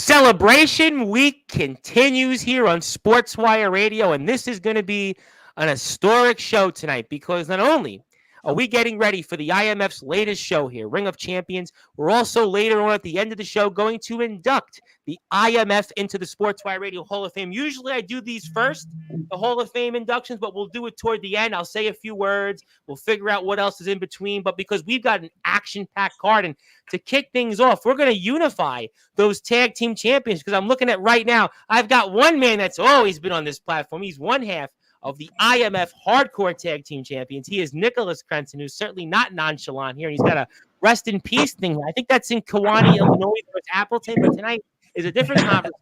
Celebration week continues here on Sportswire Radio, and this is going to be an historic show tonight because not only are we getting ready for the IMF's latest show here, Ring of Champions, we're also later on at the end of the show going to induct the IMF into the Sportswire Radio Hall of Fame. Usually I do these first, the Hall of Fame inductions, but we'll do it toward the end. I'll say a few words. We'll figure out what else is in between. But because we've got an action-packed card, and to kick things off, we're going to unify those tag team champions because I'm looking at right now, I've got one man that's always been on this platform. He's one half of the IMF Hardcore Tag Team Champions. He is Nicholas Crenson, who's certainly not nonchalant here. And he's got a rest in peace thing. I think that's in Kewanee, Illinois, where it's Appleton, but tonight is a different conversation.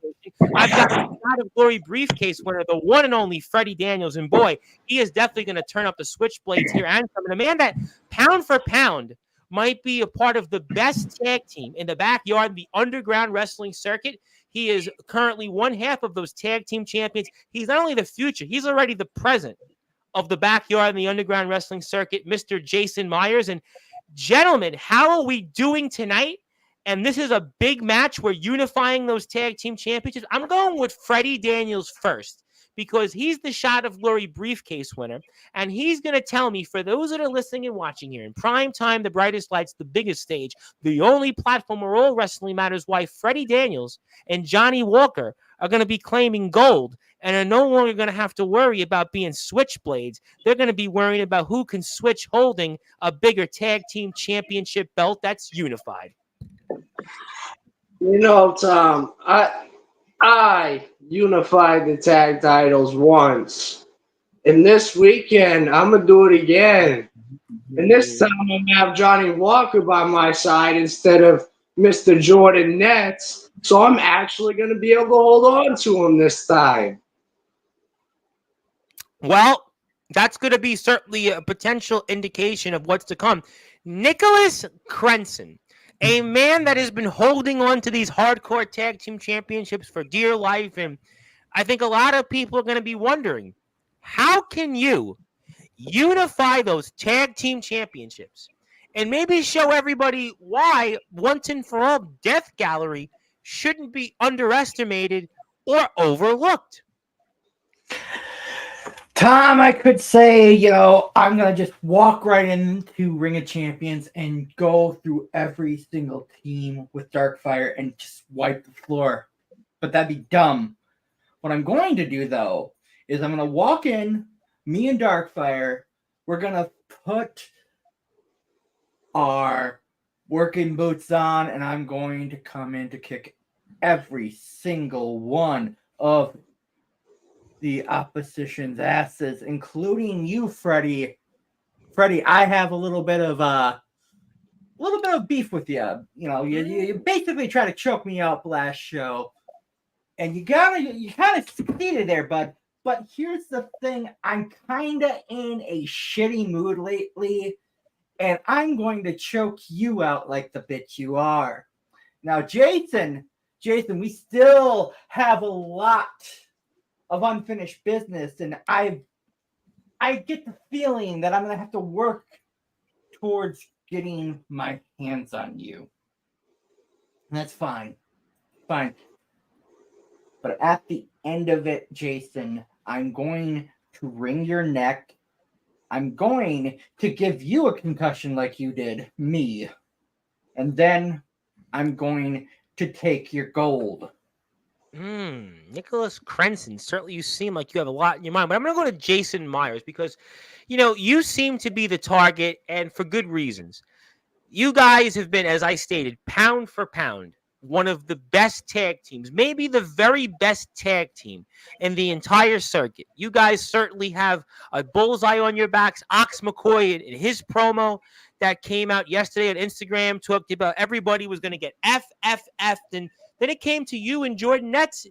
I've got the Shot of Glory briefcase winner, the one and only Freddie Daniels. And boy, he is definitely going to turn up the switchblades here. And a man that pound for pound might be a part of the best tag team in the backyard, the underground wrestling circuit. He is currently one half of those tag team champions. He's not only the future, he's already the present of the backyard and the underground wrestling circuit, Mr. Jason Myers. And gentlemen, how are we doing tonight? And this is a big match. We're unifying those tag team championships. I'm going with Freddie Daniels first because he's the Shot of Glory briefcase winner. And he's going to tell me, for those that are listening and watching here, in prime time, the brightest lights, the biggest stage, the only platform where all wrestling matters, why Freddie Daniels and Johnny Walker are going to be claiming gold and are no longer going to have to worry about being switchblades. They're going to be worrying about who can switch holding a bigger tag team championship belt that's unified. You know, Tom, I unified the tag titles once. And this weekend, I'm going to do it again. And this time, I'm going to have Johnny Walker by my side instead of Mr. Jordan Nets. So I'm actually going to be able to hold on to him this time. Well, that's going to be certainly a potential indication of what's to come. Nicholas Crenson, a man that has been holding on to these hardcore tag team championships for dear life. And I think a lot of people are going to be wondering, how can you unify those tag team championships and maybe show everybody why, once and for all, Death Gallery shouldn't be underestimated or overlooked? Tom, I could say, I'm going to just walk right into Ring of Champions and go through every single team with Darkfire and just wipe the floor. But that'd be dumb. What I'm going to do, though, is I'm going to walk in, me and Darkfire, we're going to put our working boots on, and I'm going to come in to kick every single one of the opposition's asses, including you, Freddie. Freddie, I have a little bit of beef with you. You basically tried to choke me out last show, and you kind of succeeded there, bud. But here's the thing: I'm kind of in a shitty mood lately, and I'm going to choke you out like the bitch you are. Now, Jason, we still have a lot of unfinished business, and I get the feeling that I'm going to have to work towards getting my hands on you. And that's fine. But at the end of it, Jason, I'm going to wring your neck. I'm going to give you a concussion like you did me. And then I'm going to take your gold. Nicholas Crenson, certainly you seem like you have a lot in your mind, but I'm going to go to Jason Myers because, you seem to be the target, and for good reasons. You guys have been, as I stated, pound for pound, one of the best tag teams, maybe the very best tag team in the entire circuit. You guys certainly have a bullseye on your backs. Ox McCoy, in his promo that came out yesterday on Instagram, talked about everybody was going to get FFF'd, and then it came to you and Jordan Nets.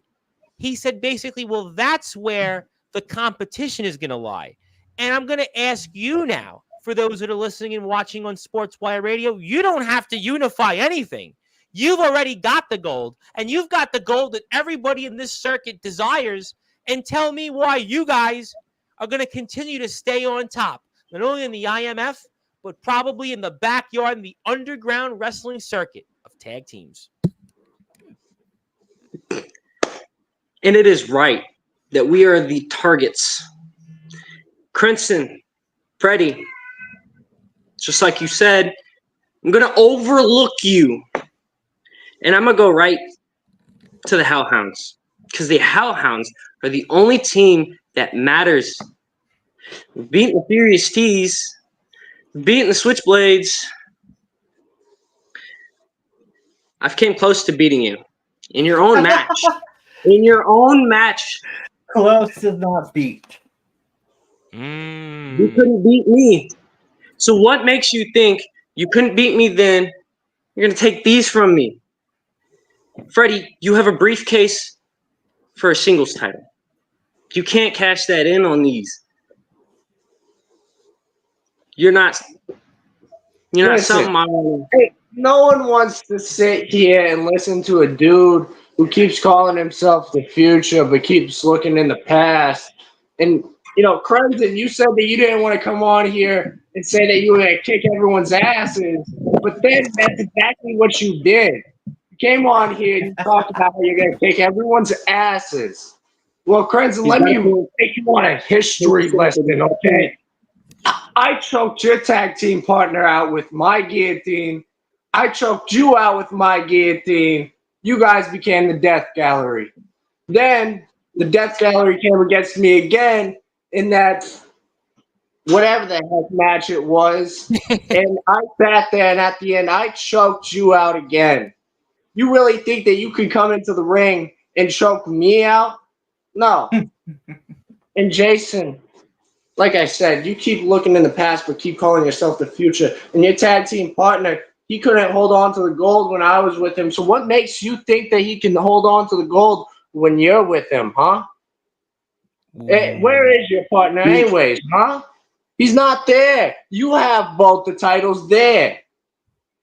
He said basically, well, that's where the competition is going to lie. And I'm going to ask you now, for those that are listening and watching on Sportswire Radio, you don't have to unify anything. You've already got the gold, and you've got the gold that everybody in this circuit desires. And tell me why you guys are going to continue to stay on top, not only in the IMF, but probably in the backyard in the underground wrestling circuit of tag teams. And it is right that we are the targets. Crimson, Freddie, just like you said, I'm going to overlook you. And I'm going to go right to the Hellhounds. Because the Hellhounds are the only team that matters. We've beaten the Furious Tees. We've beaten the Switchblades. I've came close to beating you. In your own match. In your own match. Close to not beat. You couldn't beat me. So what makes you think you couldn't beat me then? You're going to take these from me. Freddie, you have a briefcase for a singles title. You can't cash that in on these. You're not Listen, something I want to. hey, no one wants to sit here and listen to a dude who keeps calling himself the future but keeps looking in the past. And, Crimson, you said that you didn't want to come on here and say that you were going to kick everyone's asses, but then that's exactly what you did. You came on here and you talked about how you're going to kick everyone's asses. Well, Crimson, let me take you on a history lesson, okay? I choked your tag team partner out with my guillotine. I choked you out with my guillotine. You guys became the Death Gallery. Then the Death Gallery came against me again in that whatever the heck match it was. And I sat there, and at the end, I choked you out again. You really think that you could come into the ring and choke me out? No. And Jason, like I said, you keep looking in the past, but keep calling yourself the future. And your tag team partner, he couldn't hold on to the gold when I was with him. So what makes you think that he can hold on to the gold when you're with him, huh? Where is your partner anyways, huh? He's not there. You have both the titles there.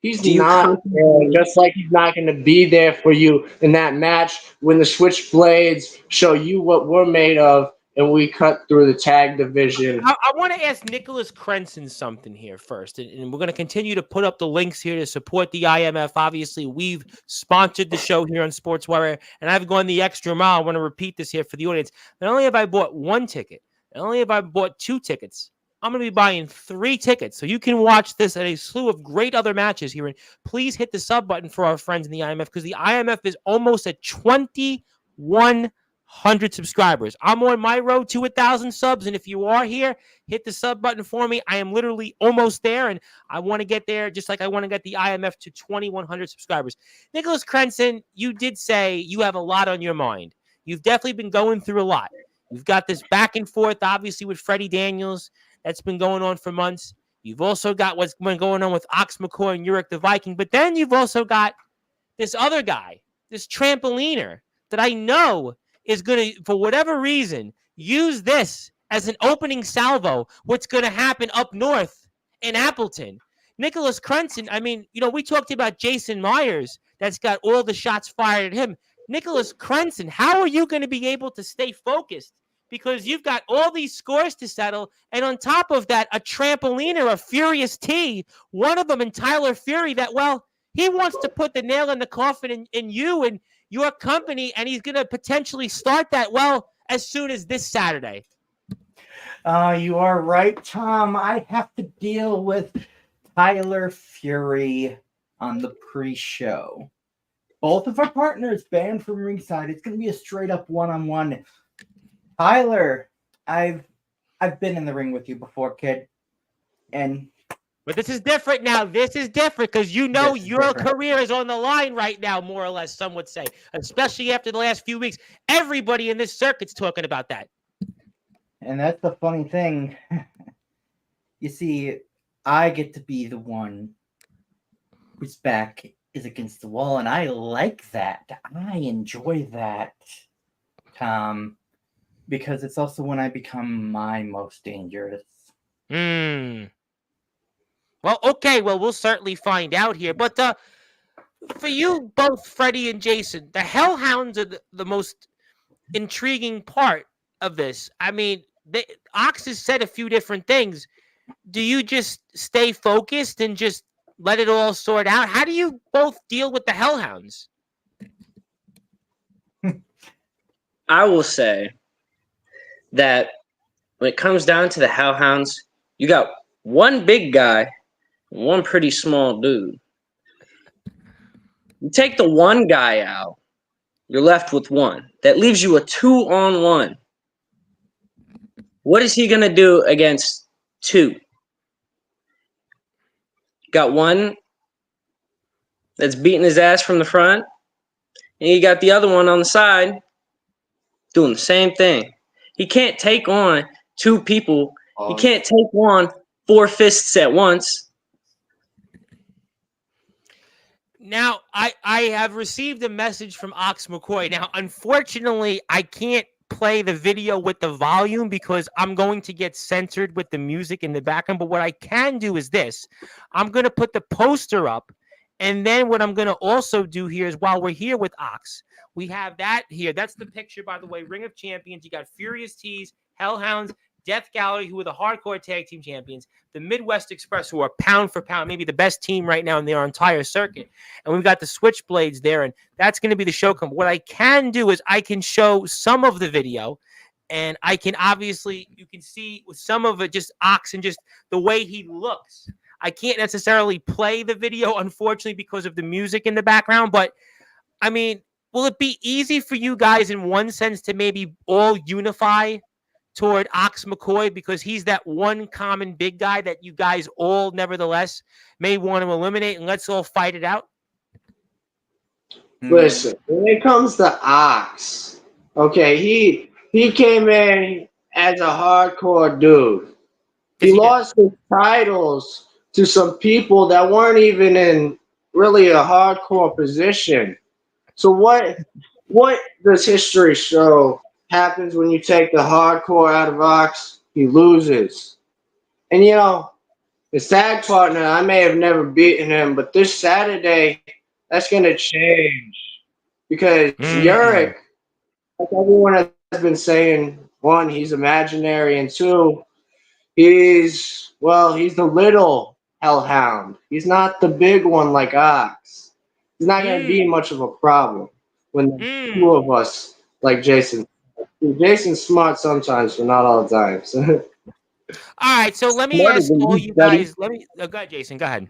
He's not there, just like he's not going to be there for you in that match when the Switchblades show you what we're made of and we cut through the tag division. I want to ask Nicholas Crenson something here first, and we're going to continue to put up the links here to support the IMF. Obviously, we've sponsored the show here on Sportswire, and I've gone the extra mile. I want to repeat this here for the audience. Not only have I bought one ticket, not only have I bought 2 tickets, I'm going to be buying 3 tickets, so you can watch this at a slew of great other matches here. And please hit the sub button for our friends in the IMF, because the IMF is almost at 2,100 subscribers. I'm on my road to 1,000 subs, and if you are here, hit the sub button for me. I am literally almost there, and I want to get there just like I want to get the IMF to 2,100 subscribers. Nicholas Crenson, you did say you have a lot on your mind. You've definitely been going through a lot. You've got this back and forth, obviously, with Freddie Daniels. That's been going on for months. You've also got what's been going on with Ox McCoy and Urich the Viking, but then you've also got this other guy, this trampoliner that I know is going to, for whatever reason, use this as an opening salvo. What's going to happen up north in Appleton? Nicholas Crenson, I mean, we talked about Jason Myers. That's got all the shots fired at him. Nicholas Crenson, how are you going to be able to stay focused? Because you've got all these scores to settle, and on top of that, a trampoliner, a Furious T, one of them in Tyler Fury that, well, he wants to put the nail in the coffin in you and your company, and he's going to potentially start that, well, as soon as this Saturday. You are right, Tom. I have to deal with Tyler Fury on the pre-show. Both of our partners banned from ringside. It's going to be a straight-up one-on-one. Tyler, I've been in the ring with you before, kid. But this is different now. This is different because your career is on the line right now, more or less, some would say. Especially after the last few weeks. Everybody in this circuit's talking about that. And that's the funny thing. You see, I get to be the one whose back is against the wall, and I like that. I enjoy that, Tom. Because it's also when I become my most dangerous. Well, okay. Well, we'll certainly find out here. But for you, both Freddie and Jason, the Hellhounds are the most intriguing part of this. I mean, Ox has said a few different things. Do you just stay focused and just let it all sort out? How do you both deal with the Hellhounds? I will say that when it comes down to the Hellhounds, you got one big guy and one pretty small dude. You take the one guy out, you're left with one. That leaves you a 2-on-1. What is he going to do against two? Got one that's beating his ass from the front, and you got the other one on the side doing the same thing. He can't take on two people. He can't take on 4 fists at once. Now, I have received a message from Ox McCoy. Now, unfortunately, I can't play the video with the volume because I'm going to get censored with the music in the background. But what I can do is this. I'm going to put the poster up. And then what I'm going to also do here is while we're here with Ox, we have that here. That's the picture, by the way. Ring of Champions. You got Furious Tees, Hellhounds, Death Gallery, who are the hardcore tag team champions, the Midwest Express, who are pound for pound, maybe the best team right now in their entire circuit. And we've got the Switchblades there, and that's going to be the show. What I can do is I can show some of the video, and I can obviously, you can see with some of it, just Ox and just the way he looks. I can't necessarily play the video, unfortunately, because of the music in the background. But, I mean, will it be easy for you guys in one sense to maybe all unify toward Ox McCoy because he's that one common big guy that you guys all nevertheless may want to eliminate, and let's all fight it out? Listen, when it comes to Ox, okay, he came in as a hardcore dude. He lost his titles to some people that weren't even in really a hardcore position. So what does history show happens when you take the hardcore out of Ox? He loses. And you know, his tag partner, I may have never beaten him, but this Saturday, that's going to change. Because Yurik, like everyone has been saying, one, he's imaginary, and two, he's the little hellhound. He's not the big one like Ox. He's not going to be much of a problem when the two of us, like Jason. Jason's smart sometimes, but not all the time. So. All right, so let me ask all you guys. Go ahead, Jason. Go ahead.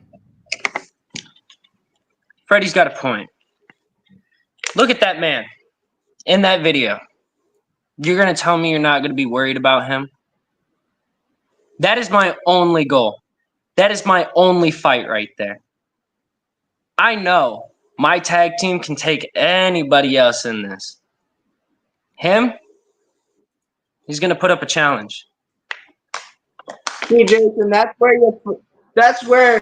Freddie's got a point. Look at that man in that video. You're going to tell me you're not going to be worried about him? That is my only goal. That is my only fight right there. I know my tag team can take anybody else in this. Him, he's going to put up a challenge. See, Jason, that's where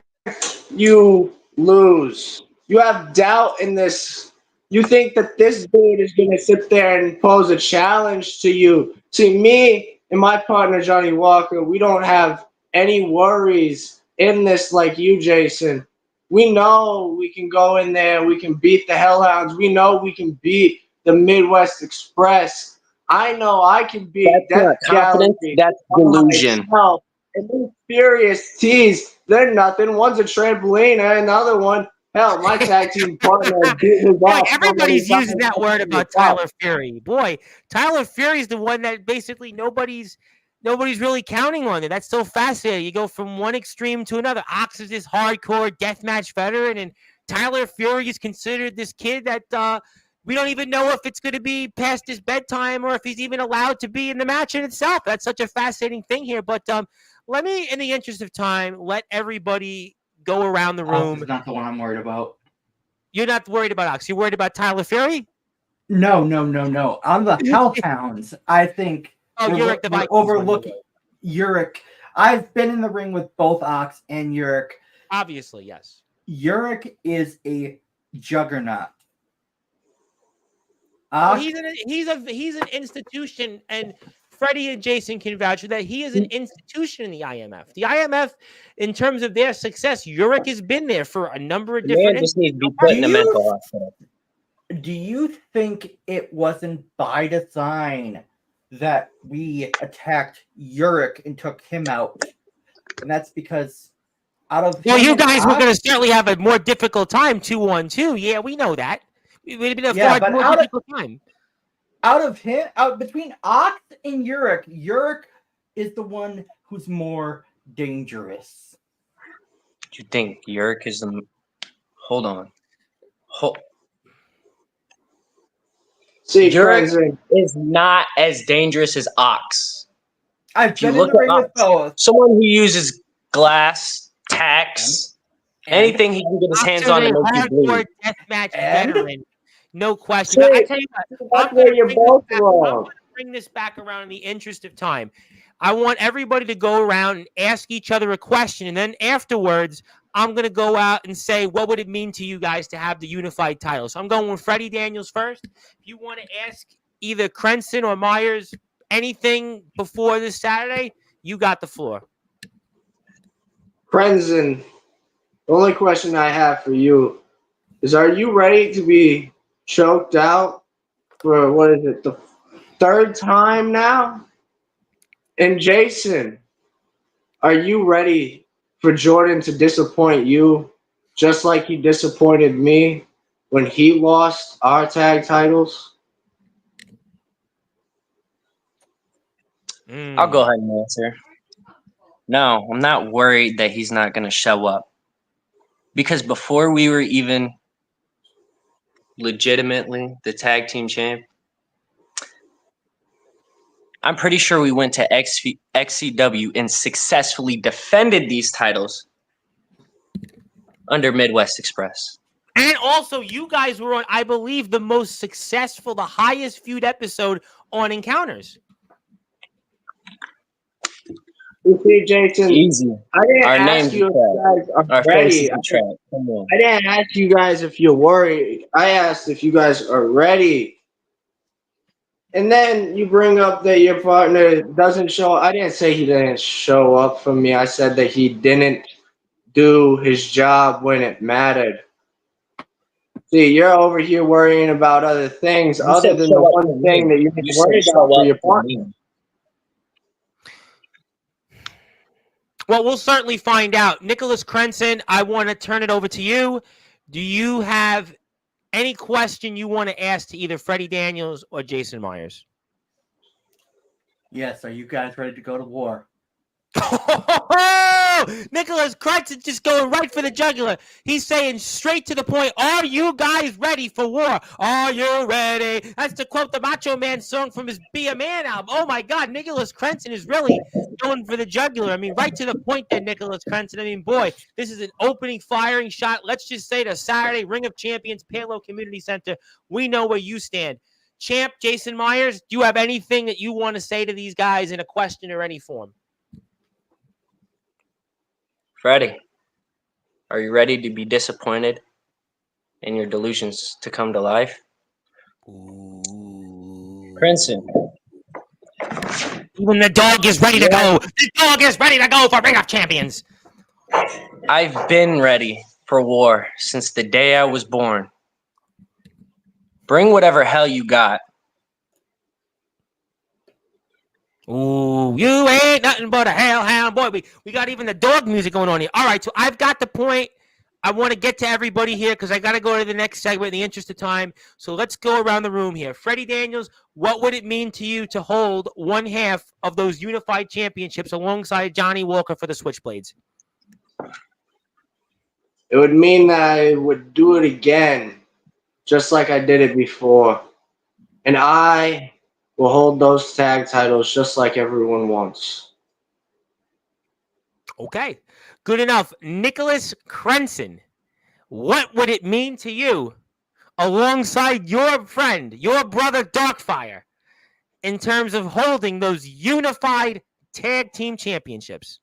you lose. You have doubt in this. You think that this dude is going to sit there and pose a challenge to you. See, me and my partner, Johnny Walker, we don't have any worries in this like you, Jason. We know we can go in there. We can beat the Hellhounds. We know we can beat the Midwest Express. I know I can beat Death Gallery. That's delusion. And these Furious Tees, they're nothing. One's a trampoline and another one. Hell, my tag team partner beat his Boy, everybody's using that word about Tyler Fury. Boy, Tyler Fury's the one that basically nobody's really counting on it. That's so fascinating. You go from one extreme to another. Ox is this hardcore deathmatch veteran, and Tyler Fury is considered this kid that we don't even know if it's going to be past his bedtime or if he's even allowed to be in the match in itself. That's such a fascinating thing here. But let me, in the interest of time, let everybody go around the room. Ox is not the one I'm worried about. You're not worried about Ox. You're worried about Tyler Fury? No. On the Hellhounds, I think Yurik the Viking. Overlooking Yurik. I've been in the ring with both Ox and Yurik. Obviously, yes. Yurik is a juggernaut. He's an institution, and Freddie and Jason can vouch for that. He is an institution in the IMF. The IMF, in terms of their success, Yurik has been there for a number of different. Just needs to be put in a mental hospital. Do you think it wasn't by design that we attacked Yurik and took him out? And that's because you guys were going to certainly have a more difficult time 2-on-2. Yeah, we know that. It would have been a far more difficult time. out between Ox and Yurik is the one who's more dangerous. Do you think Yurik is the? Hold on. See, Yurik Crimson, is not as dangerous as Ox. I've If you been in look the at ring with Ox, both. someone who uses glass, tacks, And- anything he can get his Ox hands is on a to make you bleed. hardcore deathmatch And- veteran. No question. I See, tell you what, that's where you're both I'm wrong. going to bring this back around in the interest of time. I want everybody to go around and ask each other a question, and then afterwards, I'm going to go out and say, what would it mean to you guys to have the unified title? So I'm going with Freddie Daniels first. If you want to ask either Crenson or Myers anything before this Saturday, you got the floor. Crimson, the only question I have for you is, are you ready to be choked out for, what is it, the third time now? And Jason, are you ready for Jordan to disappoint you just like he disappointed me when he lost our tag titles? I'll go ahead and answer. No, I'm not worried that he's not going to show up. Because before we were even legitimately the tag team champ, I'm pretty sure we went to XCW and successfully defended these titles under Midwest Express. And also, you guys were on, I believe, the most successful, the highest viewed episode on Encounters. You see, Jason, Easy. I didn't Our ask name's you if you guys are Our ready. faces are trapped. Come on. I didn't ask you guys if you're worried. I asked if you guys are ready. And then you bring up that your partner doesn't show. I didn't say he didn't show up for me. I said that he didn't do his job when it mattered. See, you're over here worrying about other things You other said than show the up one for thing me. that you need You to worry said about show for up your for partner. me. Well, we'll certainly find out. Nicholas Crenson, I want to turn it over to you. Do you have any question you want to ask to either Freddie Daniels or Jason Myers? Yes, are you guys ready to go to war? Nicholas Crenson just going right for the jugular. He's saying straight to the point, are you guys ready for war? Are you ready? That's to quote the Macho Man song from his Be a Man album. Oh my God, Nicholas Crenson is really going for the jugular. I mean, right to the point there, Nicholas Crenson. I mean, boy, this is an opening firing shot. Let's just say the Saturday Ring of Champions, Palo Community Center. We know where you stand. Champ, Jason Myers, do you have anything that you want to say to these guys in a question or any form? Freddie, are you ready to be disappointed and your delusions to come to life? Crenson. Even the dog is ready to go. The dog is ready to go for Ring of Champions. I've been ready for war since the day I was born. Bring whatever hell you got. Ooh, you ain't nothing but a hellhound, boy. We got even the dog music going on here. All right, so I've got the point. I want to get to everybody here because I got to go to the next segment in the interest of time. So let's go around the room here. Freddie Daniels, what would it mean to you to hold one half of those unified championships alongside Johnny Walker for the Switchblades? It would mean that I would do it again, just like I did it before. And I will hold those tag titles just like everyone wants. Okay, good enough. Nicholas Crenson, what would it mean to you alongside your friend, your brother Darkfire, in terms of holding those unified tag team championships?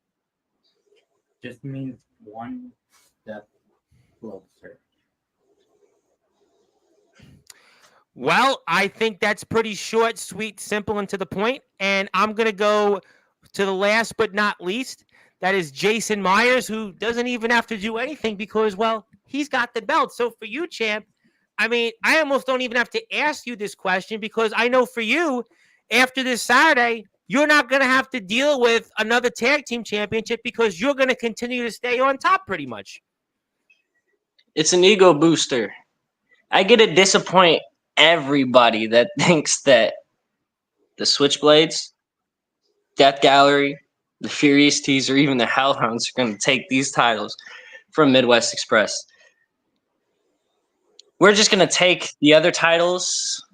Just means one step closer. Well, I think that's pretty short, sweet, simple, and to the point. And I'm going to go to the last but not least. That is Jason Myers, who doesn't even have to do anything because, well, he's got the belt. So for you, champ, I mean, I almost don't even have to ask you this question because I know for you, after this Saturday, you're not going to have to deal with another tag team championship because you're going to continue to stay on top pretty much. It's an ego booster. I get to disappoint everybody that thinks that the Switchblades, Death Gallery, the Furious Tees, or even the Hellhounds are going to take these titles from Midwest Express. We're just going to take the other titles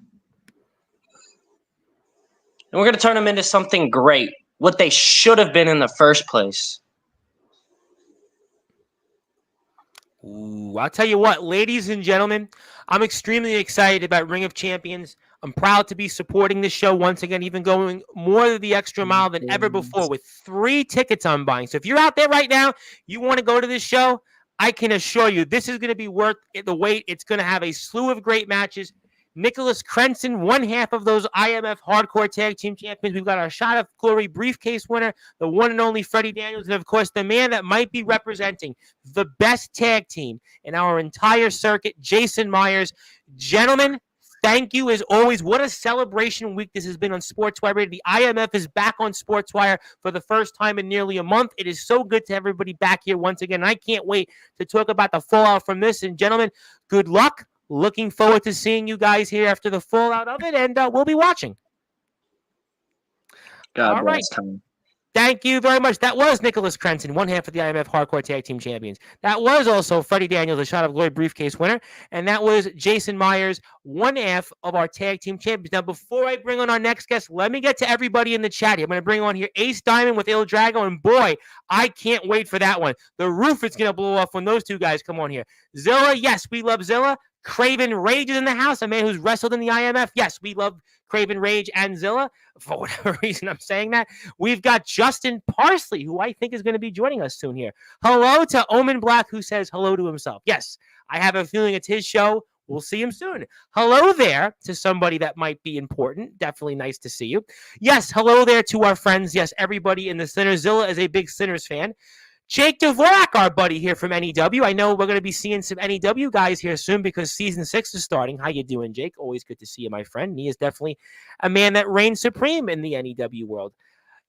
and we're going to turn them into something great, what they should have been in the first place. Ooh, I'll tell you what, ladies and gentlemen, I'm extremely excited about Ring of Champions. I'm proud to be supporting this show once again, even going more the extra mile than ever before with 3 tickets I'm buying. So if you're out there right now, you want to go to this show, I can assure you this is going to be worth the wait. It's going to have a slew of great matches. Nicholas Crenson, one half of those IMF Hardcore Tag Team Champions. We've got our Shot of Glory briefcase winner, the one and only Freddie Daniels, and of course, the man that might be representing the best tag team in our entire circuit, Jason Myers. Gentlemen, thank you as always. What a celebration week this has been on Sportswire Radio. The IMF is back on Sportswire for the first time in nearly a month. It is so good to have everybody back here once again. I can't wait to talk about the fallout from this. And gentlemen, good luck. Looking forward to seeing you guys here after the fallout of it, and we'll be watching. God bless, Tom. Thank you very much. That was Nicholas Crenson, one half of the IMF Hardcore Tag Team Champions. That was also Freddie Daniels, the Shot of Glory briefcase winner. And that was Jason Myers, one half of our Tag Team Champions. Now, before I bring on our next guest, let me get to everybody in the chat here. I'm going to bring on here Ace Diamond with Il Drago. And boy, I can't wait for that one. The roof is going to blow off when those two guys come on here. Zilla, yes, we love Zilla. Craven Rage is in the house, a man who's wrestled in the IMF. Yes, we love Craven Rage and Zilla. For whatever reason I'm saying that. We've got Justin Parsley, who I think is going to be joining us soon here. Hello to Omen Black, who says hello to himself. Yes, I have a feeling it's his show. We'll see him soon. Hello there to somebody that might be important. Definitely nice to see you. Yes, hello there to our friends. Yes, everybody in the Sinners. Zilla is a big Sinners fan. Jake Dvorak, our buddy here from NEW. I know we're going to be seeing some NEW guys here soon because Season 6 is starting. How you doing, Jake? Always good to see you, my friend. He is definitely a man that reigns supreme in the NEW world.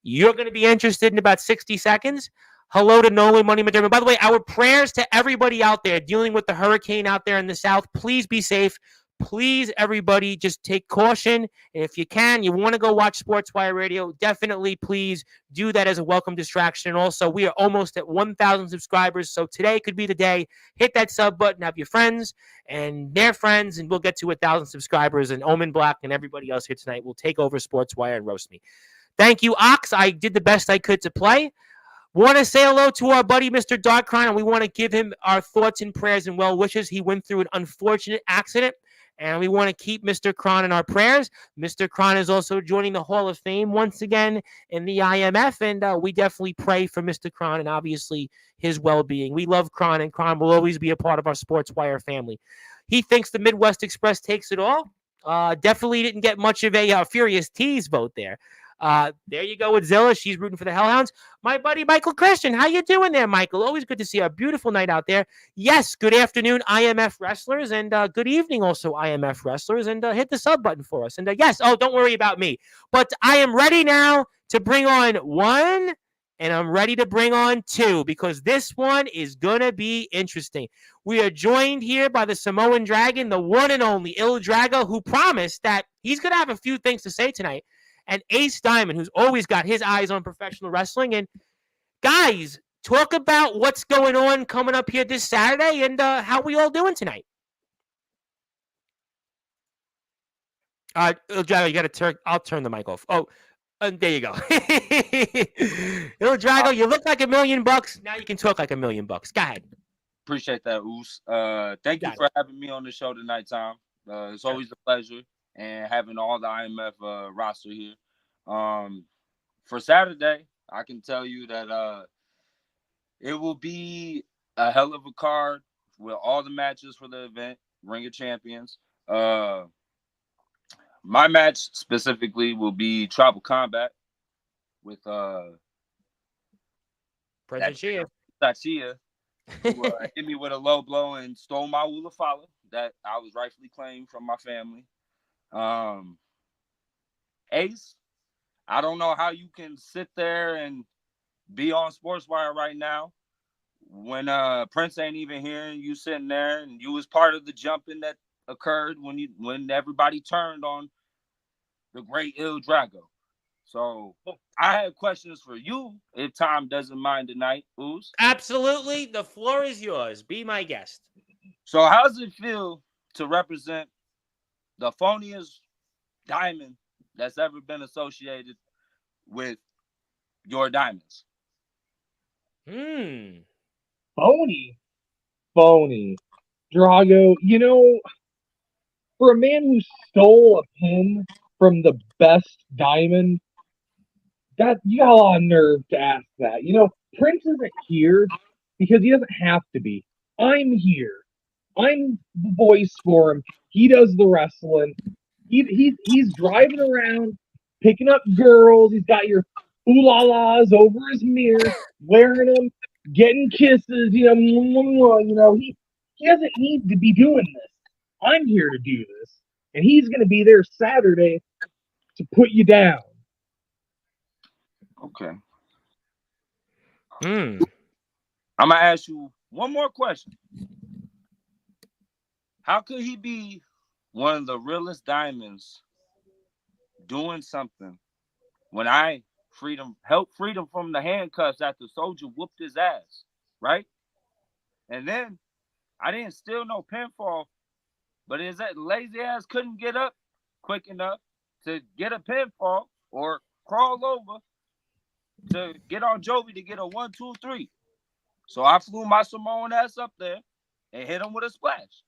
You're going to be interested in about 60 seconds. Hello to Nolan Money McDermott. By the way, our prayers to everybody out there dealing with the hurricane out there in the South. Please be safe. Please, everybody, just take caution. And if you can, you want to go watch Sportswire Radio, definitely please do that as a welcome distraction. And also, we are almost at 1,000 subscribers, so today could be the day. Hit that sub button, have your friends and their friends, and we'll get to 1,000 subscribers. And Omen Black and everybody else here tonight will take over Sportswire and roast me. Thank you, Ox. I did the best I could to play. Want to say hello to our buddy, Mr. Darkron, and we want to give him our thoughts and prayers and well wishes. He went through an unfortunate accident, and we want to keep Mr. Cron in our prayers. Mr. Cron is also joining the Hall of Fame once again in the IMF, and we definitely pray for Mr. Cron and obviously his well-being. We love Cron, and Cron will always be a part of our Sportswire family. He thinks the Midwest Express takes it all. Definitely didn't get much of a Furious Tees vote there. There you go with Zilla. She's rooting for the Hellhounds. My buddy Michael Christian, how you doing there, Michael? Always good to see a beautiful night out there. Yes, good afternoon, IMF wrestlers, and good evening also, IMF wrestlers, and hit the sub button for us. And yes, don't worry about me. But I am ready now to bring on one, and I'm ready to bring on two, because this one is going to be interesting. We are joined here by the Samoan Dragon, the one and only Il Drago, who promised that he's going to have a few things to say tonight. And Ace Diamond, who's always got his eyes on professional wrestling. And guys, talk about what's going on coming up here this Saturday and how we all doing tonight. Il Drago, you got to turn. I'll turn the mic off. Oh, there you go. Il Drago, you look like $1 million. Now you can talk like $1 million. Go ahead. Appreciate that, Oos. Thank you for having me on the show tonight, Tom. It's always a pleasure. And having all the IMF roster here. For Saturday, I can tell you that it will be a hell of a card with all the matches for the event, Ring of Champions. My match specifically will be Tribal Combat with President Shia. Sachia, who hit me with a low blow and stole my Wulafala that I was rightfully claimed from my family. Ace, I don't know how you can sit there and be on Sportswire right now when Prince ain't even here and you sitting there and you was part of the jumping that occurred when everybody turned on the great Il Drago. So I have questions for you if time doesn't mind tonight, Ooze. Absolutely. The floor is yours. Be my guest. So how does it feel to represent the phoniest diamond that's ever been associated with your diamonds? Phony. Drago, for a man who stole a pin from the best diamond, that you got a lot of nerve to ask that. Prince isn't here because he doesn't have to be. I'm here. I'm the voice for him. He does the wrestling. He's driving around, picking up girls. He's got your ooh la las over his mirror, wearing them, getting kisses. He doesn't need to be doing this. I'm here to do this, and he's going to be there Saturday to put you down. Okay. Hmm. I'm gonna ask you one more question. How could he be one of the realest diamonds doing something when I helped freedom from the handcuffs after Soldier whooped his ass, right? And then I didn't steal no pinfall, but his lazy ass couldn't get up quick enough to get a pinfall or crawl over to get on Jovi to get a 1, 2, 3. So I flew my Samoan ass up there and hit him with a splash.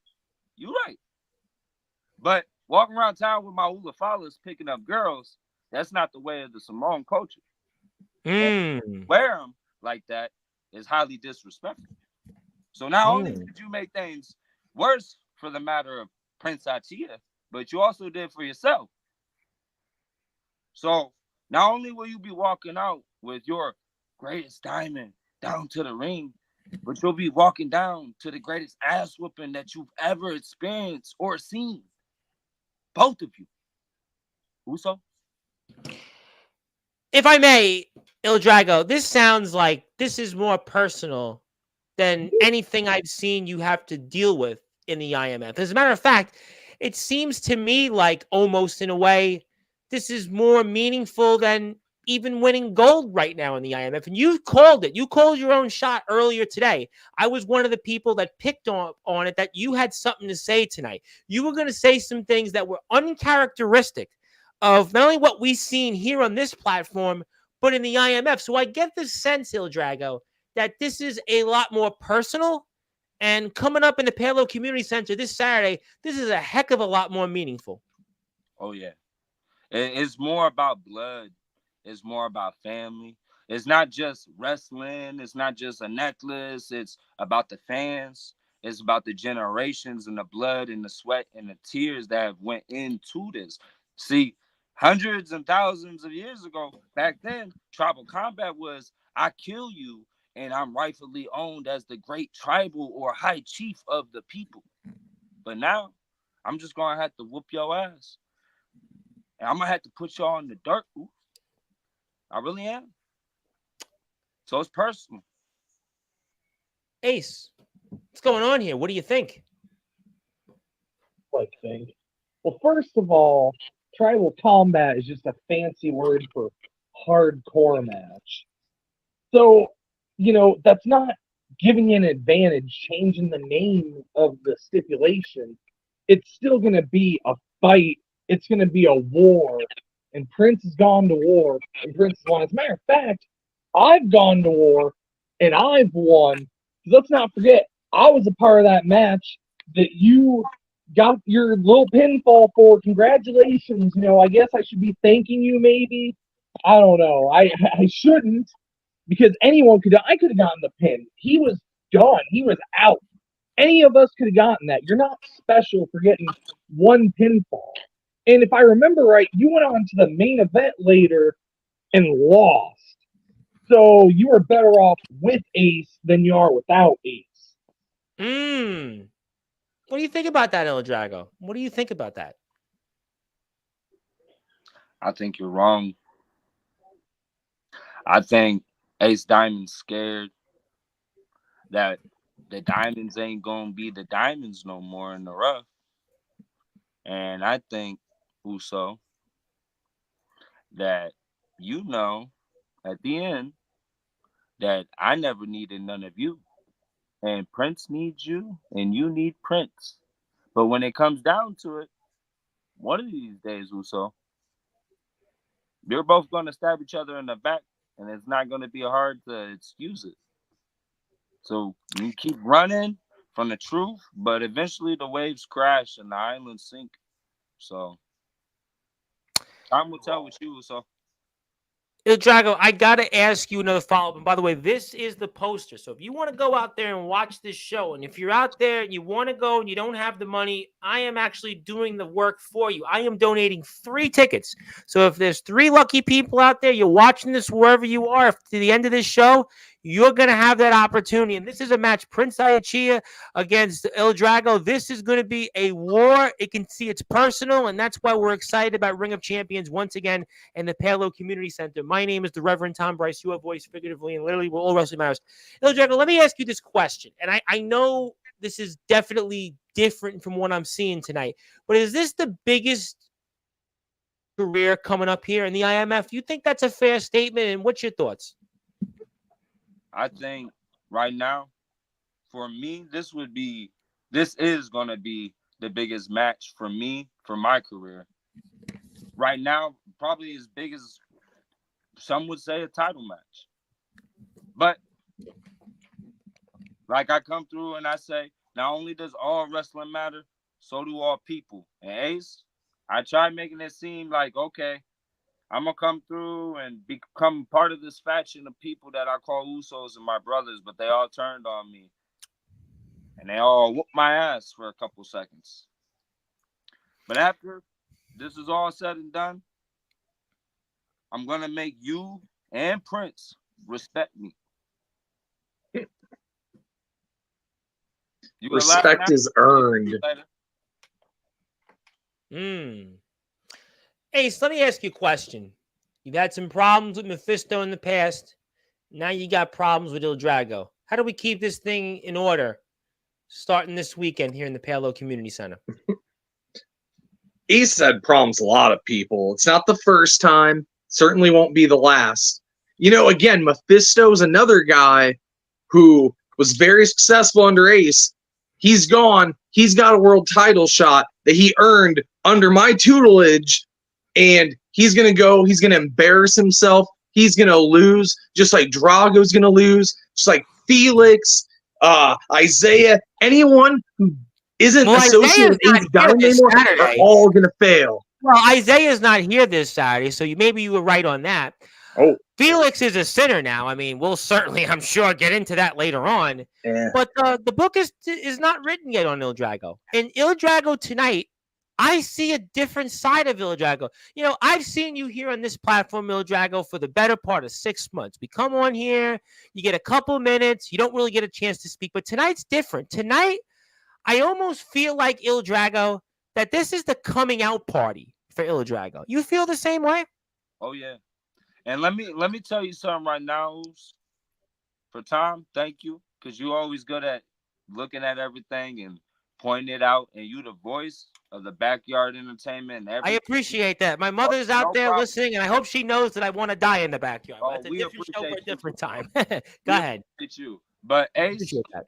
You right. But walking around town with my hula followers picking up girls, that's not the way of the Samoan culture. Wear them like that is highly disrespectful. So not only did you make things worse for the matter of Prince Achia, but you also did for yourself. So not only will you be walking out with your greatest diamond down to the ring, but you'll be walking down to the greatest ass whooping that you've ever experienced or seen. Both of you. Uso? If I may, Il Drago, this sounds like this is more personal than anything I've seen you have to deal with in the IMF. As a matter of fact, it seems to me like almost in a way this is more meaningful than even winning gold right now in the IMF. And you called it. You called your own shot earlier today. I was one of the people that picked on it that you had something to say tonight. You were going to say some things that were uncharacteristic of not only what we've seen here on this platform, but in the IMF. So I get the sense, Il Drago, that this is a lot more personal. And coming up in the Palo Community Center this Saturday, this is a heck of a lot more meaningful. Oh, yeah. It's more about blood. It's more about family. It's not just wrestling. It's not just a necklace. It's about the fans. It's about the generations and the blood and the sweat and the tears that have went into this. See, hundreds and thousands of years ago, back then, tribal combat was I kill you and I'm rightfully owned as the great tribal or high chief of the people. But now, I'm just going to have to whoop your ass. And I'm going to have to put y'all in the dirt. Ooh. I really am. So it's personal. Ace, what's going on here? What do you think? Well, first of all, tribal combat is just a fancy word for hardcore match. So, that's not giving you an advantage, changing the name of the stipulation. It's still going to be a fight. It's going to be a war. And Prince has gone to war, and Prince has won. As a matter of fact, I've gone to war, and I've won. Let's not forget, I was a part of that match that you got your little pinfall for. Congratulations. I guess I should be thanking you, maybe. I don't know. I shouldn't, because anyone I could have gotten the pin. He was done. He was out. Any of us could have gotten that. You're not special for getting one pinfall. And if I remember right, you went on to the main event later and lost. So you are better off with Ace than you are without Ace. What do you think about that, Il Drago? What do you think about that? I think you're wrong. I think Ace Diamond's scared that the diamonds ain't gonna be the diamonds no more in the rough. And I think Uso that you know at the end that I never needed none of you. And Prince needs you, and you need Prince. But when it comes down to it, one of these days, Uso, you're both going to stab each other in the back, and it's not going to be hard to excuse it. So you keep running from the truth, but eventually the waves crash and the islands sink. So time will tell with you, Uso. Il Drago, I got to ask you another follow-up. And by the way, this is the poster. So if you want to go out there and watch this show, and if you're out there and you want to go and you don't have the money, I am actually doing the work for you. I am donating 3 tickets. So if there's 3 lucky people out there, you're watching this wherever you are, if to the end of this show, you're going to have that opportunity. And this is a match, Prince Iachia against Il Drago. This is going to be a war. It can see it's personal, and that's why we're excited about Ring of Champions once again in the Palo Community Center. My name is the Reverend Tom Bryce. You have voice figuratively and literally all wrestling matters. Il Drago, let me ask you this question. And I know this is definitely different from what I'm seeing tonight, but is this the biggest career coming up here in the IMF? Do you think that's a fair statement? And what's your thoughts? I think right now, for me, this is going to be the biggest match for me for my career. Right now, probably as big as some would say a title match. But like I come through and I say, not only does all wrestling matter, so do all people. And Ace, I try making it seem like, okay, I'm going to come through and become part of this faction of people that I call Usos and my brothers, but they all turned on me. And they all whooped my ass for a couple seconds. But after this is all said and done, I'm going to make you and Prince respect me. Respect is earned. Ace, let me ask you a question. You've had some problems with Mephisto in the past. Now you got problems with Il Drago. How do we keep this thing in order starting this weekend here in the Palo Community Center? Ace had problems with a lot of people. It's not the first time. Certainly won't be the last. You know, again, Mephisto's another guy who was very successful under Ace. He's gone. He's got a world title shot that he earned under my tutelage. And he's going to go, he's going to embarrass himself. He's going to lose, just like Drago's going to lose, just like Felix, Isaiah, anyone who isn't associated with Ace Diamond anymore are all going to fail. Well, Isaiah's not here this Saturday, so maybe you were right on that. Oh, Felix is a sinner now. I mean, we'll certainly, I'm sure, get into that later on. Yeah. But the book is not written yet on Il Drago. And Il Drago tonight, I see a different side of Il Drago. You know, I've seen you here on this platform, Il Drago, for the better part of 6 months. We come on here, you get a couple minutes, you don't really get a chance to speak. But tonight's different. Tonight, I almost feel like Il Drago, that this is the coming out party for Il Drago. You feel the same way? Oh, yeah. And let me tell you something right now, for Tom, thank you, because you're always good at looking at everything and pointing it out, and you the voice of the backyard entertainment. And everything. I appreciate that. My mother's out there listening, and I hope she knows that I want to die in the backyard. Oh, That's a we different show for a appreciate you. different time. Go ahead. You. But Ace, Appreciate that.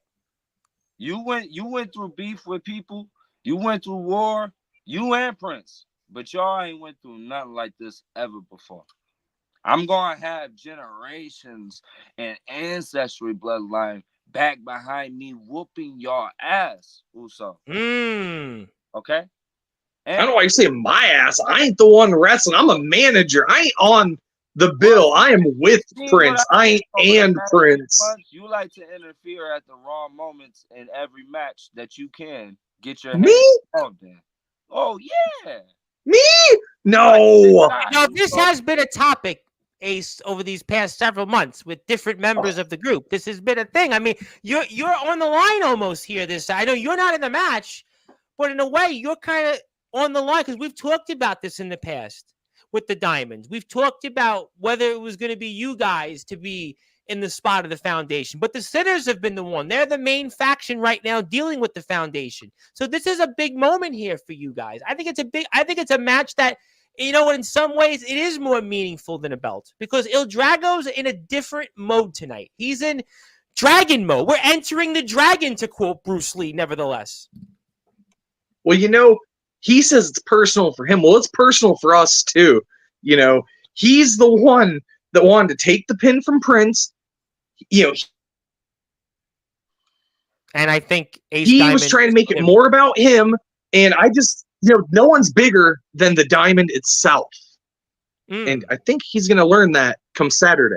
you went through beef with people. You went through war. You and Prince. But y'all ain't went through nothing like this ever before. I'm going to have generations and ancestry bloodline back behind me whooping y'all ass, Uso. Okay? I don't know why you say my ass. I ain't the one wrestling. I'm a manager. I ain't on the bill. I am with Prince. I ain't Prince. You like to interfere at the wrong moments in every match that you can. Get your Me? involved in. Oh, yeah. Me? No. Now, this has been a topic, Ace, over these past several months with different members of the group. This has been a thing. I mean, you're on the line almost here. I know you're not in the match, but in a way, you're kind of on the line because we've talked about this in the past with the Diamonds. We've talked about whether it was going to be you guys to be in the spot of the foundation, but the Sinners have been the one. They're the main faction right now dealing with the foundation. So this is a big moment here for you guys. I think it's a match that You know what? In some ways, it is more meaningful than a belt because Il Drago's in a different mode tonight. He's in dragon mode. We're entering the dragon, to quote Bruce Lee, nevertheless. Well, he says it's personal for him. Well, it's personal for us, too. He's the one that wanted to take the pin from Prince. And I think he was trying to make it more about him. And I just, no one's bigger than the diamond itself. And I think he's going to learn that come Saturday.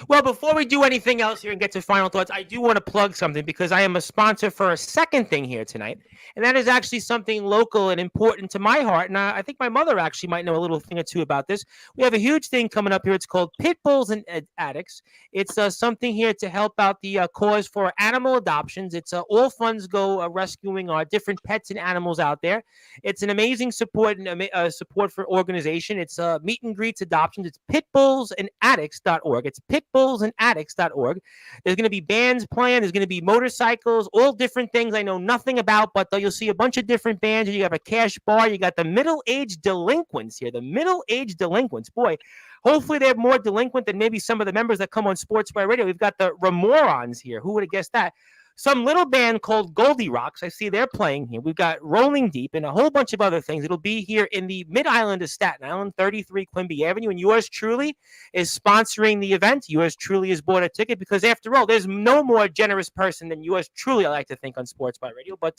Well, before we do anything else here and get to final thoughts, I do want to plug something because I am a sponsor for a second thing here tonight. And that is actually something local and important to my heart. And I think my mother actually might know a little thing or two about this. We have a huge thing coming up here. It's called Pit Bulls and Addicts. It's something here to help out the cause for animal adoptions. It's all funds go rescuing our different pets and animals out there. It's an amazing support and support for organization. It's meet and greets adoptions. It's pitbullsandaddicts.org. It's pitbullsandaddicts.org. There's going to be bands playing. There's going to be motorcycles, all different things I know nothing about, but you'll see a bunch of different bands. You have a cash bar. You got the middle-aged delinquents here. The middle-aged delinquents. Boy, hopefully they're more delinquent than maybe some of the members that come on Sportswire Radio. We've got the Remorons here. Who would have guessed that? Some little band called Goldie Rocks. I see they're playing here. We've got Rolling Deep and a whole bunch of other things. It'll be here in the mid-island of Staten Island, 33 Quimby Avenue. And yours truly is sponsoring the event. Yours truly has bought a ticket because, after all, there's no more generous person than yours truly, I like to think, on Sports by Radio. But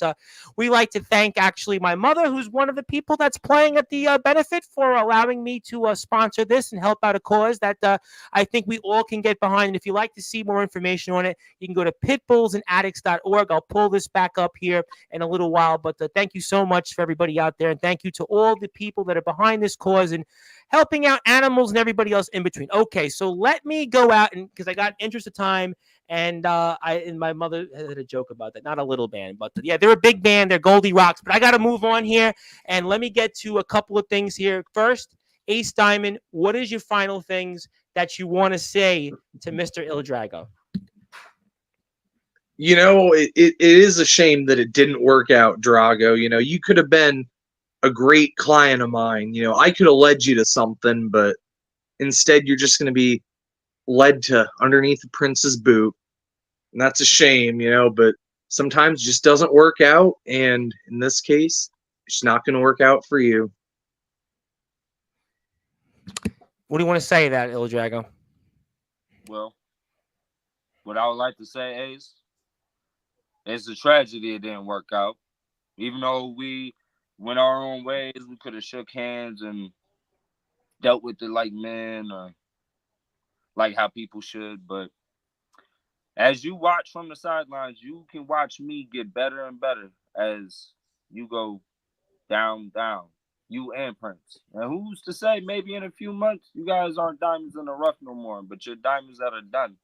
we like to thank, actually, my mother, who's one of the people that's playing at the benefit, for allowing me to sponsor this and help out a cause that I think we all can get behind. And if you'd like to see more information on it, you can go to pitbullsandaddicts.org. I'll pull this back up here in a little while, but thank you so much for everybody out there, and thank you to all the people that are behind this cause and helping out animals and everybody else in between. Okay, so let me go out, and because I got interest of time, and my mother had a joke about that. Not a little band, but yeah, they're a big band. They're Goldie Rocks, but I got to move on here, and let me get to a couple of things here. First, Ace Diamond, what is your final things that you want to say to Mr. Il Drago? It is a shame that it didn't work out, Drago. You could have been a great client of mine. I could have led you to something, but instead you're just going to be led to underneath the Prince's boot. And that's a shame, but sometimes it just doesn't work out. And in this case, it's not going to work out for you. What do you want to say to that, Il Drago? Well, what I would like to say is, it's a tragedy it didn't work out. Even though we went our own ways, we could have shook hands and dealt with it like men, or like how people should. But as you watch from the sidelines, you can watch me get better and better as you go down. You and Prince. And who's to say maybe in a few months you guys aren't diamonds in the rough no more, but you're diamonds that are done.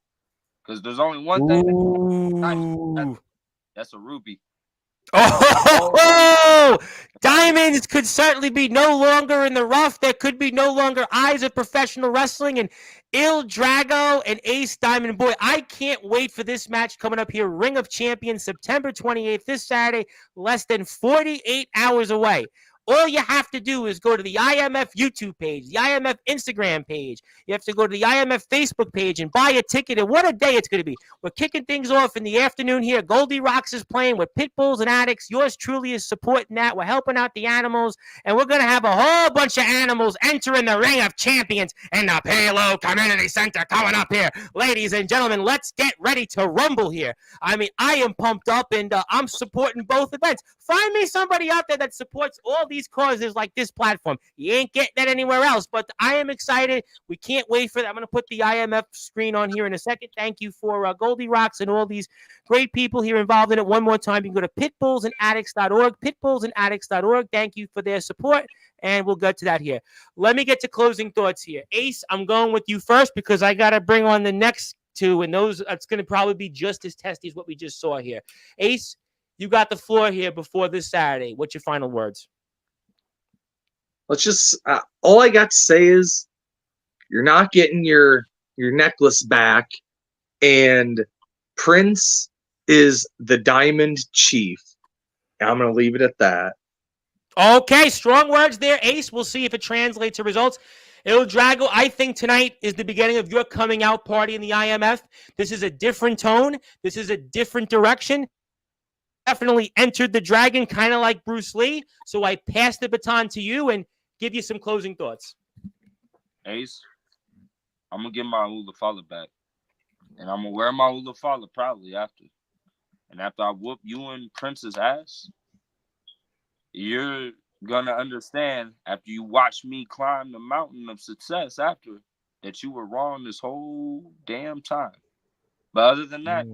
Because there's only one thing that's a ruby. Oh, diamonds could certainly be no longer in the rough. There could be no longer eyes of professional wrestling. And Il Drago and Ace Diamond, boy, I can't wait for this match coming up here. Ring of Champions, September 28th, this Saturday, less than 48 hours away. All you have to do is go to the IMF YouTube page, the IMF Instagram page. You have to go to the IMF Facebook page and buy a ticket. And what a day it's going to be. We're kicking things off in the afternoon here. Goldie Rocks is playing with Pitbulls and Addicts. Yours truly is supporting that. We're helping out the animals. And we're going to have a whole bunch of animals entering the Ring of Champions in the Palo Community Center coming up here. Ladies and gentlemen, let's get ready to rumble here. I mean, I am pumped up, and I'm supporting both events. Find me somebody out there that supports all these causes like this platform. You ain't getting that anywhere else, but I am excited. We can't wait for that. I'm going to put the IMF screen on here in a second. Thank you for Goldie Rocks and all these great people here involved in it. One more time, you can go to pitbullsandaddicts.org, pitbullsandaddicts.org. Thank you for their support, and we'll get to that here. Let me get to closing thoughts here. Ace, I'm going with you first because I got to bring on the next two, and those it's going to probably be just as testy as what we just saw here. Ace, you got the floor here before this Saturday. What's your final words? Let's just all I got to say is you're not getting your necklace back, and Prince is the Diamond Chief. I'm going to leave it at that. Okay, strong words there, Ace. We'll see if it translates to results. Il Drago, I think tonight is the beginning of your coming out party in the IMF. This is a different tone. This is a different direction. Definitely entered the dragon, kind of like Bruce Lee. So I pass the baton to you and give you some closing thoughts. Ace, I'm gonna get my Ulafala back, and I'm gonna wear my Ulafala proudly after. And after I whoop you and Prince's ass, you're gonna understand after you watch me climb the mountain of success after that you were wrong this whole damn time. But other than that,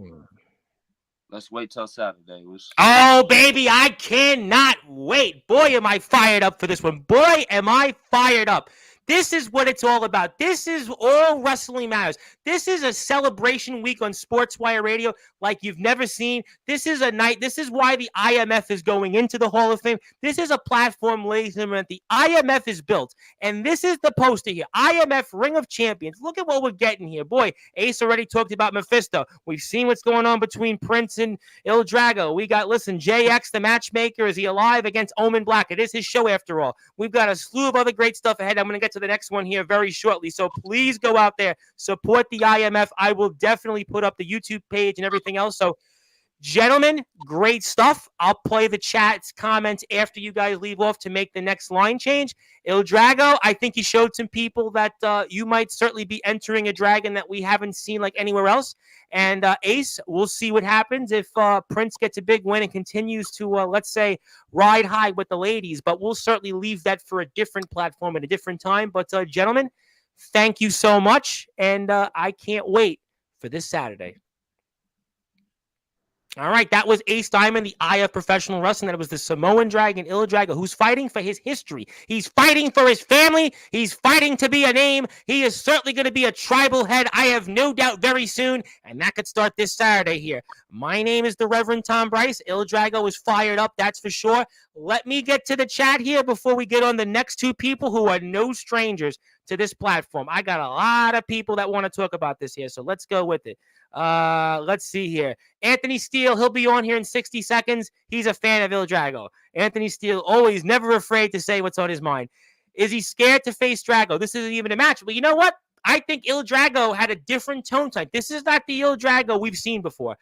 let's wait till Saturday. Oh, baby, I cannot wait. Boy, am I fired up for this one. Boy, am I fired up. This is what it's all about. This is all wrestling matters. This is a celebration week on Sportswire Radio like you've never seen. This is a night. This is why the IMF is going into the Hall of Fame. This is a platform, ladies and gentlemen, the IMF is built. And this is the poster here. IMF Ring of Champions. Look at what we're getting here. Boy, Ace already talked about Mephisto. We've seen what's going on between Prince and Il Drago. We got, listen, JX, the matchmaker. Is he alive against Omen Black? It is his show after all. We've got a slew of other great stuff ahead. I'm going to get to the next one here very shortly. So please go out there, support the IMF. I will definitely put up the YouTube page and everything else. So, gentlemen, great stuff. I'll play the chat's comments after you guys leave off to make the next line change. Il Drago, I think you showed some people that you might certainly be entering a dragon that we haven't seen like anywhere else. And Ace, we'll see what happens if Prince gets a big win and continues to, let's say, ride high with the ladies. But we'll certainly leave that for a different platform at a different time. But gentlemen, thank you so much. And I can't wait for this Saturday. All right, that was Ace Diamond, the eye of professional wrestling. That was the Samoan Dragon, Il Drago, who's fighting for his history. He's fighting for his family. He's fighting to be a name. He is certainly going to be a tribal head, I have no doubt, very soon. And that could start this Saturday here. My name is the Reverend Tom Bryce. Il Drago is fired up, that's for sure. Let me get to the chat here before we get on the next two people who are no strangers to this platform. I got a lot of people that want to talk about this here, so let's go with it. Let's see here. Anthony Steele, he'll be on here in 60 seconds. He's a fan of Il Drago. Anthony Steele, always never afraid to say what's on his mind. Is he scared to face Drago? This isn't even a match. But you know what? I think Il Drago had a different tone type. This is not the Il Drago we've seen before.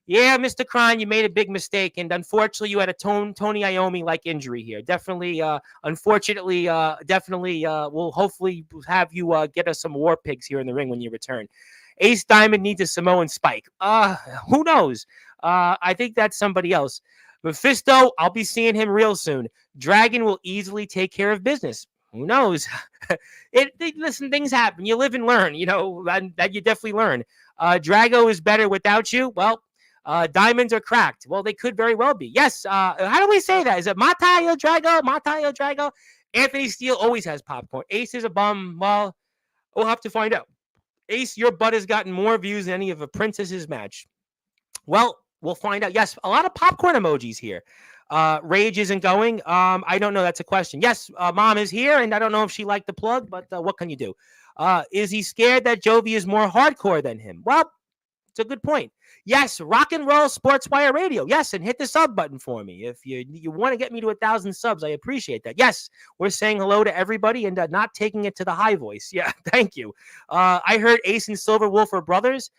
Yeah, Mr. Kron, you made a big mistake, and unfortunately, you had a Tony Iommi-like injury here. Definitely, unfortunately, we'll hopefully have you get us some War Pigs here in the ring when you return. Ace Diamond needs a Samoan spike. Who knows? I think that's somebody else. Mephisto, I'll be seeing him real soon. Dragon will easily take care of business. Who knows? Listen, things happen. You live and learn, you know, that you definitely learn. Drago is better without you. Well, diamonds are cracked. Well, they could very well be. Yes. How do we say that? Is it Mata Il Drago? Mata Il Drago? Anthony Steele always has popcorn. Ace is a bum. Well, we'll have to find out. Ace, your butt has gotten more views than any of a Princess's match. Well, we'll find out. Yes, a lot of popcorn emojis here. Rage isn't going. I don't know. That's a question. Yes, Mom is here, and I don't know if she liked the plug, but what can you do? Is he scared that Jovi is more hardcore than him? Well, it's a good point. Yes, Rock and Roll Sportswire Radio. Yes, and hit the sub button for me. If you want to get me to 1,000 subs, I appreciate that. Yes, we're saying hello to everybody and not taking it to the high voice. Yeah, thank you. I heard Ace and Silver Wolf are brothers.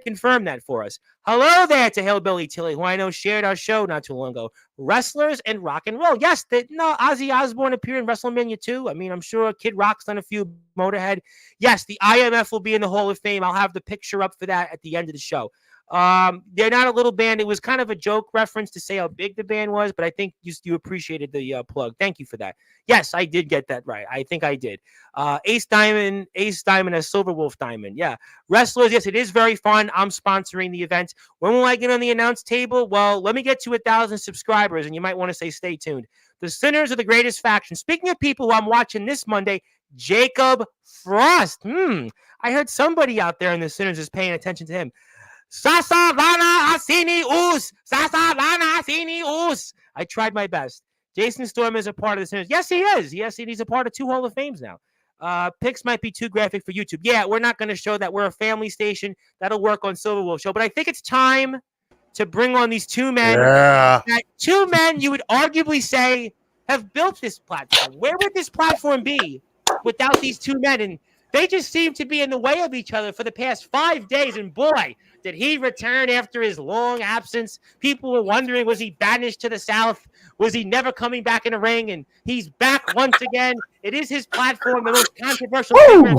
Confirm that for us. Hello there to Hillbilly Tilly, who I know shared our show not too long ago. Wrestlers and rock and roll. Yes, Ozzy Osbourne appeared in WrestleMania 2. I mean, I'm sure Kid Rock's done a few. Motorhead. Yes, the IMF will be in the Hall of Fame. I'll have the picture up for that at the end of the show. They're not a little band. It was kind of a joke reference to say how big the band was, but I think you appreciated the plug. Thank you for that. Yes, I did get that right. I think I did. Ace Diamond, a Silver Wolf Diamond. Yeah. Wrestlers, yes, it is very fun. I'm sponsoring the event. When will I get on the announce table? Well, let me get to 1,000 subscribers, and you might want to say stay tuned. The Sinners are the greatest faction. Speaking of people who I'm watching this Monday, Jacob Frost. I heard somebody out there in the Sinners is paying attention to him. Sasa Lana Asini Us. Sasa Lana Asini Us. I tried my best. Jason Storm is a part of the Sinners. Yes, he is. Yes, he's a part of 2 Hall of Fames now. Pics might be too graphic for YouTube. Yeah, we're not going to show that. We're a family station. That'll work on Silver Wolf Show. But I think it's time to bring on these two men. Yeah. That two men you would arguably say have built this platform. Where would this platform be without these two men? And they just seem to be in the way of each other for the past 5 days. And boy, did he return after his long absence. People were wondering, was he banished to the South? Was he never coming back in the ring? And he's back once again. It is his platform, the most controversial figure in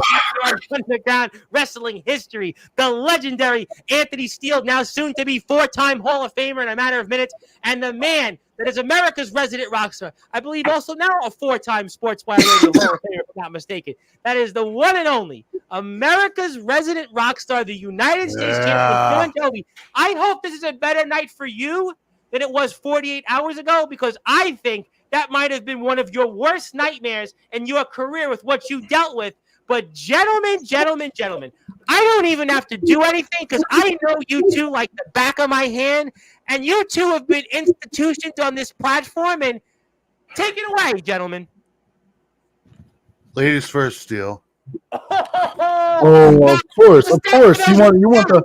underground wrestling history. The legendary Anthony Steele, now soon to be 4-time Hall of Famer in a matter of minutes. And the man that is America's resident rock star. I believe also now a 4-time Sportswire Radio Hall of Famer, if I'm not mistaken. That is the one and only America's resident rock star, the United States champion, John Jovi. I hope this is a better night for you than it was 48 hours ago, because I think that might have been one of your worst nightmares in your career with what you dealt with. But gentlemen, I don't even have to do anything because I know you two like the back of my hand, and you two have been institutions on this platform. And take it away, gentlemen. Ladies first, Steele. Oh, of course. You want to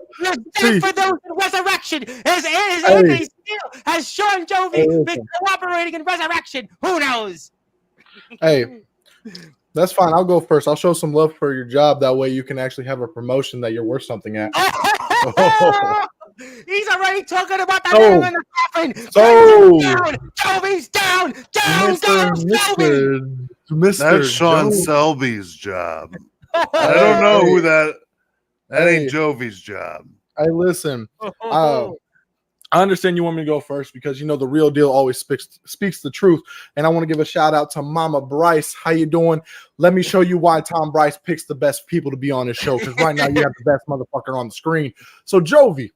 see for those in Resurrection. As Anthony Steele, has Sean Jovi been cooperating in Resurrection? Who knows? Hey, that's fine. I'll go first. I'll show some love for your job. That way you can actually have a promotion that you're worth something at. He's already talking about the nail in the coffin. Jovi's down, Jovi. That's Sean Selby's job. I don't know who that. That ain't Jovi's job. Hey, listen. I understand you want me to go first because you know the real deal always speaks the truth, and I want to give a shout out to Mama Bryce. How you doing? Let me show you why Tom Bryce picks the best people to be on his show, because right now you have the best motherfucker on the screen. So Jovi,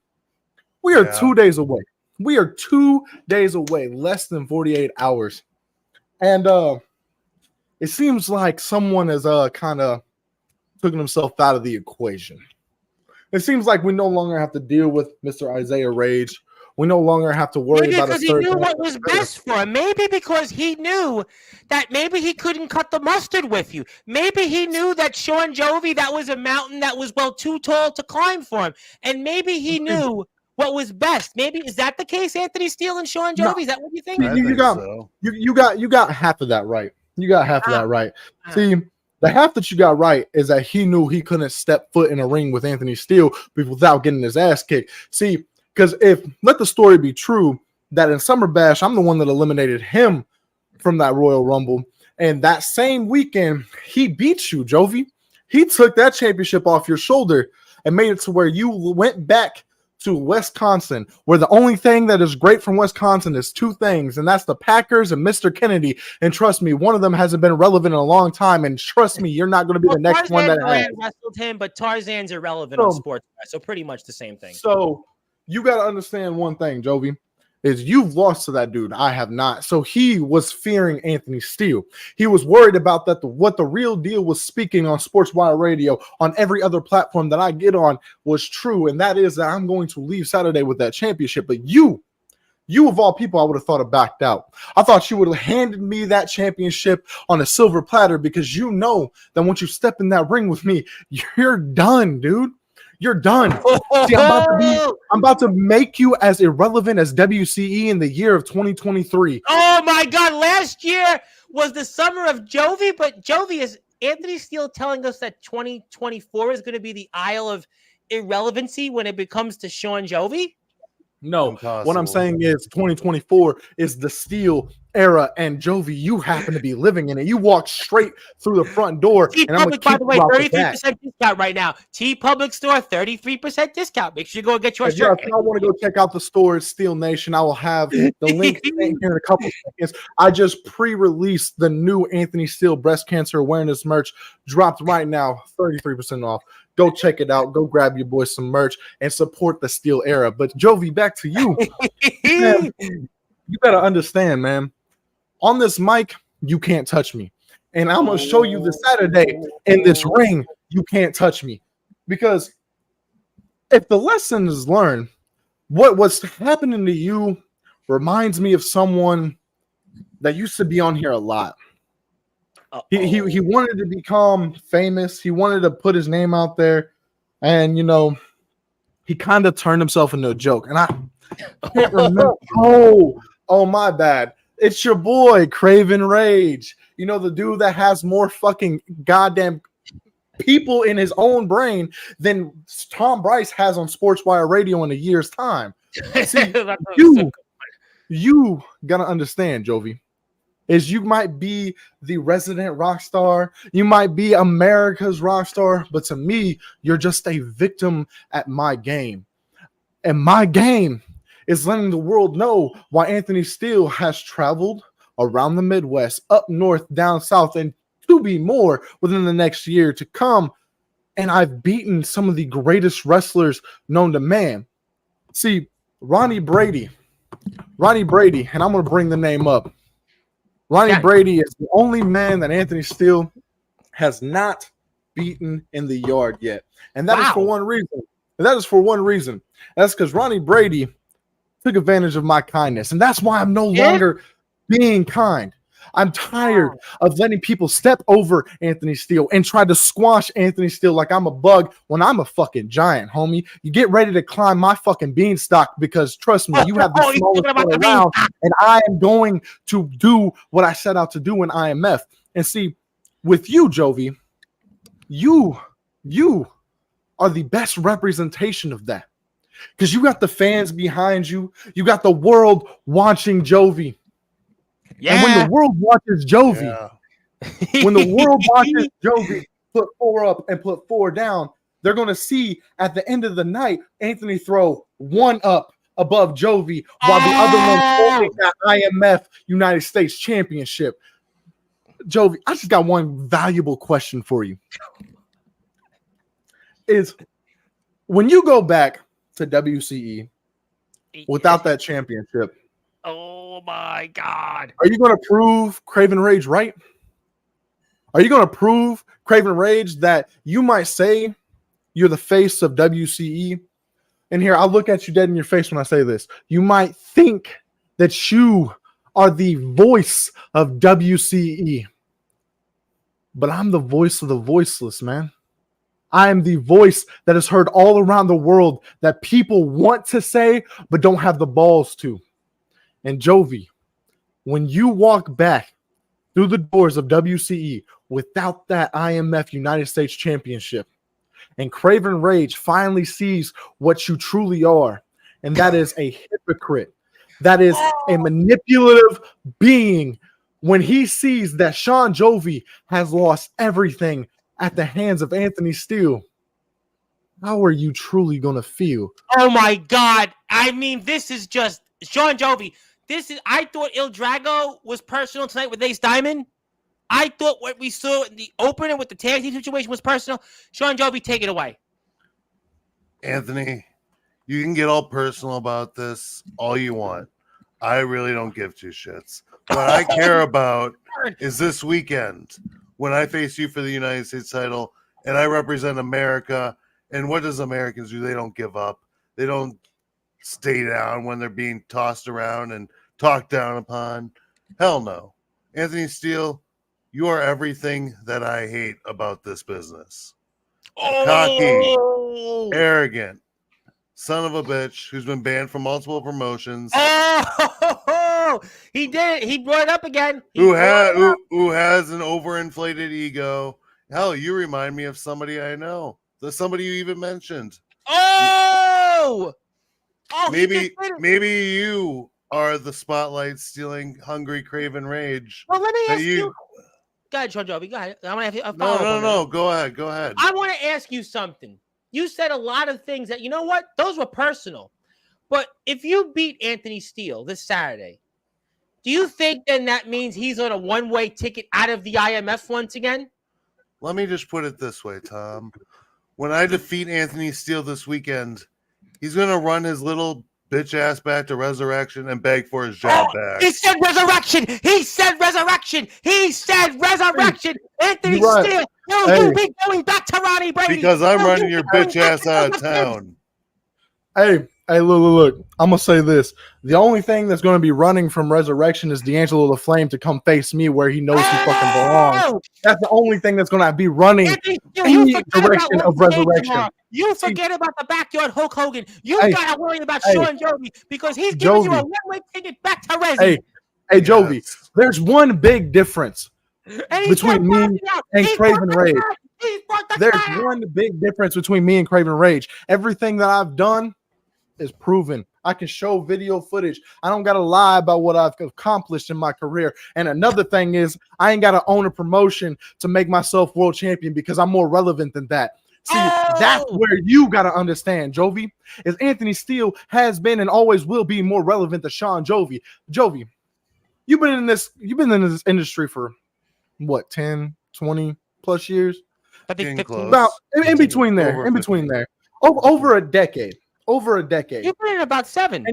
we are 2 days away. We are 2 days away, less than 48 hours, and it seems like someone has kind of taken himself out of the equation. It seems like we no longer have to deal with Mr. Isaiah Rage. We no longer have to worry about because he knew what was best for him. Maybe because he knew that maybe he couldn't cut the mustard with you. Maybe he knew that Sean Jovi, that was a mountain that was too tall to climb for him. And maybe he knew what was best. Maybe is that the case, Anthony Steele and Sean Jovi? No. Is that what you think? You got half of that right. You got half of that right. See, the half that you got right is that he knew he couldn't step foot in a ring with Anthony Steele without getting his ass kicked. See, because let the story be true that in Summer Bash, I'm the one that eliminated him from that Royal Rumble. And that same weekend, he beat you, Jovi. He took that championship off your shoulder and made it to where you went back to Wisconsin, where the only thing that is great from Wisconsin is two things, and that's the Packers and Mr. Kennedy. And trust me, one of them hasn't been relevant in a long time. And trust me, you're not going to be the next one that has. Wrestled him, but Tarzan's irrelevant on sports, so pretty much the same thing. So you got to understand one thing, Jovi, is you've lost to that dude. I have not. So he was fearing Anthony Steele. He was worried about that. What the real deal was speaking on Sportswire Radio, on every other platform that I get on, was true. And that is that I'm going to leave Saturday with that championship. But you of all people, I would have thought have backed out. I thought you would have handed me that championship on a silver platter, because you know that once you step in that ring with me, you're done, dude. You're done. See, I'm about to make you as irrelevant as WCE in the year of 2023. Oh my God! Last year was the summer of Jovi, but Jovi, is Anthony Steele telling us that 2024 is going to be the Isle of Irrelevancy when it comes to Sean Jovi? No, what I'm saying is 2024 is the Steele era, and Jovi, you happen to be living in it. You walk straight through the front door. T-Public, by the way, 33% discount right now. T-Public store, 33% discount. Make sure you go and get your shirt. If I want to go check out the store, it's Steel Nation. I will have the link here in a couple seconds. I just pre-released the new Anthony Steele breast cancer awareness merch, dropped right now, 33% off. Go check it out. Go grab your boys some merch and support the Steel era. But Jovi, back to you. Man, you gotta understand, man. On this mic, you can't touch me. And I'm going to show you this Saturday in this ring, you can't touch me. Because if the lesson is learned, what's happening to you reminds me of someone that used to be on here a lot. He wanted to become famous. He wanted to put his name out there. And, you know, he kind of turned himself into a joke. And I can't remember. Oh, my bad. It's your boy, Craven Rage. You know, the dude that has more fucking goddamn people in his own brain than Tom Bryce has on Sportswire Radio in a year's time. See, you gotta understand, Jovi, is you might be the resident rock star, you might be America's rock star, but to me, you're just a victim at my game. And my game is letting the world know why Anthony Steele has traveled around the Midwest, up north, down south, and to be more within the next year to come. And I've beaten some of the greatest wrestlers known to man. See, Ronnie Brady, and I'm going to bring the name up. Ronnie Brady is the only man that Anthony Steele has not beaten in the yard yet. And that is for one reason. That's because Ronnie Brady took advantage of my kindness. And that's why I'm no longer being kind. I'm tired of letting people step over Anthony Steele and try to squash Anthony Steele like I'm a bug when I'm a fucking giant, homie. You get ready to climb my fucking beanstalk because, trust me, you have the smallest one around, and I am going to do what I set out to do in IMF. And see, with you, Jovi, you are the best representation of that because you got the fans behind you. You got the world watching Jovi. Yeah. And when the world watches Jovi, put 4 up and put 4 down, they're going to see at the end of the night, Anthony throw 1 up above Jovi while the other one holding that IMF United States Championship. Jovi, I just got one valuable question for you. Is when you go back to WCE without that championship, oh my God, are you going to prove Craven Rage right? Are you going to prove Craven Rage that you might say you're the face of WCE? And here, I'll look at you dead in your face when I say this. You might think that you are the voice of WCE. But I'm the voice of the voiceless, man. I am the voice that is heard all around the world that people want to say but don't have the balls to. And Jovi, when you walk back through the doors of WCE without that IMF United States Championship, and Craven Rage finally sees what you truly are, and that is a hypocrite, that is a manipulative being, when he sees that Sean Jovi has lost everything at the hands of Anthony Steele, how are you truly going to feel? Oh my God. I mean, this is just Sean Jovi. I thought Il Drago was personal tonight with Ace Diamond. I thought what we saw in the opener with the tag team situation was personal. Sean Jovi, take it away. Anthony, you can get all personal about this all you want. I really don't give 2 shits. What I care about is this weekend when I face you for the United States title and I represent America. And what does Americans do? They don't give up. They don't stay down when they're being tossed around and talked down upon. Hell no. Anthony Steele, you are everything that I hate about this business. Cocky, arrogant, son of a bitch who's been banned from multiple promotions. He did it. He brought it up again. Who has an overinflated ego. Hell, you remind me of somebody I know. The somebody you even mentioned. Maybe you are the spotlight stealing hungry Craven Rage. Well, let me ask you. Go ahead, Sean Jovi. Go ahead. I want to ask you. No. Go ahead. I want to ask you something. You said a lot of things that, you know what? Those were personal. But if you beat Anthony Steele this Saturday, do you think then that means he's on a one-way ticket out of the IMF once again? Let me just put it this way, Tom. When I defeat Anthony Steele this weekend, he's going to run his little bitch ass back to Resurrection and beg for his job back. He said Resurrection. Anthony Steele. You'll be going back to Ronnie Brady. Because I'm running your bitch ass out of town. Hey, look. I'm going to say this. The only thing that's going to be running from Resurrection is D'Angelo the Flame to come face me where he knows he fucking belongs. That's the only thing that's going to be running in the direction of Resurrection. You forget about the backyard Hulk Hogan. You Hey, gotta worry about hey, Sean Jovi because he's giving you a Jovi. one-way ticket back to Resi. Hey, Jovi, Yes. there's one big difference And he's between me and Craven Rage. He's brought the There's crowd out. one big difference between me and Craven Rage. Everything that I've done is proven. I can show video footage. I don't gotta lie about what I've accomplished in my career. And another thing is, I ain't gotta own a promotion to make myself world champion because I'm more relevant than that. See, that's where you gotta understand, Jovi. Is Anthony Steele has been and always will be more relevant than Sean Jovi. Jovi, you've been in this industry for what, 10, 20 plus years? I think 15. About in between there, Over in between there. Over a decade. Over a decade. You've been in about 7.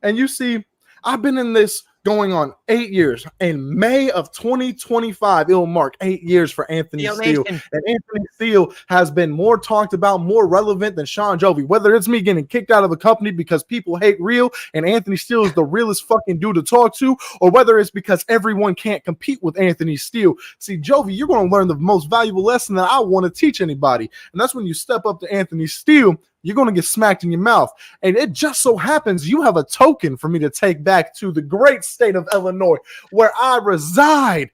And you see, I've been in this going on 8 years. In May of 2025, it'll mark 8 years for Anthony Steel Steele. Nation. And Anthony Steele has been more talked about, more relevant than Sean Jovi. Whether it's me getting kicked out of the company because people hate real and Anthony Steele is the realest fucking dude to talk to, or whether it's because everyone can't compete with Anthony Steele. See, Jovi, you're going to learn the most valuable lesson that I want to teach anybody. And that's when you step up to Anthony Steele, you're going to get smacked in your mouth. And it just so happens you have a token for me to take back to the great state of Illinois, where I reside.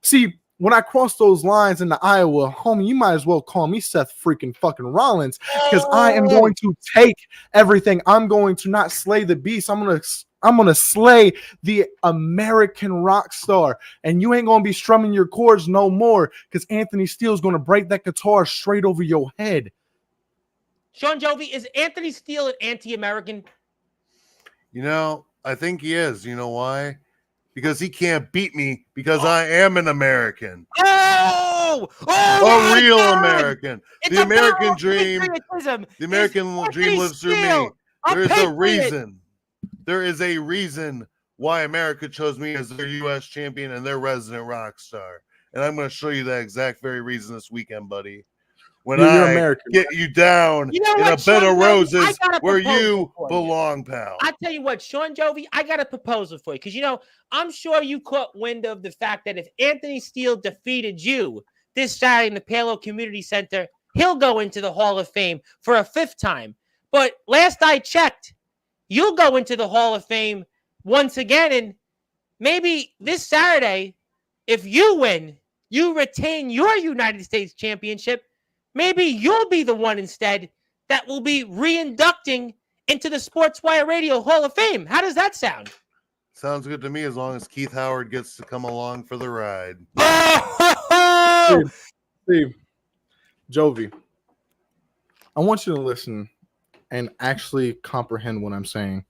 See, when I cross those lines into Iowa, homie, you might as well call me Seth freaking fucking Rollins, because I am going to take everything. I'm going to not slay the beast. I'm gonna slay the American rock star, and you ain't gonna be strumming your chords no more, because Anthony Steele's gonna break that guitar straight over your head. Sean Jovi, is Anthony Steele an anti-American? You know, I think he is. You know why? Because he can't beat me because I am an American. Oh, A real God. American. It's The a American battle of dream. patriotism. The American It's dream lives through me. Steele, There is a patriot. reason. There is a reason why America chose me as their U.S. champion and their resident rock star. And I'm going to show you that exact very reason this weekend, buddy. When You're I American, get you down You know in what, a bed Sean of Jovi? roses I got a where proposal you for you. belong, pal. I tell you what, Sean Jovi, I got a proposal for you, because I'm sure you caught wind of the fact that if Anthony Steele defeated you this Saturday in the Palo Community Center, he'll go into the Hall of Fame for a 5th time. But last I checked, you'll go into the Hall of Fame once again, and maybe this Saturday, if you win, you retain your United States Championship. Maybe you'll be the one instead that will be re-inducting into the Sportswire Radio Hall of Fame. How does that sound? Sounds good to me as long as Keith Howard gets to come along for the ride. Steve, Jovi, I want you to listen and actually comprehend what I'm saying.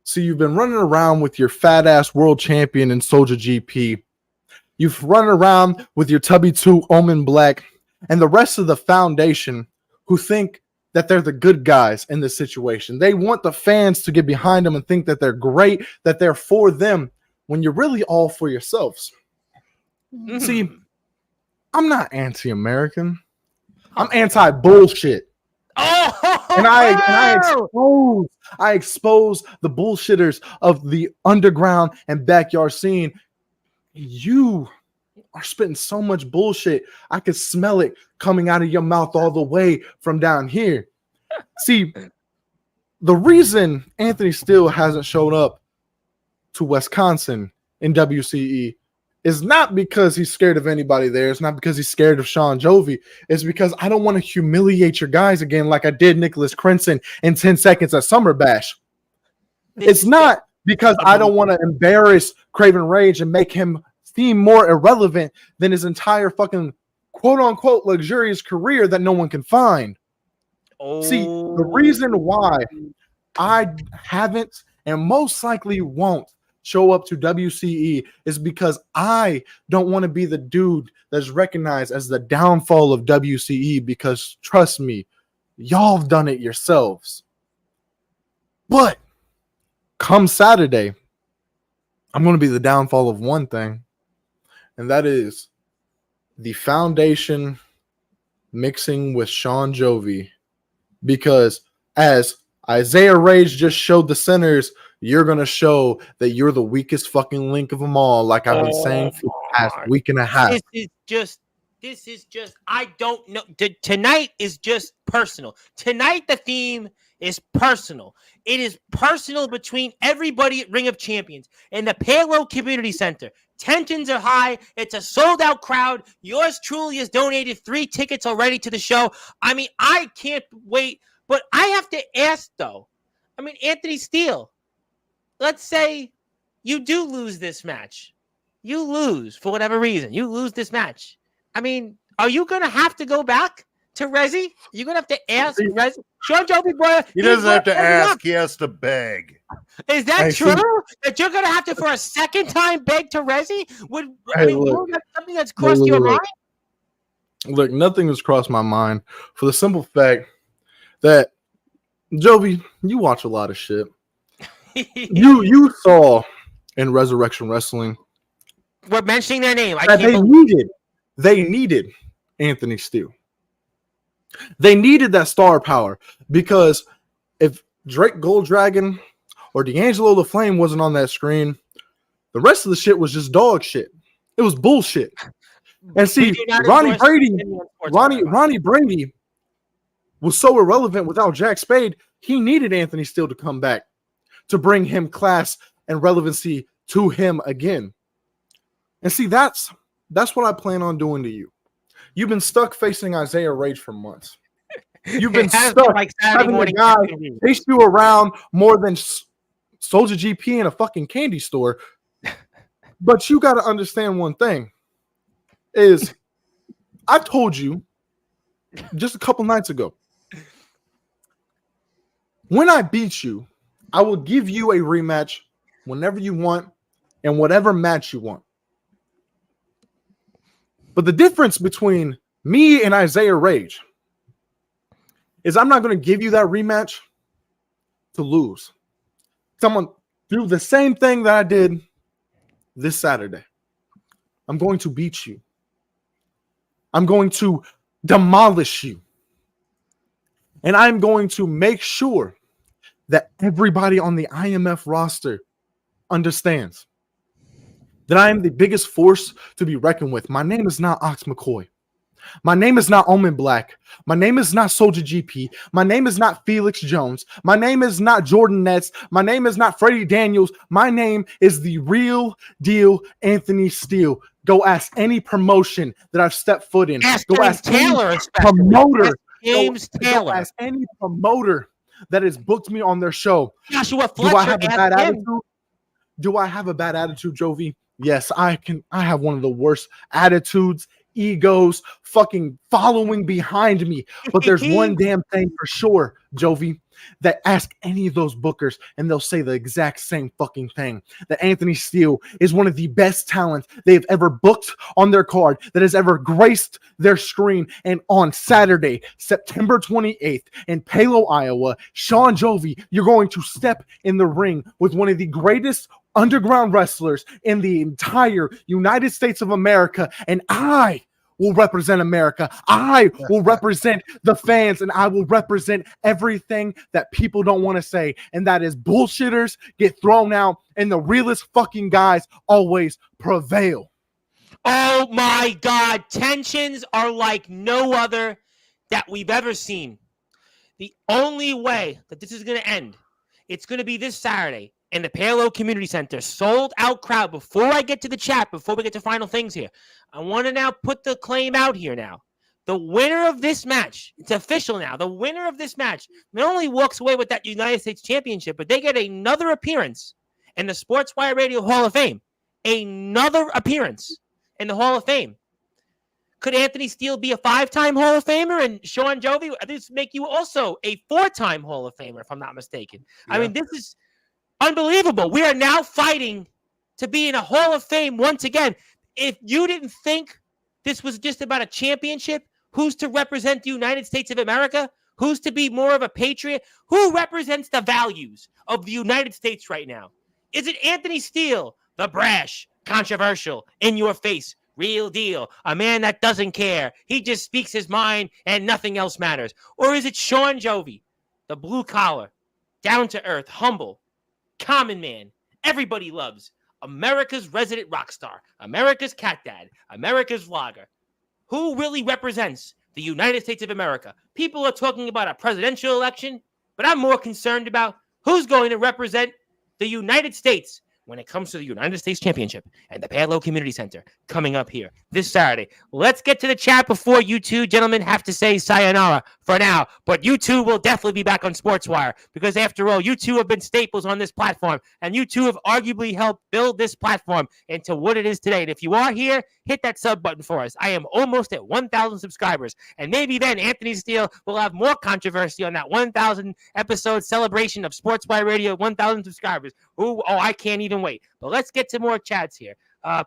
See, you've been running around with your fat ass world champion in Soldier GP. You've run around with your Tubby 2 Omen Black and the rest of the foundation who think that they're the good guys in this situation. They want the fans to get behind them and think that they're great, that they're for them, when you're really all for yourselves. Mm-hmm. See, I'm not anti-American. I'm anti-bullshit. Oh, And I expose the bullshitters of the underground and backyard scene. You are spitting so much bullshit. I could smell it coming out of your mouth all the way from down here. See, the reason Anthony Steele hasn't showed up to Wisconsin in WCE is not because he's scared of anybody there. It's not because he's scared of Sean Jovi. It's because I don't want to humiliate your guys again like I did Nicholas Crenson in 10 seconds at Summer Bash. It's not because I don't want to embarrass Craven Rage and make him seem more irrelevant than his entire fucking quote-unquote luxurious career that no one can find. See, the reason why I haven't and most likely won't show up to WCE is because I don't want to be the dude that's recognized as the downfall of WCE, because trust me, y'all have done it yourselves. But come Saturday, I'm going to be the downfall of one thing, and that is the foundation mixing with Sean Jovi, because as Isaiah Rage just showed the Sinners, you're going to show that you're the weakest fucking link of them all, like I've been saying for the past week and a half. This is just This is just, I don't know. Tonight is just personal. Tonight, the theme is personal. It is personal between everybody at Ring of Champions and the Palo Community Center. Tensions are high. It's a sold-out crowd. Yours truly has donated 3 tickets already to the show. I mean, I can't wait. But I have to ask, though. I mean, Anthony Steele, let's say you do lose this match. You lose for whatever reason. You lose this match. I mean, are you going to have to go back to Resi? You're going to have to ask Resi. Sean Joby, boy. He doesn't have to ask. He has to beg. Is that true? That you're going to have to, for a second time, beg to Resi? Look, something that's crossed your mind? Look, nothing has crossed my mind for the simple fact that, Joby, you watch a lot of shit. you saw in Resurrection Wrestling. We're mentioning their name. They needed Anthony Steele. They needed that star power because if Drake Golddragon or D'Angelo the Flame wasn't on that screen, the rest of the shit was just dog shit. It was bullshit. And see, Ronnie Brady was so irrelevant without Jack Spade. He needed Anthony Steele to come back to bring him class and relevancy to him again. And see, that's what I plan on doing to you. You've been stuck facing Isaiah Rage for months. You've been stuck having a guy chase you around more than Soldier GP in a fucking candy store. But you got to understand one thing is I told you just a couple nights ago, when I beat you, I will give you a rematch whenever you want and whatever match you want. But the difference between me and Isaiah Rage is I'm not going to give you that rematch to lose. Someone do the same thing that I did this Saturday. I'm going to beat you. I'm going to demolish you. And I'm going to make sure that everybody on the IMF roster understands that I am the biggest force to be reckoned with. My name is not Ox McCoy. My name is not Omen Black. My name is not Soldier GP. My name is not Felix Jones. My name is not Jordan Nets. My name is not Freddie Daniels. My name is the real deal Anthony Steele. Go ask any promotion that I've stepped foot in. Go ask Taylor, any promoter. James Taylor. Go ask any promoter that has booked me on their show. Joshua Fletcher. Do I have a bad attitude? Do I have a bad attitude, Jovi? Yes, I have one of the worst attitudes, egos, fucking following behind me. But there's one damn thing for sure, Jovi, that ask any of those bookers and they'll say the exact same fucking thing. That Anthony Steele is one of the best talents they've ever booked on their card, that has ever graced their screen. And on Saturday, September 28th in Palo, Iowa, Sean Jovi, you're going to step in the ring with one of the greatest underground wrestlers in the entire United States of America, and I will represent America. I will represent the fans, and I will represent everything that people don't want to say, and that is bullshitters get thrown out, and the realest fucking guys always prevail. Oh my God, tensions are like no other that we've ever seen. The only way that this is going to end, it's going to be this Saturday in the Palo Community Center, sold out crowd. Before I get to the chat, before we get to final things here, I want to now put the claim out here now. The winner of this match, it's official now, the winner of this match not only walks away with that United States Championship, but they get another appearance in the Sportswire Radio Hall of Fame. Another appearance in the Hall of Fame. Could Anthony Steele be a 5-time Hall of Famer? And Sean Jovi, this make you also a 4-time Hall of Famer, if I'm not mistaken. Yeah. I mean, this is unbelievable. We are now fighting to be in a Hall of Fame once again. If you didn't think this was just about a championship, who's to represent the United States of America? Who's to be more of a patriot? Who represents the values of the United States right now? Is it Anthony Steele, the brash, controversial, in your face, real deal, a man that doesn't care? He just speaks his mind and nothing else matters. Or is it Sean Jovi, the blue collar, down to earth, humble, common man everybody loves, America's resident rock star, America's cat dad, America's vlogger? who really represents the United States of America. People are talking about a presidential election, but I'm more concerned about who's going to represent the United States when it comes to the United States Championship and the Palo Community Center coming up here this Saturday. Let's get to the chat before you two gentlemen have to say sayonara for now. But you two will definitely be back on Sportswire because, after all, you two have been staples on this platform, and you two have arguably helped build this platform into what it is today. And if you are here, hit that sub button for us. I am almost at 1,000 subscribers, and maybe then Anthony Steele will have more controversy on that 1,000 episode celebration of Sportswire Radio, 1,000 subscribers. Ooh, I can't even wait. But let's get to more chats here.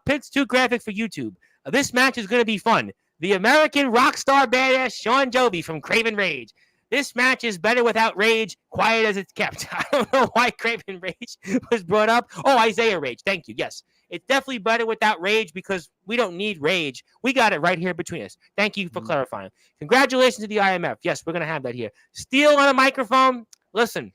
Pitt's too graphic for YouTube. This match is going to be fun. The American rock star badass Sean Jovi from Craven Rage. This match is better without Rage, quiet as it's kept. I don't know why Craven Rage was brought up. Oh, Isaiah Rage. Thank you. Yes, it's definitely better without Rage because we don't need Rage. We got it right here between us. Thank you for clarifying. Congratulations to the IMF. Yes, we're going to have that here. Steele on a microphone. Listen,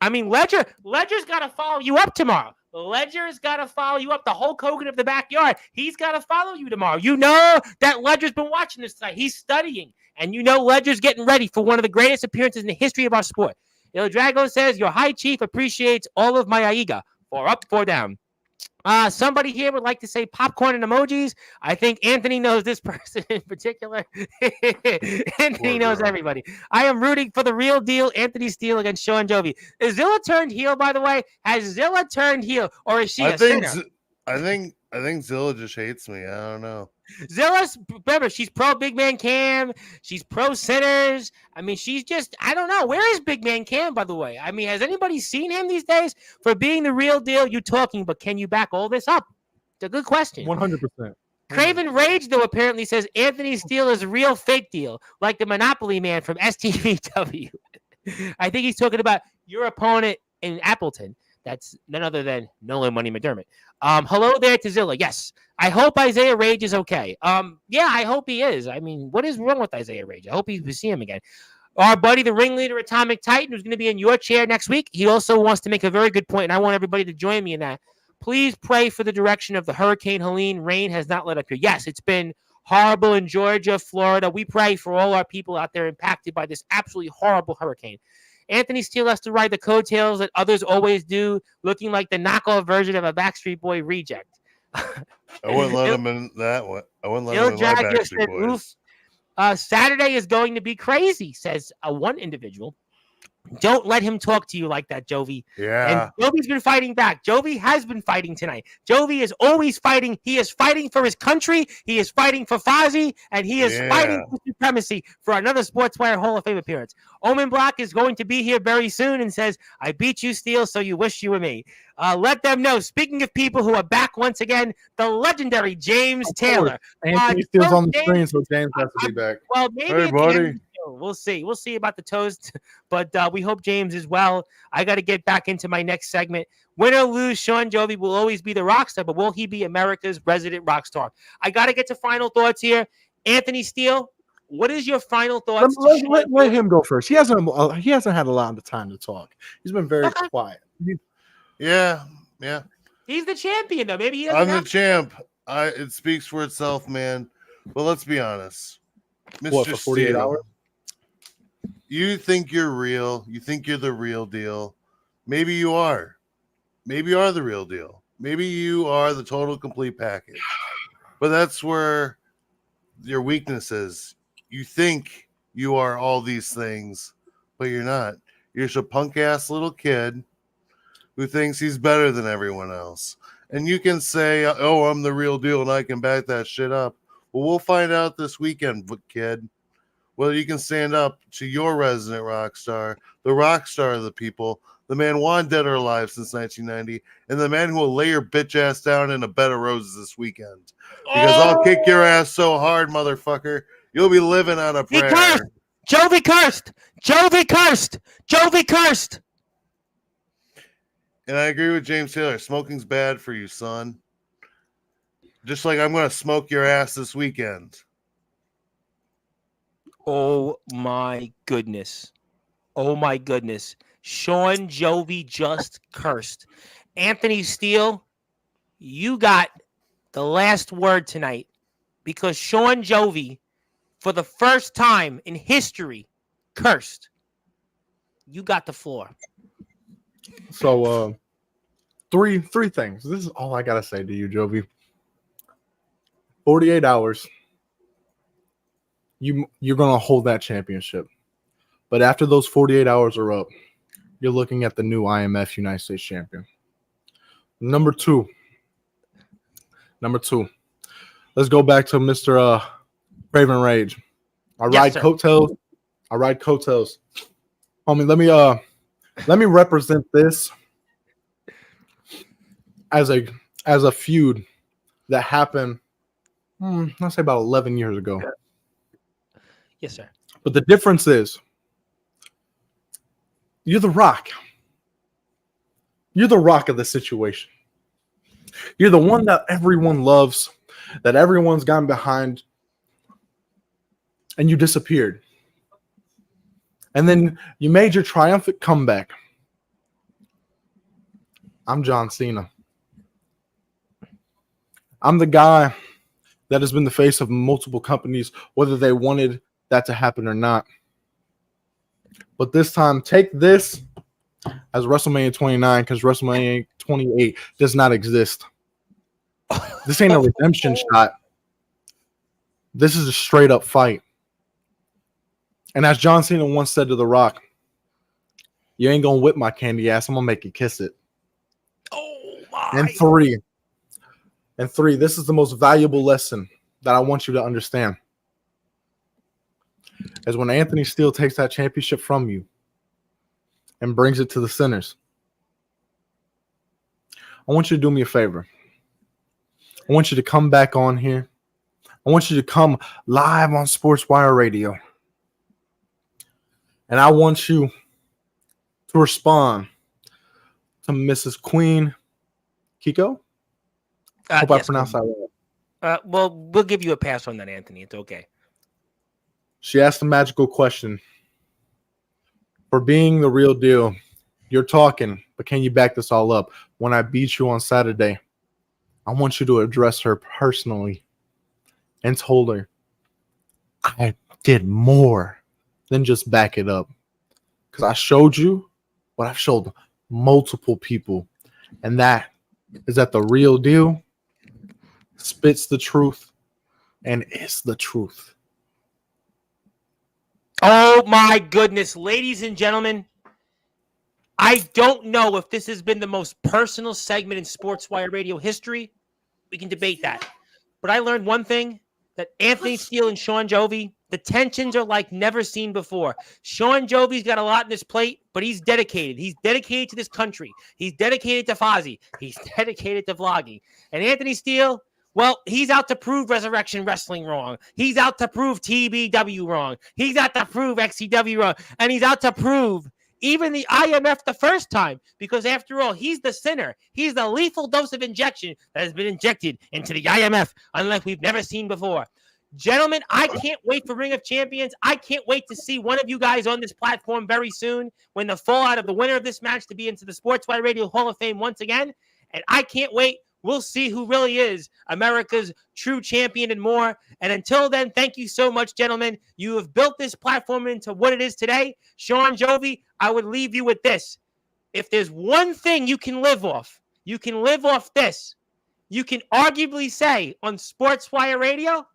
I mean, Ledger's got to follow you up tomorrow. Ledger's got to follow you up. The Hulk Hogan of the backyard. He's got to follow you tomorrow. You know that Ledger's been watching this tonight. He's studying. And you know Ledger's getting ready for one of the greatest appearances in the history of our sport. Il Drago says, your high chief appreciates all of my Aiga. 4 up, 4 down. Somebody here would like to say popcorn and emojis. I think Anthony knows this person in particular. Anthony knows everybody. I am rooting for the real deal, Anthony Steele against Sean Jovi. Is Zilla turned heel, by the way? Has Zilla turned heel, or is she a sinner? I think Zilla just hates me. I don't know. Zilla's, remember, she's pro Big Man Cam. She's pro Sinners. I mean, she's just, I don't know. Where is Big Man Cam, by the way? I mean, has anybody seen him these days? For being the real deal, you talking, but can you back all this up? It's a good question. 100%. Craven Rage, though, apparently says Anthony Steele is a real fake deal, like the Monopoly man from STVW. I think he's talking about your opponent in Appleton. That's none other than Nolan Money McDermott. Hello there to Zilla. Yes. I hope Isaiah Rage is okay. Yeah, I hope he is. I mean, what is wrong with Isaiah Rage? I hope we see him again. Our buddy, the ringleader Atomic Titan, who's going to be in your chair next week, he also wants to make a very good point, and I want everybody to join me in that. Please pray for the direction of the Hurricane Helene. Rain has not let up here. Yes, it's been horrible in Georgia, Florida. We pray for all our people out there impacted by this absolutely horrible hurricane. Anthony Steele has to ride the coattails that others always do, looking like the knockoff version of a Backstreet Boy reject. I wouldn't let him in that one. I wouldn't let him in my Backstreet Boys. Saturday is going to be crazy, says one individual. Don't let him talk to you like that, Jovi. Yeah. And Jovi's been fighting back. Jovi has been fighting tonight. Jovi is always fighting. He is fighting for his country. He is fighting for Fozzy. And he is fighting for supremacy for another Sportswire Hall of Fame appearance. Omen Block is going to be here very soon and says, I beat you, Steele, so you wish you were me. Let them know. Speaking of people who are back once again, the legendary James Taylor. Anthony Steele's on the screen, so James has to be back. Well, maybe buddy. We'll see. We'll see about the toast, but we hope James is well. I got to get back into my next segment. Win or lose, Sean Jovi will always be the rock star, but will he be America's resident rock star? I got to get to final thoughts here. Anthony Steele, what is your final thoughts? Let him go first. He hasn't had a lot of time to talk. He's been very quiet. Yeah. He's the champion, though. Maybe he I'm the champ. It speaks for itself, man. But let's be honest. Mr. What, for 48 Steele, hours? You think you're real. You think you're the real deal. Maybe you are. Maybe you are the real deal. Maybe you are the total complete package. But that's where your weakness is. You think you are all these things, but you're not. You're just a punk-ass little kid who thinks he's better than everyone else. And you can say, oh, I'm the real deal and I can back that shit up. Well, we'll find out this weekend, kid. Whether you can stand up to your resident rock star, the rock star of the people, the man wanted dead or alive since 1990, and the man who will lay your bitch ass down in a bed of roses this weekend. Because I'll kick your ass so hard, motherfucker, you'll be living on a prayer. Jovi cursed! Jovi cursed! Jovi cursed! And I agree with James Taylor. Smoking's bad for you, son. Just like I'm going to smoke your ass this weekend. Oh, my goodness. Oh, my goodness. Sean Jovi just cursed. Anthony Steele, you got the last word tonight because Sean Jovi for the first time in history, cursed. You got the floor. So, three things. This is all I gotta say to you, Jovi. 48 hours. You're gonna hold that championship, but after those 48 hours are up, you're looking at the new IMF United States champion. Number two. Let's go back to Mr. Raven Rage. I ride coattails. Homie, let me represent this as a feud that happened, let's say about 11 years ago. Yes, sir. But the difference is you're the rock. You're the rock of the situation. You're the one that everyone loves, that everyone's gotten behind, and you disappeared. And then you made your triumphant comeback. I'm John Cena. I'm the guy that has been the face of multiple companies, whether they wanted that to happen or not. But this time, take this as WrestleMania 29, because WrestleMania 28 does not exist. This ain't a redemption shot. This is a straight up fight. And as John Cena once said to The Rock, you ain't gonna whip my candy ass, I'm gonna make you kiss it. Oh my. And three, this is the most valuable lesson that I want you to understand. Is when Anthony Steele takes that championship from you and brings it to the Sinners, I want you to do me a favor. I want you to come back on here. I want you to come live on Sportswire Radio. And I want you to respond to Mrs. Queen Kiko. Hope I pronounced that right. Well, we'll give you a pass on that, Anthony. It's okay. She asked the magical question. For being the real deal, you're talking, but can you back this all up? When I beat you on Saturday, I want you to address her personally and told her, I did more than just back it up. Because I showed you what I've showed multiple people. And that is that the real deal spits the truth and is the truth. Oh my goodness, ladies and gentlemen, I don't know if this has been the most personal segment in Sportswire Radio history. We can debate that. But I learned one thing, that Anthony Steele and Sean Jovi, the tensions are like never seen before. Sean Jovi's got a lot on his plate, but he's dedicated. He's dedicated to this country. He's dedicated to Fozzy. He's dedicated to vlogging. And Anthony Steele, well, he's out to prove Resurrection Wrestling wrong. He's out to prove TBW wrong. He's out to prove XCW wrong. And he's out to prove even the IMF the first time, because after all, he's the sinner. He's the lethal dose of injection that has been injected into the IMF, unlike we've never seen before. Gentlemen, I can't wait for Ring of Champions. I can't wait to see one of you guys on this platform very soon when the fallout of the winner of this match to be into the Sportswire Radio Hall of Fame once again. And I can't wait. We'll see who really is America's true champion and more. And until then, thank you so much, gentlemen. You have built this platform into what it is today. Sean Jovi, I would leave you with this. If there's one thing you can live off this. You can arguably say on Sportswire Radio,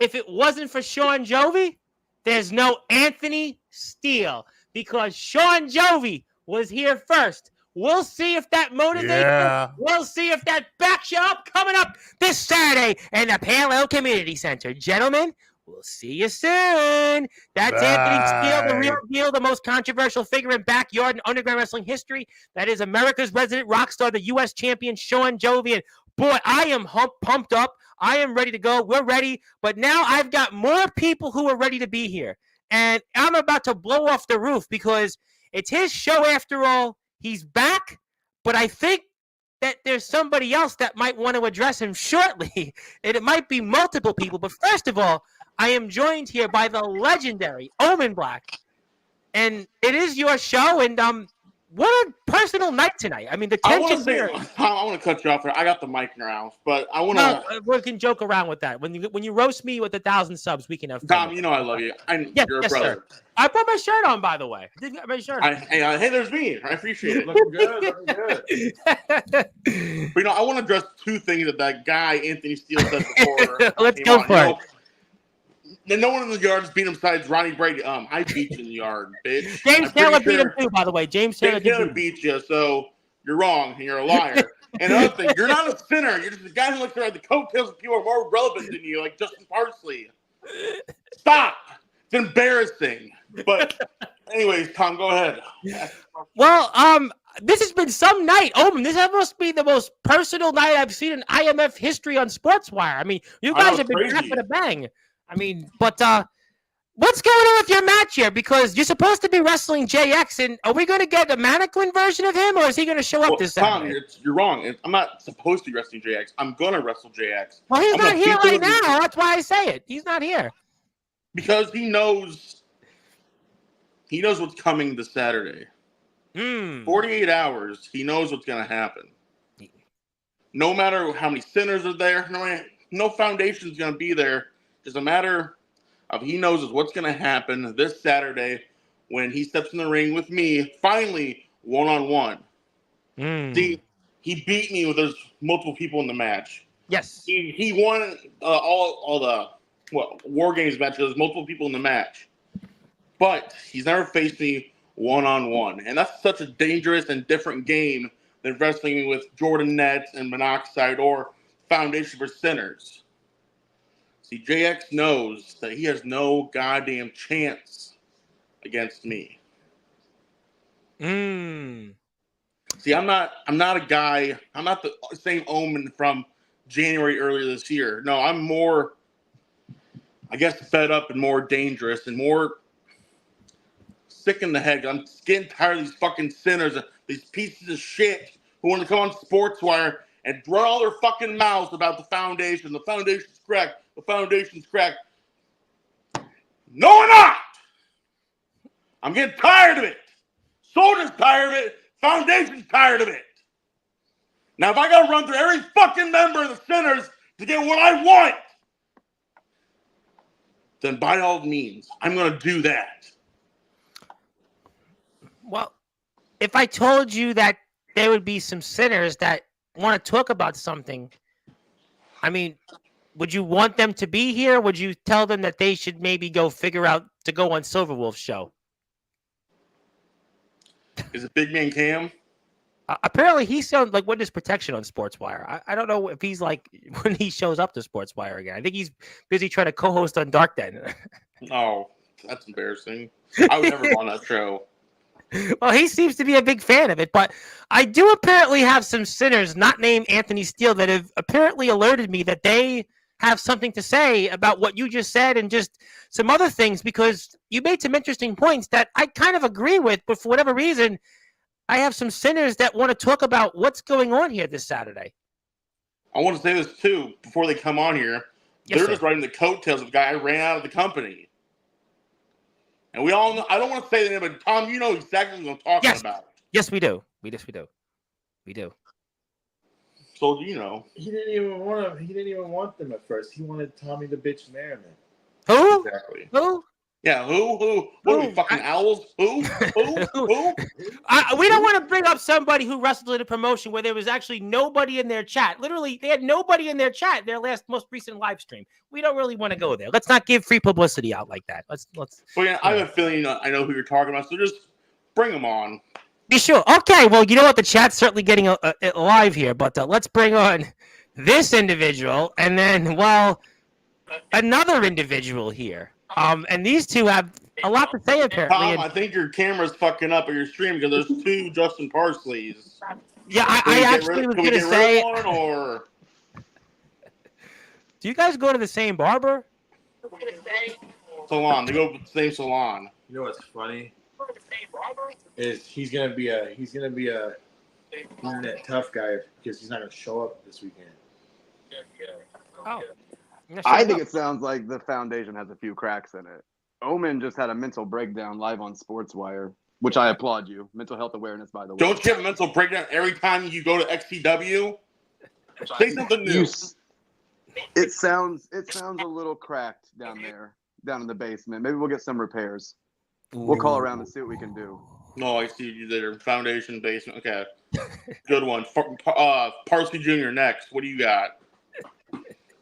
if it wasn't for Sean Jovi, there's no Anthony Steele, because Sean Jovi was here first. We'll see if that motivates you. We'll see if that backs you up coming up this Saturday in the Palo Community Center. Gentlemen, we'll see you soon. That's Anthony Steele, the real deal, the most controversial figure in backyard and underground wrestling history. That is America's resident rock star, the U.S. champion, Sean Jovi. And boy, I am pumped up. I am ready to go. We're ready. But now I've got more people who are ready to be here. And I'm about to blow off the roof because it's his show after all. He's back, but I think that there's somebody else that might want to address him shortly. And it might be multiple people. But first of all, I am joined here by the legendary Omen Black. And it is your show. And what a personal night tonight. I mean, the I want tension to say, here. I want to cut you off there. I got the mic now, but I want No, to. we can joke around with that. When you roast me with 1,000 subs, we can have fun. Tom, you know I love you. Yes, You're a yes, brother. sir. I put my shirt on, by the way. I did get my shirt on. Hey, there's me. I appreciate it. Looking good, looking good. But I want to address two things that guy Anthony Steele said before. Let's go for it. No one in the yard has beat him besides Ronnie Brady. I beat you in the yard, bitch. James Taylor beat him too, by the way. James Taylor beat you, so you're wrong and you're a liar. And another thing, you're not a sinner. You're just a guy who looks around the coattails of people who are more relevant than you, like Justin Parsley. Stop. It's embarrassing. But anyways, Tom, go ahead. Well, this has been some night. Omen, this must be the most personal night I've seen in IMF history on Sportswire. I mean, you guys have been rapping a bang. I mean, but what's going on with your match here? Because you're supposed to be wrestling JX, and are we going to get a mannequin version of him, or is he going to show up this Saturday? Tom, you're wrong. I'm not supposed to be wrestling JX. I'm going to wrestle JX. Well, he's not here right now. That's why I say it. He's not here. Because he knows what's coming this Saturday. 48 hours, he knows what's going to happen. No matter how many sinners are there, no foundation's going to be there. It's a matter of he knows what's going to happen this Saturday when he steps in the ring with me, finally, one-on-one. See, he beat me with those multiple people in the match. Yes. He won all the War Games matches. There's multiple people in the match. But he's never faced me one-on-one. And that's such a dangerous and different game than wrestling with Jordan Nets and Monoxide or Foundation for Sinners. See, JX knows that he has no goddamn chance against me. See, I'm not a guy. I'm not the same Omen from January earlier this year. No, I'm more, I guess, fed up and more dangerous and more sick in the head. I'm getting tired of these fucking sinners, these pieces of shit who want to come on Sportswire and run all their fucking mouths about the foundation. The foundation's cracked. The foundation's cracked. No, we're not. I'm getting tired of it. Soldier's tired of it. Foundation's tired of it. Now, if I got to run through every fucking member of the Sinners to get what I want, then by all means, I'm going to do that. Well, if I told you that there would be some sinners that want to talk about something, I mean, would you want them to be here? Would you tell them that they should maybe go figure out to go on Silverwolf's show? Is it Big Man Cam? Apparently, he sounds like witness protection on Sportswire. I don't know if he's like when he shows up to Sportswire again. I think he's busy trying to co-host on Dark Den. Oh, that's embarrassing. I would never go on that show. Well, he seems to be a big fan of it, but I do apparently have some sinners not named Anthony Steele that have apparently alerted me that they have something to say about what you just said and just some other things, because you made some interesting points that I kind of agree with, but for whatever reason, I have some sinners that want to talk about what's going on here this Saturday. I want to say this too before they come on here. Yes, They're sir. just riding the coattails of the guy who ran out of the company. And we all know, I don't want to say the name, but Tom, you know exactly what I'm talking about. Yes, we do. We do. So you know. He didn't even want them at first. He wanted Tommy the Bitch Merriman. Who? Exactly. Who? Yeah, who? What are we, fucking owls? Who? Who? We don't want to bring up somebody who wrestled in a promotion where there was actually nobody in their chat. Literally, they had nobody in their chat in their most recent live stream. We don't really want to go there. Let's not give free publicity out like that. Let's. Well, yeah, I have a feeling I know who you're talking about, so just bring them on. Be sure. Okay, well, you know what? The chat's certainly getting live here, but let's bring on this individual and then, well, another individual here. And these two have a lot to say, apparently. Tom, I think your camera's fucking up at your stream because there's two Justin Parsleys. Yeah, I actually was going to say. Or... Do you guys go to the same barber? Salon. They go to the same salon. You know what's funny? Is he's gonna be a internet tough guy because he's not gonna show up this weekend. Oh. I think it sounds like the foundation has a few cracks in it. Omen just had a mental breakdown live on Sportswire. which I applaud you. Mental health awareness, by the way. Don't you have a mental breakdown every time you go to XCW? Say something new. It sounds a little cracked down there, down in the basement. Maybe we'll get some repairs. We'll call around and see what we can do. No, I see you there. Foundation, basement. Okay. Good one. Parsley Jr. next. What do you got?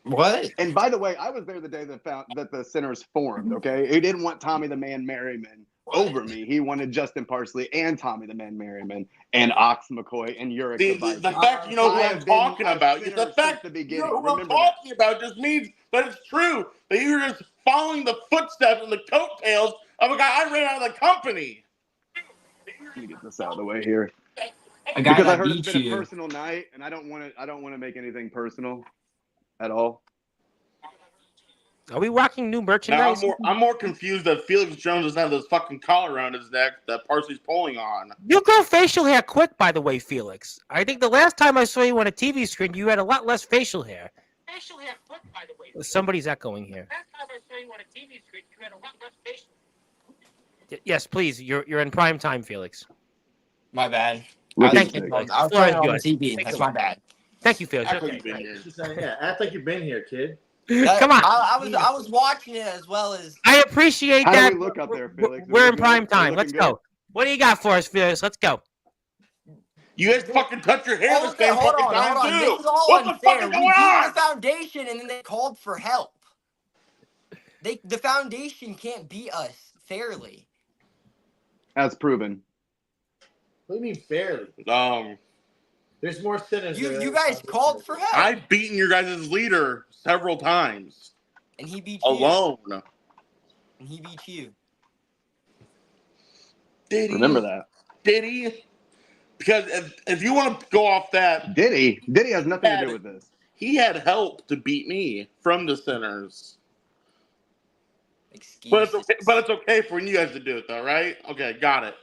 What? And by the way, I was there the day that the Sinners formed, okay? He didn't want Tommy the Man Merriman over me. He wanted Justin Parsley and Tommy the Man Merriman and Ox McCoy and Uric. The fact you know who I'm talking about. The fact that you know who I'm talking about just means that it's true. That you're just following the footsteps and the coattails of a guy I ran out of the company. Let me get this out of the way here. Because I heard it's been a personal night, and I don't want to make anything personal at all. Are we rocking new merchandise? Now I'm more confused that Felix Jones doesn't have this fucking collar around his neck that Parsley's pulling on. You grow facial hair quick, by the way, Felix. I think the last time I saw you on a TV screen, you had a lot less facial hair. Facial hair quick, by the way. Somebody's echoing here. Last time I saw you on a TV screen, you had a lot less facial hair. Yes, please. You're in prime time, Felix. My bad. Thank you. I was playing on TV. That's my bad. Thank you, Felix. Act like you've been here. Yeah, act like you've been here, kid. Come on. I was watching it as well as. I appreciate How that. do we look up there, Felix? We're in prime time. Let's go. What do you got for us, Felix? Let's go. You guys fucking touch your hair the same hold fucking on, time hold on. too. This is all What the unfair. fuck is We going beat on? the foundation and then they called for help. The foundation can't beat us fairly. As proven. What do you mean fairly? There's more sinners. You guys called for help. I've beaten your guys' leader several times. And he beat alone. You. And he beat you. Did he? Remember that. Did he? Because if you want to go off that. Did he? Did he has nothing to do with this. He had help to beat me from the Sinners. But it's okay for you guys to do it, though, right? Okay, got it.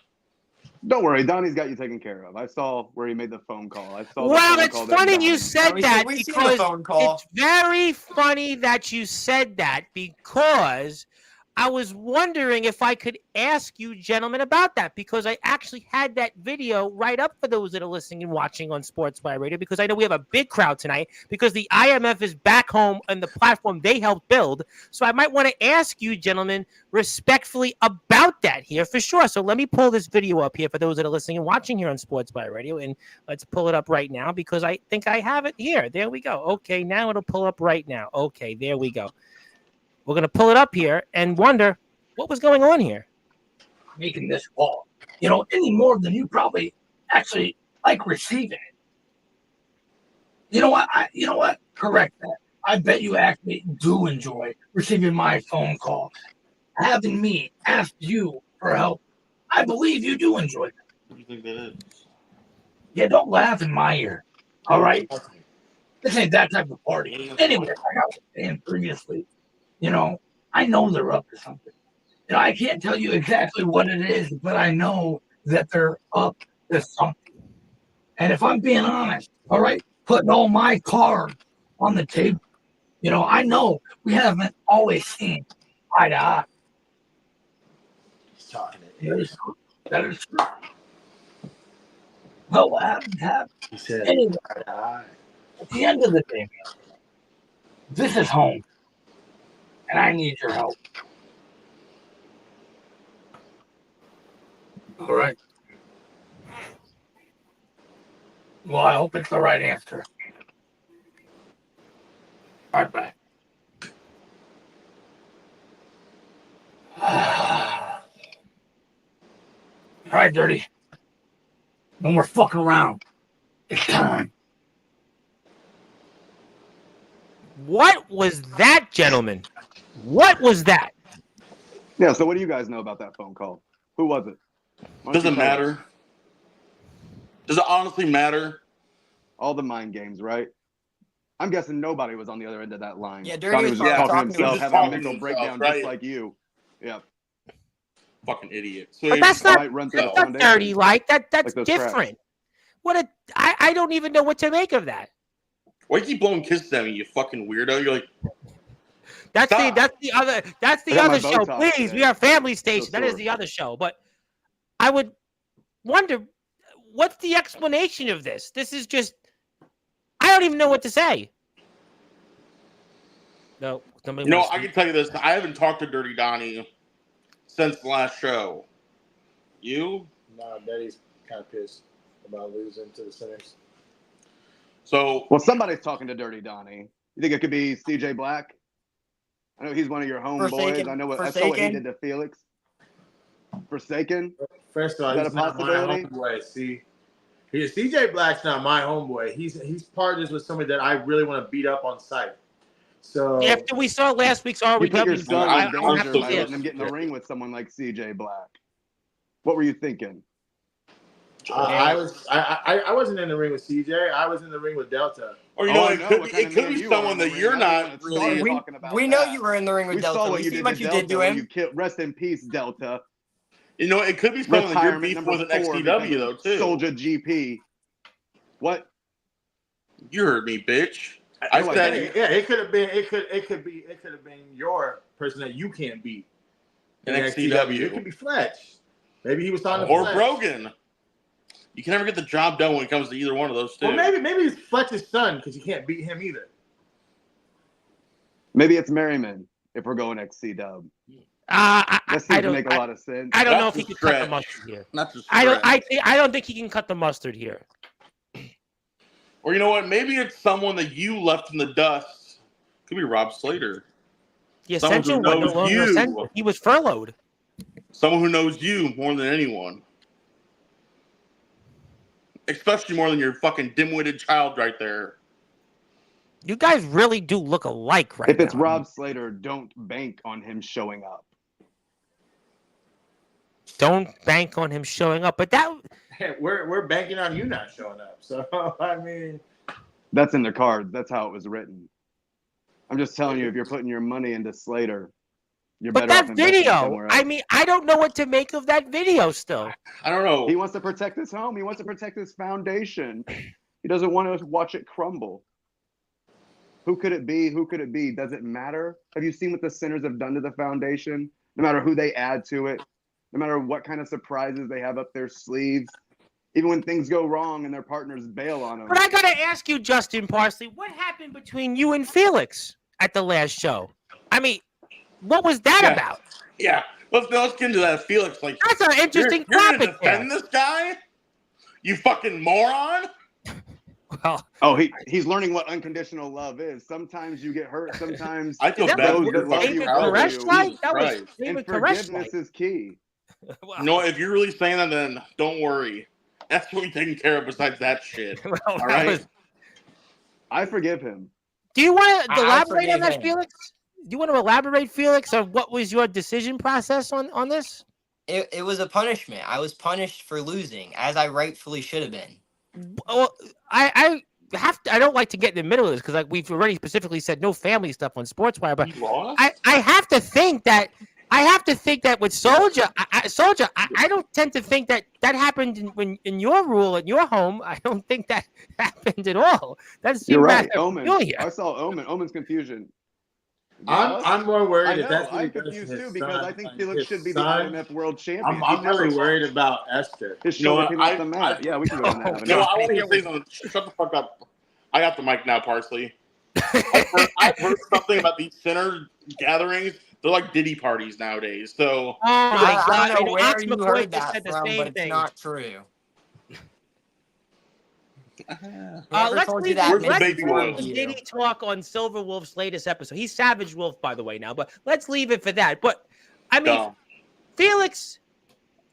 Don't worry, Donnie's got you taken care of. I saw where he made the phone call. Well, it's funny you said that because it's very funny that you said that because I was wondering if I could ask you gentlemen about that because I actually had that video right up for those that are listening and watching on Sportzwire Radio because I know we have a big crowd tonight because the IMF is back home on the platform they helped build. So I might want to ask you gentlemen respectfully about that here for sure. So let me pull this video up here for those that are listening and watching here on Sportzwire Radio. And let's pull it up right now because I think I have it here. There we go. Okay, now it'll pull up right now. Okay, there we go. We're going to pull it up here and wonder what was going on here. Making this call, any more than you probably actually like receiving it. You know what? Correct that. I bet you actually do enjoy receiving my phone call. Having me ask you for help. I believe you do enjoy that. What do you think that is? Yeah, don't laugh in my ear. All right? This ain't that type of party. Anyway, like I was saying previously, I know they're up to something. I can't tell you exactly what it is, but I know that they're up to something. And if I'm being honest, all right, putting all my cards on the table, I know we haven't always seen eye to eye. He's talking That is true. Well, what happened. He said, anyway, at the end of the day, this is home. And I need your help. All right. Well, I hope it's the right answer. All right, bye. All right, Dirty. No more fucking around. It's time. What was that, gentlemen? What was that? Yeah, so what do you guys know about that phone call? Who was it? Doesn't matter. Does it honestly matter? All the mind games, right? I'm guessing nobody was on the other end of that line. Yeah, Dirty Donnie was was just talking to himself, himself, having a mental breakdown right? just like you. Yeah. Fucking idiot. So But that's not, run that's not dirty like that. That's like different. I don't even know what to make of that. Why you keep blowing kisses at me, you fucking weirdo? You're like, that's stop. the other I got my show. Botox Please, today. we are family station. So That is sore. the other show. But I would wonder what's the explanation of this. This is just I don't even know what to say. No, I can tell you this. I haven't talked to Dirty Donnie since the last show. You? Nah, Daddy's kind of pissed about losing to the Sinners. So, well, somebody's talking to Dirty Donnie. You think it could be CJ Black? I know he's one of your homeboys. I know I saw what he did to Felix. Forsaken? First of all, he's not my homeboy. See, CJ Black's not my homeboy. He's partners with somebody that I really want to beat up on site. So after we saw last week's REW, you put your son I in danger by letting him get in the ring with someone like CJ Black. What were you thinking? I wasn't in the ring with CJ. I was in the ring with Delta. Or it could be someone that you're not really talking about. We know you were in the ring with Delta. Saw what we you see did what you did to him. Rest in peace, Delta. It could be someone that you're beef with an XCW though too. Soldier GP. What? You heard me, bitch. I said it could have been. It could have been your person that you can't beat in XCW. It could be Fletch. Maybe he was talking or Fletch. Brogan. You can never get the job done when it comes to either one of those two. Well, maybe it's Fletch's son because you can't beat him either. Maybe it's Merriman if we're going XCW. That seems to make a lot of sense. I don't know if he can cut the mustard here. I don't think he can cut the mustard here. Or you know what? Maybe it's someone that you left in the dust. Could be Rob Slater. Yeah, someone who knows you. He was furloughed. Someone who knows you more than anyone. Especially more than your fucking dim-witted child right there. You guys really do look alike right now. If it's Rob Slater, don't bank on him showing up. Don't bank on him showing up. But that we're banking on you not showing up. So I mean, that's in the cards. That's how it was written. I'm just telling you, if you're putting your money into Slater, you're better off investing somewhere else. I mean, I don't know what to make of that video still. I don't know. He wants to protect his home. He wants to protect his foundation. He doesn't want to watch it crumble. Who could it be? Who could it be? Does it matter? Have you seen what the Sinners have done to the foundation? No matter who they add to it, no matter what kind of surprises they have up their sleeves, even when things go wrong and their partners bail on them. But I got to ask you, Justin Parsley, what happened between you and Felix at the last show? I mean, what was that about? Yeah, let's get into that. Felix, that's an interesting you're topic. You're gonna defend this guy? You fucking moron! Well, he's learning what unconditional love is. Sometimes you get hurt. Sometimes I feel bad. And forgiveness is key. Wow. You know, if you're really saying that, then don't worry. That's what we're taking care of besides that shit. All right? I forgive him. Do you want to elaborate on that, Felix? Do you want to elaborate, Felix, on what was your decision process on this? It was a punishment. I was punished for losing, as I rightfully should have been. Well, I don't like to get in the middle of this because we've already specifically said no family stuff on Sportswire, but I have to think that with Soldier, I don't tend to think that happened in your rule at your home. I don't think that happened at all. You're right, Omen. I saw Omen's confusion. I'm more worried if that's I'm confused too because I think Felix should be the IMF world champion. I'm really worried about Esther. His shoulder came off the mat. Yeah, we can go on that. No, I want to say something. Shut the fuck up. I got the mic now, Parsley. I've heard something about these Sinner gatherings. They're like Diddy parties nowadays. So I don't know where you heard that from, but it's not true. Let's leave Diddy talk on Silver Wolf's latest episode. He's Savage Wolf, by the way, now, but let's leave it for that. But I mean, Felix,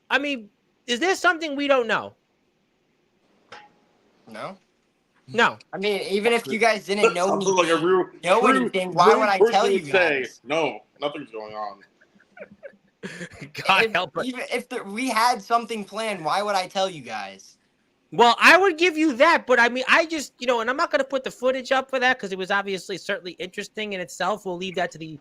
I mean, is there something we don't know? No. I mean, even if you guys didn't know anything, why would I tell you guys? No, nothing's going on. God help us. Even if we had something planned, why would I tell you guys? Well, I would give you that, but I mean, I just, and I'm not going to put the footage up for that because it was obviously certainly interesting in itself. We'll leave that to the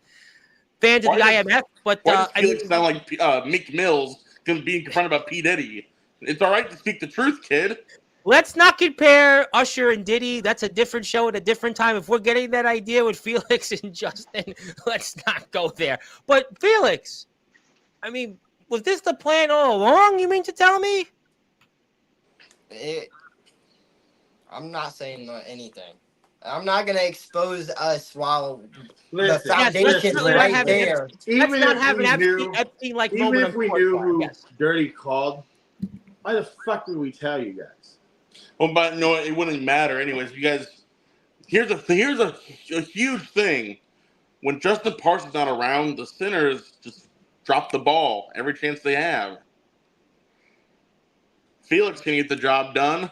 fans of the IMF. But why does Felix sound like Meek Mills being confronted by P. Diddy? It's all right to speak the truth, kid. Let's not compare Usher and Diddy. That's a different show at a different time. If we're getting that idea with Felix and Justin, let's not go there. But Felix, I mean, Was this the plan all along? You mean to tell me? I'm not saying anything. I'm not gonna expose us while Listen, the foundation's certainly right not having there. even not if have we an knew, Epstein-like even moment if on we knew Sportswire. who Yes. Dirty called, why the fuck would we tell you guys? Well, but no, it wouldn't matter anyways. You guys, here's a huge thing. When Justin Parsons not around, the Sinners just drop the ball every chance they have. Felix can get the job done.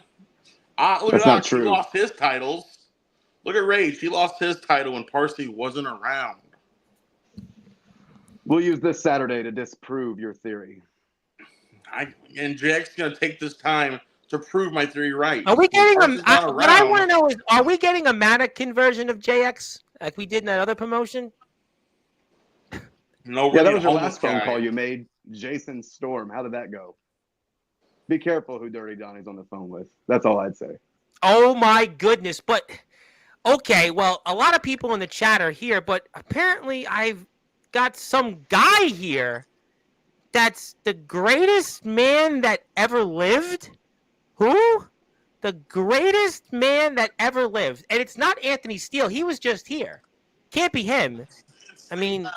Look That's at not Ox. He true. lost his titles. Look at Rage. He lost his title when Parsley wasn't around. We'll use this Saturday to disprove your theory. And Jack's going to take this time to prove my theory right. Are we getting Parsons not what I want to around, know is, are we getting a mannequin version of JX like we did in that other promotion? No, Yeah, that was your homeless last phone guy. call you made. Jason Storm. How did that go? Be careful who Dirty Donnie's on the phone with. That's all I'd say. Oh my goodness. But okay, well, a lot of people in the chat are here, but apparently I've got some guy here that's the greatest man that ever lived. Who? The greatest man that ever lived. And it's not Anthony Steele. He was just here. Can't be him. I mean,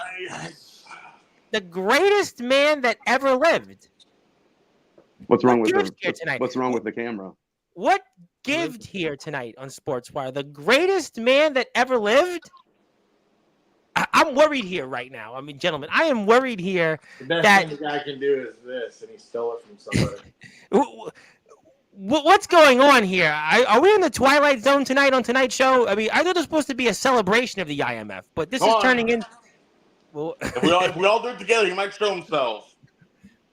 the greatest man that ever lived. What's wrong with gives here tonight? What's wrong with the camera? What gives here tonight on Sportswire? The greatest man that ever lived? I'm worried here right now. I mean, gentlemen, I am worried here The best that thing the guy can do is this, and he stole it from somebody. what's going on here? Are we in the Twilight Zone tonight on tonight's show? I mean, I thought it was supposed to be a celebration of the IMF, but this is turning in. Well, if we all do it together, he might show himself.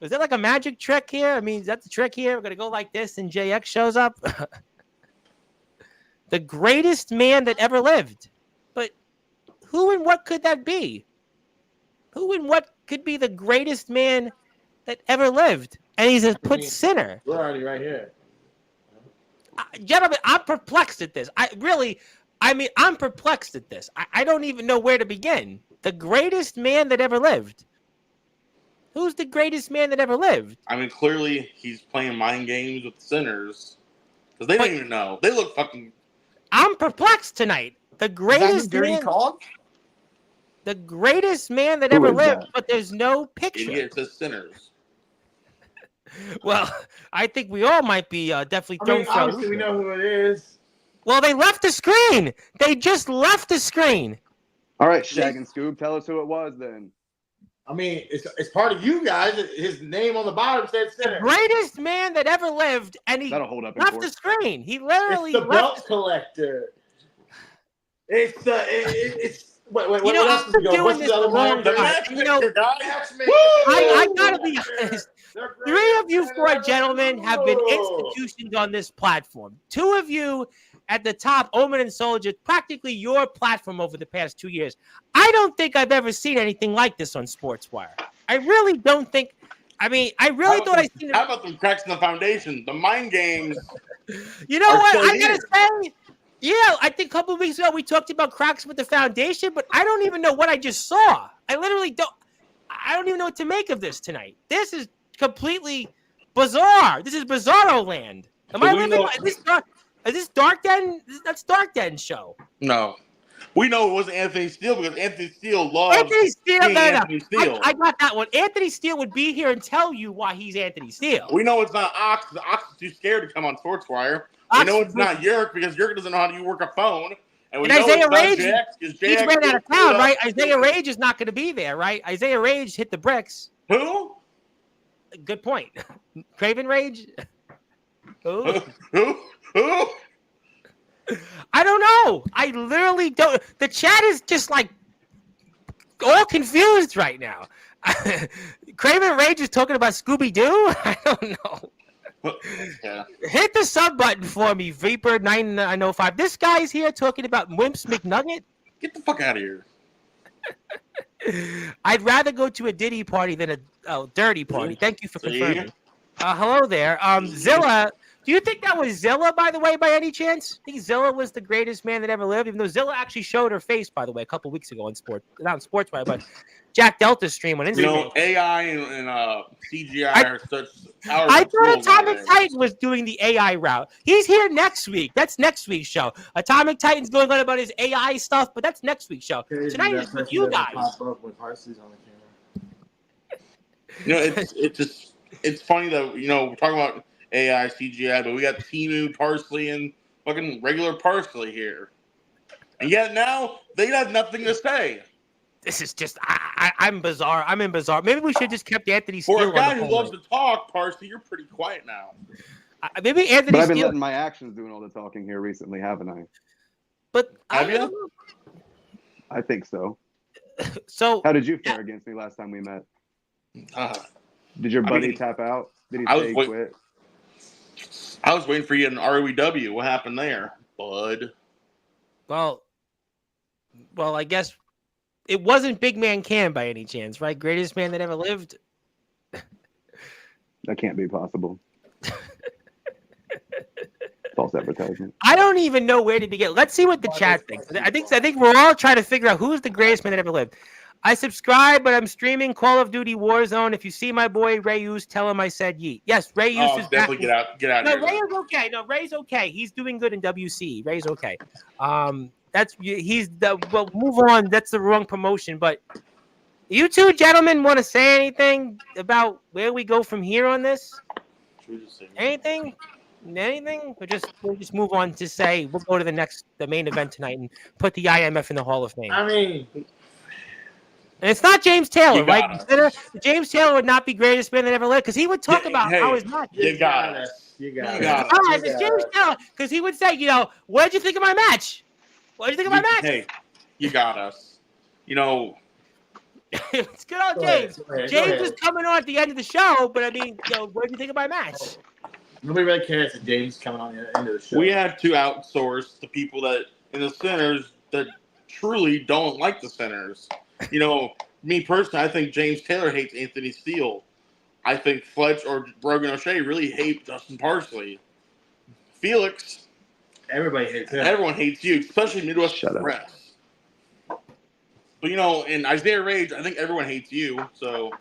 Is that like a magic trick here? I mean, is that the trick here? We're going to go like this and JX shows up? The greatest man that ever lived. But who and what could that be? Who and what could be the greatest man that ever lived? And he's a sinner. We're already right here. Gentlemen, I'm perplexed at this. I'm perplexed at this. I don't even know where to begin. The greatest man that ever lived. Who's the greatest man that ever lived? I mean, clearly he's playing mind games with the Sinners because they don't even know. They look fucking. I'm perplexed tonight. The greatest Dirty man. called? The greatest man that Who ever is lived, that? but there's no picture. It says Sinners. Well, I think we all might be definitely thrown for a obviously loop we here. know who it is. Well, they left the screen. They just left the screen. All right, Shag and Scoob, tell us who it was then. I mean, it's part of you guys. His name on the bottom said Sinner. Greatest man that ever lived, and he That'll hold up in left court. the screen. He literally It's the left. belt collector. It's the it's wait, You what know, else I'm is going? doing What's this the other the wrong one? guy. You know, Matchmaker. I gotta be honest. Three of you four gentlemen have been institutions on this platform. Two of you at the top, Omen and Soldier, practically your platform over the past 2 years. I don't think I've ever seen anything like this on Sportswire. I really don't think. I mean, I really thought I seen it. How about them cracks in the foundation? The mind games. You know are what? still I gotta here. say, yeah, I think a couple of weeks ago we talked about cracks with the foundation, but I don't even know what I just saw. I literally don't. I don't even know what to make of this tonight. This is completely bizarre. This is Bizarro land. Am I living? Is this Dark Den? That's Dark Den's show. No. We know it wasn't Anthony Steele because Anthony Steele loves Anthony Steele. being No. Anthony Steele. I got that one. Anthony Steele would be here and tell you why he's Anthony Steele. We know it's not Ox. The Ox is too scared to come on Sportswire. Ox- We know it's not Yerk because Yerk doesn't know how to work a phone. And we And know Isaiah it's not Rage, Jax because he's Jax ran out of screwed town, up. right? Isaiah Rage is not going to be there, right? Isaiah Rage hit the bricks. Who? Good point. Craven Rage? Who? Who? I don't know. I literally don't. The chat is just like all confused right now. Craven Rage is talking about Scooby-Doo? I don't know. Yeah. Hit the sub button for me, Viper 9905. This guy's here talking about Wimps McNugget. Get the fuck out of here. I'd rather go to a Diddy party than a dirty party. Thank you for confirming. Hello there. Zilla. Do you think that was Zilla, by the way, by any chance? I think Zilla was the greatest man that ever lived, even though Zilla actually showed her face, by the way, a couple weeks ago on Sportswire. But Jack Delta's stream on Instagram. You know, AI and CGI are such I powerful thought tools Atomic nowadays. Titan was doing the AI route. He's here next week. That's next week's show. Atomic Titan's going on about his AI stuff, but that's next week's show. Tonight is with you guys. Pop up with Parsley's on the camera. You know, it's funny that we're talking about AI, CGI, but we got Timu, Parsley, and fucking regular Parsley here, and yet now they have nothing to say. This is just I'm bizarre. I'm in bizarre. Maybe we should just kept Anthony Steele. For a guy on the who phone. loves to talk, Parsley, you're pretty quiet now. Maybe Anthony But I've been Steele. letting my actions doing all the talking here recently, haven't I? But Have you? I think so. So how did you fare against me last time we met? Did your I buddy mean, tap out? Did he I was say he wait- quit? I was waiting for you in ROEW. What happened there, bud? Well, I guess it wasn't Big Man Cam by any chance, right? Greatest man that ever lived. That can't be possible. False advertisement. I don't even know where to begin. Let's see what the chat thinks. I think we're all trying to figure out who's the greatest man that ever lived. I subscribe, but I'm streaming Call of Duty Warzone. If you see my boy Rayus, tell him I said yeet. Yes, Rayus is definitely back. get out. No, of Ray here. is okay. No, Ray's okay. He's doing good in WC. Ray's okay. Well, move on. That's the wrong promotion. But you two gentlemen want to say anything about where we go from here on this? Anything? Anything? We'll just move on to say we'll go to the main event tonight and put the IMF in the Hall of Fame. I mean, and it's not James Taylor, You got right? James Taylor would not be greatest man that ever lived because he would talk about how his match. You got us. you got You it. got All right, it's James Taylor because he would say, what did you think of my match? What did you think of my match? Hey, you got us. It's good old Go James. ahead, go ahead, James go is ahead. coming on at the end of the show, but I mean, what did you think of my match? Nobody really cares if James coming on the end of the show. We have to outsource the people that in the centers that truly don't like the centers. Me personally, I think James Taylor hates Anthony Steele. I think Fletch or Brogan O'Shea really hate Justin Parsley. Felix, Everybody hates him. everyone hates you, especially Midwest Shut up. Press. But and Isaiah Rage, I think everyone hates you. So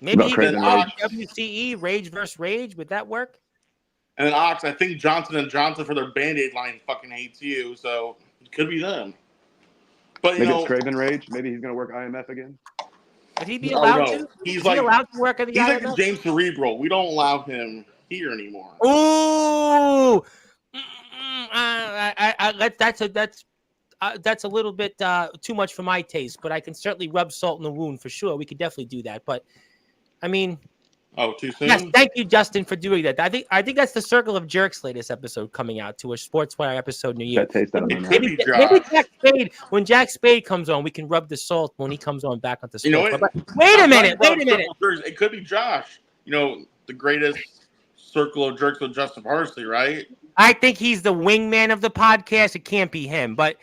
Maybe About even Craven Rage. WCE Rage versus Rage. Would that work? and then Ox, I think Johnson & Johnson for their Band-Aid line fucking hates you. So it could be them. But Maybe it's Craven Rage. Maybe he's gonna work IMF again. Would he be No, allowed no. to? He's Is he like- allowed to work at the he's like IMF? the James Cerebral. We don't allow him here anymore. Ooh, that's a little bit too much for my taste, but I can certainly rub salt in the wound for sure. We could definitely do that, but I mean, Oh, too soon? yes, thank you, Justin, for doing that. I think that's the Circle of Jerks latest episode coming out to a Sportswire episode New Year. That taste out of my mouth. Maybe Jack Spade, when Jack Spade comes on, we can rub the salt when he comes on back on the You know Sportswire. what? But wait a I'm minute, talking wait a about minute. Circle of Jerks. It could be Josh. The greatest Circle of Jerks with Justin Parsley, right? I think he's the wingman of the podcast. It can't be him, but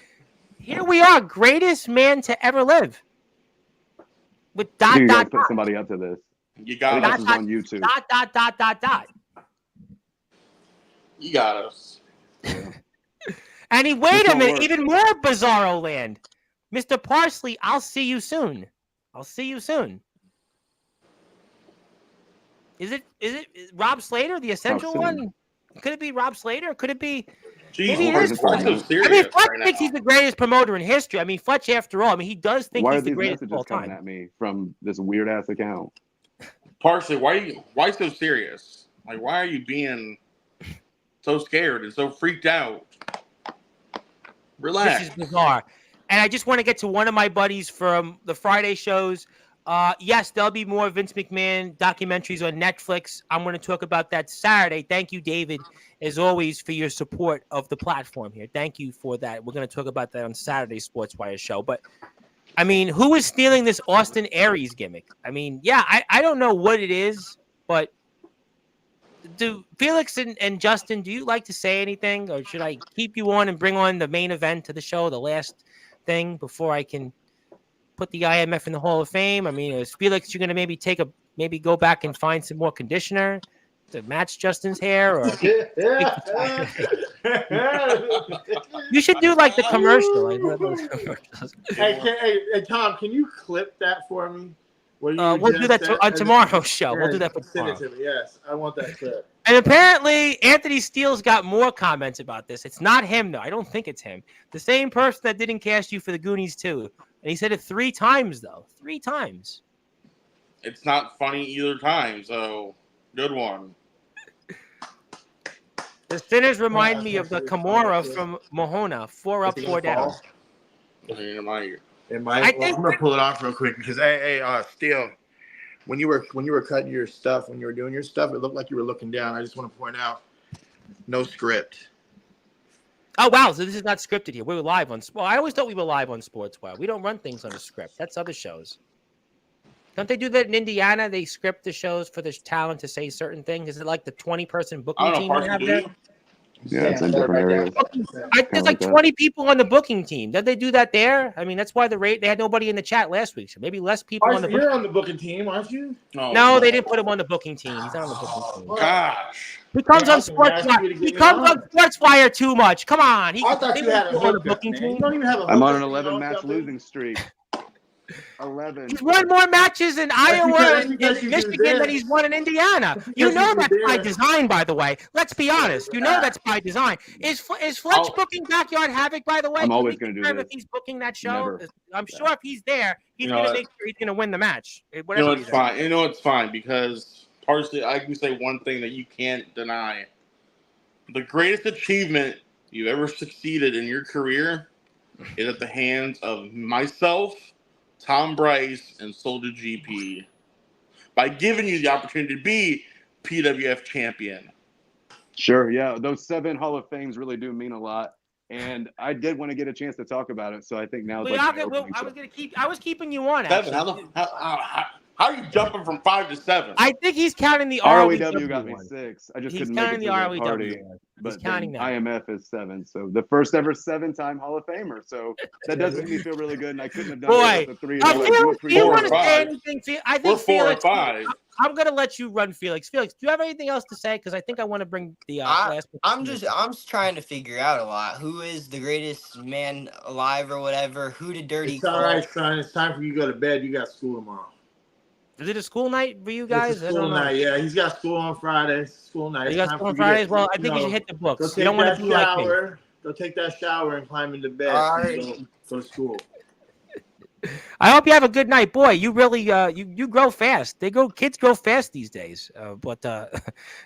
here we are, greatest man to ever live. With You dot guys dot put dot somebody up to this. You I got think us. this is on YouTube. dot. You got us. And wait This a don't minute, work. even more bizarro land. Mr. Parsley, I'll see you soon. Is it Rob Slater, the essential soon? one? Could it be Rob Slater? Could it be? Jeez, Maybe it why is is Fletch so Fletch. serious I mean, Fletch right thinks now? he's the greatest promoter in history. I mean, Fletch, after all, he does think Why are he's the these greatest of messages all coming time. at me from this weird ass account? Parsley, why so serious? Like, why are you being so scared and so freaked out? Relax. This is bizarre. And I just want to get to one of my buddies from the Friday shows. Yes, there'll be more Vince McMahon documentaries on Netflix. I'm going to talk about that Saturday. Thank you, David, as always, for your support of the platform here. Thank you for that. We're going to talk about that on Saturday's Sportswire show. But, I mean, who is stealing this Austin Aries gimmick? I mean, yeah, I don't know what it is, but do Felix and Justin, do you like to say anything? Or should I keep you on and bring on the main event to the show, the last thing, before I can put the IMF in the Hall of Fame? I mean, is Felix, you're going to maybe go back and find some more conditioner? to match Justin's hair, or you should do like the commercial. I love those commercials. Hey, Tom, can you clip that for me? We'll do that on tomorrow's show. We'll do that for tomorrow. Send it to me. Yes, I want that clip. And apparently, Anthony Steele's got more comments about this. It's not him, though. I don't think it's him. The same person that didn't cast you for the Goonies, too. And he said it 3 times, though. 3 times. It's not funny either time, so good one. The Sinners remind me of the Kimura from Mohona. 4 up, 4 down. I'm gonna pull it off real quick because Steele, when you were cutting your stuff, when you were doing your stuff, it looked like you were looking down. I just want to point out, no script. Oh wow! So this is not scripted here. We were live on. Well, I always thought we were live on Sportswire. We don't run things on a script. That's other shows. Don't they do that in Indiana? They script the shows for the talent to say certain things. Is it like the 20-person booking team you have there? Yeah, it's in different areas. There's like 20 people on the booking team. Did they do that there? I mean, that's why they had nobody in the chat last week. So maybe less people on the booking team. You're on the booking team, aren't you? No, they didn't put him on the booking team. He's not on the booking team. Gosh. He comes on Sportswire. He comes on Sportswire too much. Come on. I thought you had on the booking team. You don't even have a I'm on an 11-match losing streak. 11. He's won more matches in Iowa and Michigan than he's won in Indiana. You know that's by design, by the way. Let's be honest. You know that's by design. Is Fletch booking Backyard Havoc, by the way? I'm always going to do this. If he's booking that show, Never. I'm sure if he's there, he's going to make sure he's going to win the match. It's fine. It's fine because partially I can say one thing that you can't deny. The greatest achievement you ever succeeded in your career is at the hands of myself, Tom Bryce, and Soldier GP by giving you the opportunity to be PWF champion. Sure, yeah. Those 7 Hall of Fames really do mean a lot. And I did want to get a chance to talk about it. So I think now I was keeping you on. 7. How are you jumping from 5 to 7? I think he's counting the ROW got me 6. I just couldn't make it to the ROW party. But counting that. IMF is 7. So the first ever 7-time Hall of Famer. So that does make me feel really good. And I couldn't have done it with the 3. Do you want to say anything? I think we're 4 or 5. I'm gonna let you run, Felix. Felix, do you have anything else to say? Because I think I want to bring the last. I'm just trying to figure out a lot. Who is the greatest man alive or whatever? Who did Dirty? It's all right, son. It's time for you to go to bed. You got school tomorrow. Is it a school night for you guys? It's a school night, yeah. He's got school on Fridays. School night. You got school on Fridays? Well, I think you should hit the books. You don't want to be like me. Go take that shower and climb into bed. Go to school. I hope you have a good night, boy. You really you grow fast. Kids grow fast these days. But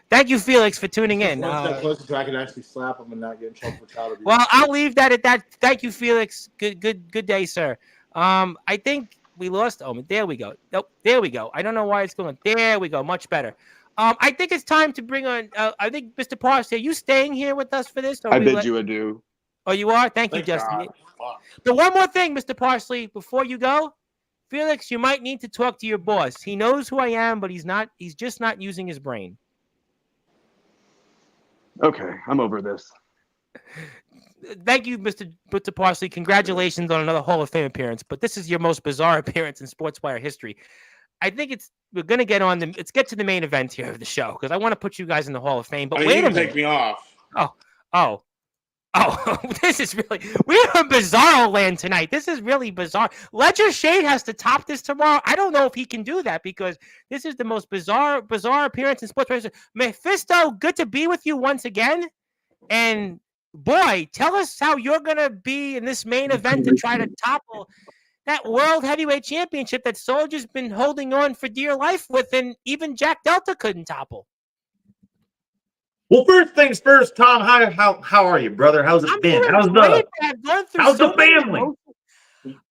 thank you, Felix, for tuning in. One step closer so I can actually slap him and not get in trouble for child abuse. Well, I'll leave that at that. Thank you, Felix. Good day, sir. I think we lost Omen. There we go. Nope. There we go. I don't know why it's going. There we go. Much better. I think it's time to bring on. I think Mr. Parsley, are you staying here with us for this? I bid you adieu. Oh, you are? Thank you, Justin. But one more thing, Mr. Parsley, before you go, Felix, you might need to talk to your boss. He knows who I am, but he's just not using his brain. Okay, I'm over this. Thank you, Mr. Parsley. Congratulations on another Hall of Fame appearance, but this is your most bizarre appearance in Sportswire history. I think we're going to let's get to the main event here of the show, because I want to put you guys in the Hall of Fame, but wait a minute. Take me off. Oh, this is really, we're in bizarro land tonight. This is really bizarre. Ledger Shade has to top this tomorrow. I don't know if he can do that because this is the most bizarre appearance in sports. Mephisto, good to be with you once again. And boy, tell us how you're going to be in this main event to try to topple that World Heavyweight Championship that Soldier's been holding on for dear life with, and even Jack Delta couldn't topple. Well, first things first, Tom. How are you, brother? How's it been? How's the family?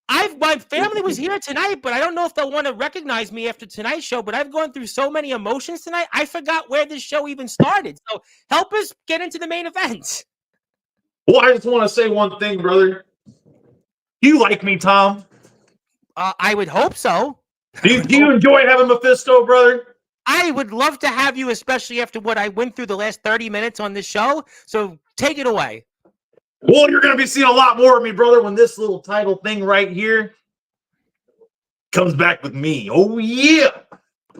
My family was here tonight, but I don't know if they'll want to recognize me after tonight's show. But I've gone through so many emotions tonight, I forgot where this show even started. So help us get into the main event. Well, I just want to say one thing, brother. Do you like me, Tom? I would hope so. Do you enjoy having Mephisto, brother? I would love to have you, especially after what I went through the last 30 minutes on this show. So take it away. Well, you're going to be seeing a lot more of me, brother, when this little title thing right here comes back with me. Oh, yeah.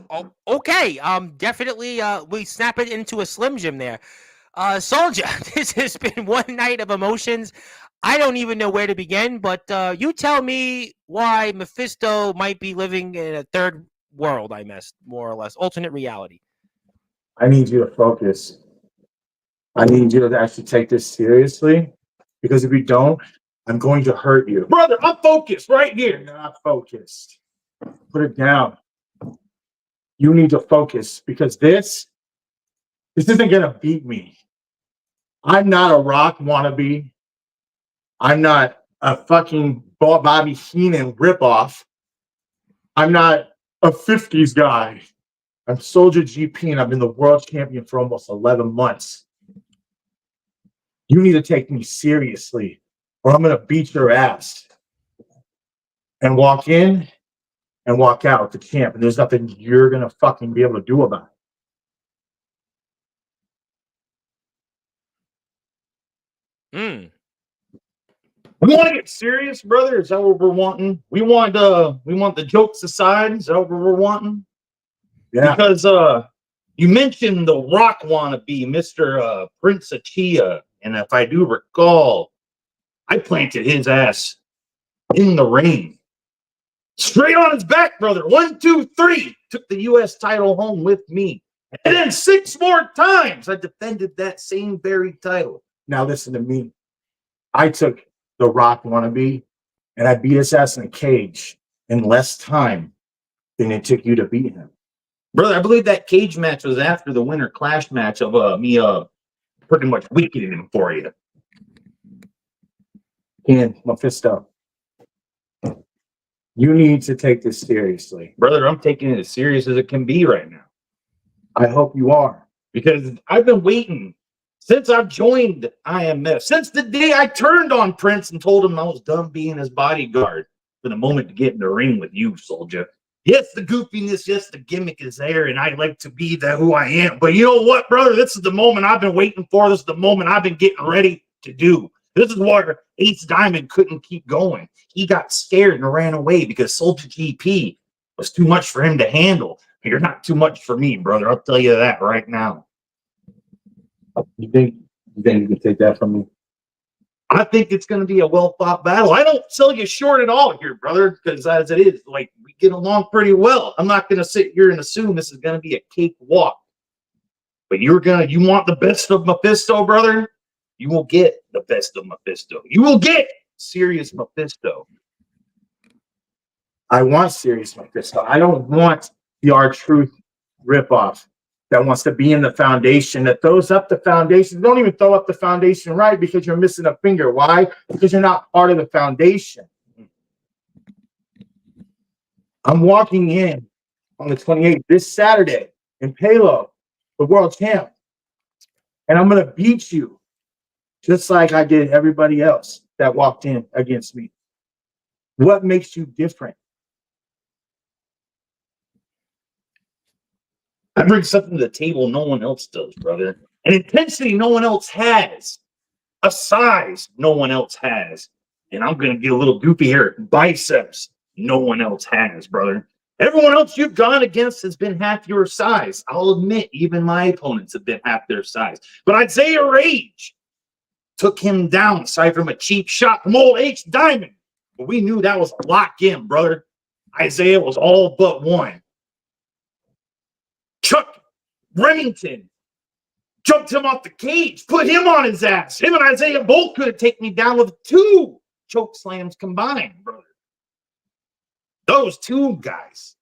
Oh, okay. Definitely. We snap it into a Slim Jim there. Soldier, this has been one night of emotions. I don't even know where to begin, but you tell me why Mephisto might be living in a third world, I guess, more or less, alternate reality. I need you to focus. I need you to actually take this seriously, because if you don't, I'm going to hurt you. Brother, I'm focused right here. You're not focused. Put it down. You need to focus, because this isn't going to beat me. I'm not a Rock wannabe. I'm not a fucking Bobby Heenan ripoff. I'm not a 50s guy. I'm Soldier GP, and I've been the world champion for almost 11 months. You need to take me seriously, or I'm going to beat your ass and walk in and walk out the champ, and there's nothing you're going to fucking be able to do about it. We want to get serious, brother. Is that what we're wanting? We want the jokes aside. Is that what we're wanting? Yeah. Because you mentioned the Rock wannabe, Mr. Prince Achia, and if I do recall, I planted his ass in the ring. Straight on his back, brother. 1, 2, 3. Took the U.S. title home with me. And then 6 more times I defended that same very title. Now listen to me. I took the Rock wannabe, and I beat his ass in a cage in less time than it took you to beat him. Brother, I believe that cage match was after the Winter Clash match of me pretty much weakening him for you. And Mephisto, you need to take this seriously. Brother, I'm taking it as serious as it can be right now. I hope you are. Because I've been waiting since I've joined IMF, since the day I turned on Prince and told him I was done being his bodyguard, for the moment to get in the ring with you, Soldier. Yes, the goofiness, yes, the gimmick is there, and I like to be who I am. But you know what, brother? This is the moment I've been waiting for. This is the moment I've been getting ready to do. This is why Ace Diamond couldn't keep going. He got scared and ran away because Soldier GP was too much for him to handle. You're not too much for me, brother. I'll tell you that right now. You think you can take that from me? I think it's going to be a well-fought battle. I don't sell you short at all here, brother, because as it is, like, we get along pretty well. I'm not going to sit here and assume this is going to be a cakewalk. But you want the best of Mephisto, brother? You will get the best of Mephisto. You will get serious Mephisto. I want serious Mephisto. I don't want the R-Truth ripoff that wants to be in the foundation, that throws up the foundation. Don't even throw up the foundation right, because you're missing a finger. Why? Because you're not part of the foundation. I'm walking in on the 28th, this Saturday, in Palo, the world champ. And I'm going to beat you just like I did everybody else that walked in against me. What makes you different? I bring something to the table no one else does, brother. An intensity no one else has. A size no one else has. And I'm going to get a little goofy here. Biceps no one else has, brother. Everyone else you've gone against has been half your size. I'll admit, even my opponents have been half their size. But Isaiah Rage took him down aside from a cheap shot from old H Diamond. But we knew that was a lock in, brother. Isaiah was all but one. Chuck Remington jumped him off the cage, put him on his ass. Him and Isaiah both could have taken me down with 2 choke slams combined, brother. Those 2 guys.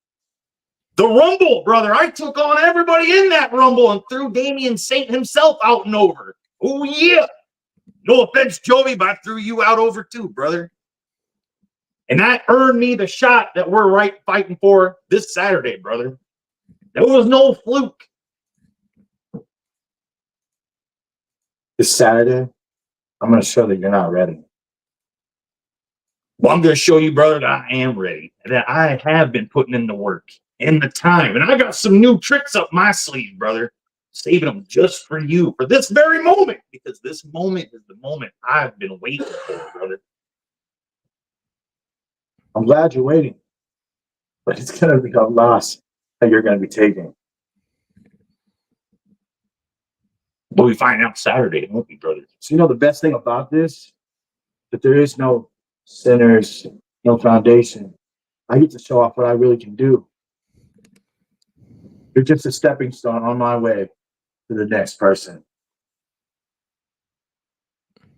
The Rumble, brother. I took on everybody in that Rumble and threw Damian Saint himself out and over. Oh, yeah. No offense, Joey, but I threw you out over too, brother. And that earned me the shot that we're fighting for this Saturday, brother. There was no fluke. This Saturday, I'm going to show that you're not ready. Well, I'm going to show you, brother, that I am ready. That I have been putting in the work and the time. And I got some new tricks up my sleeve, brother. Saving them just for you, for this very moment. Because this moment is the moment I've been waiting for, brother. I'm glad you're waiting. But it's going to be a loss that you're going to be taking. But we find out Saturday, won't we, brother? So, the best thing about this, that there is no sinners, no foundation. I get to show off what I really can do. You're just a stepping stone on my way to the next person.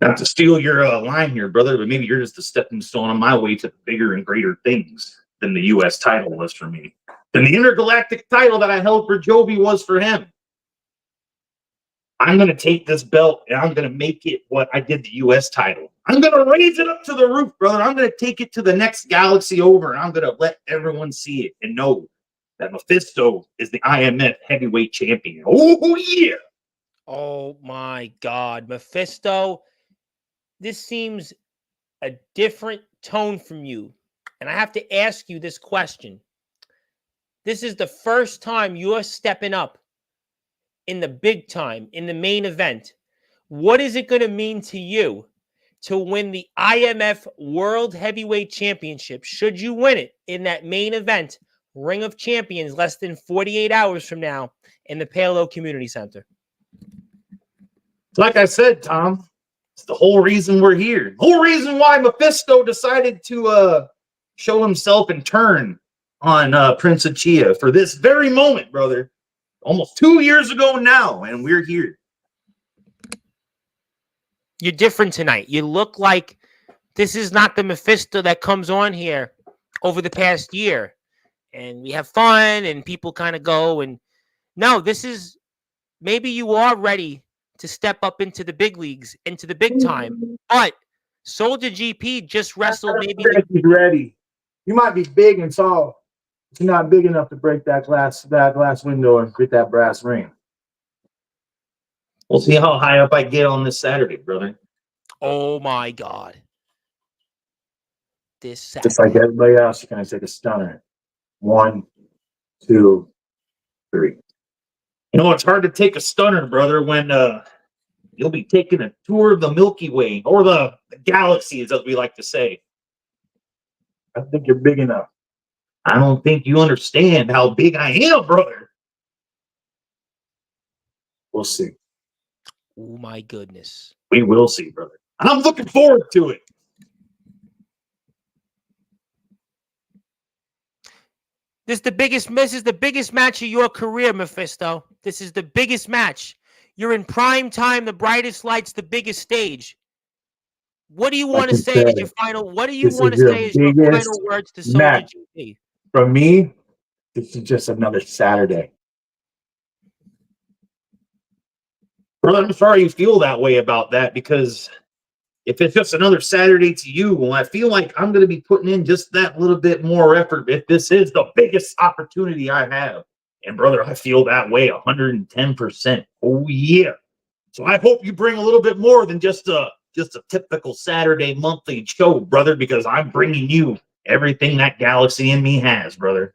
Not to steal your line here, brother, but maybe you're just a stepping stone on my way to bigger and greater things than the U.S. title was for me. Than the intergalactic title that I held for Joby was for him. I'm going to take this belt and I'm going to make it what I did the U.S. title. I'm going to raise it up to the roof, brother. I'm going to take it to the next galaxy over, and I'm going to let everyone see it and know that Mephisto is the IMF heavyweight champion. Oh, yeah. Oh, my God. Mephisto, this seems a different tone from you. And I have to ask you this question. This is the first time you're stepping up in the big time, in the main event. What is it going to mean to you to win the IMF World Heavyweight Championship? Should you win it in that main event, Ring of Champions, less than 48 hours from now in the Palo Community Center? Like I said, Tom, it's the whole reason we're here. The whole reason why Mephisto decided to show himself and turn on Prince Achia for this very moment, brother. Almost 2 years ago now, and we're here. You're different tonight. You look like this is not the Mephisto that comes on here over the past year. And we have fun and people kind of go. And no, this is, maybe you are ready to step up into the big leagues, into the big time. But Soldier GP just wrestled maybe. He's ready. You might be big and tall, but you're not big enough to break that glass window and get that brass ring. We'll see how high up I get on this Saturday, brother. Oh my God. This Saturday. Just like everybody else, you're going to take a stunner. 1, 2, 3. It's hard to take a stunner, brother, when you'll be taking a tour of the Milky Way, or the galaxies, as we like to say. I think you're big enough. I don't think you understand how big I am, brother. We'll see. Oh my goodness. We will see, brother. I'm looking forward to it. This is the biggest match of your career, Mephisto. This is the biggest match. You're in prime time, the brightest lights, the biggest stage. What do you want to say as your final? What do you want to say as your final words to Soldier GP? From me, this is just another Saturday. Brother, I'm sorry you feel that way about that, because if it's just another Saturday to you, well, I feel like I'm going to be putting in just that little bit more effort if this is the biggest opportunity I have. And brother, I feel that way 110%. Oh yeah. So I hope you bring a little bit more than just a typical Saturday monthly show, brother, because I'm bringing you everything that galaxy in me has, brother.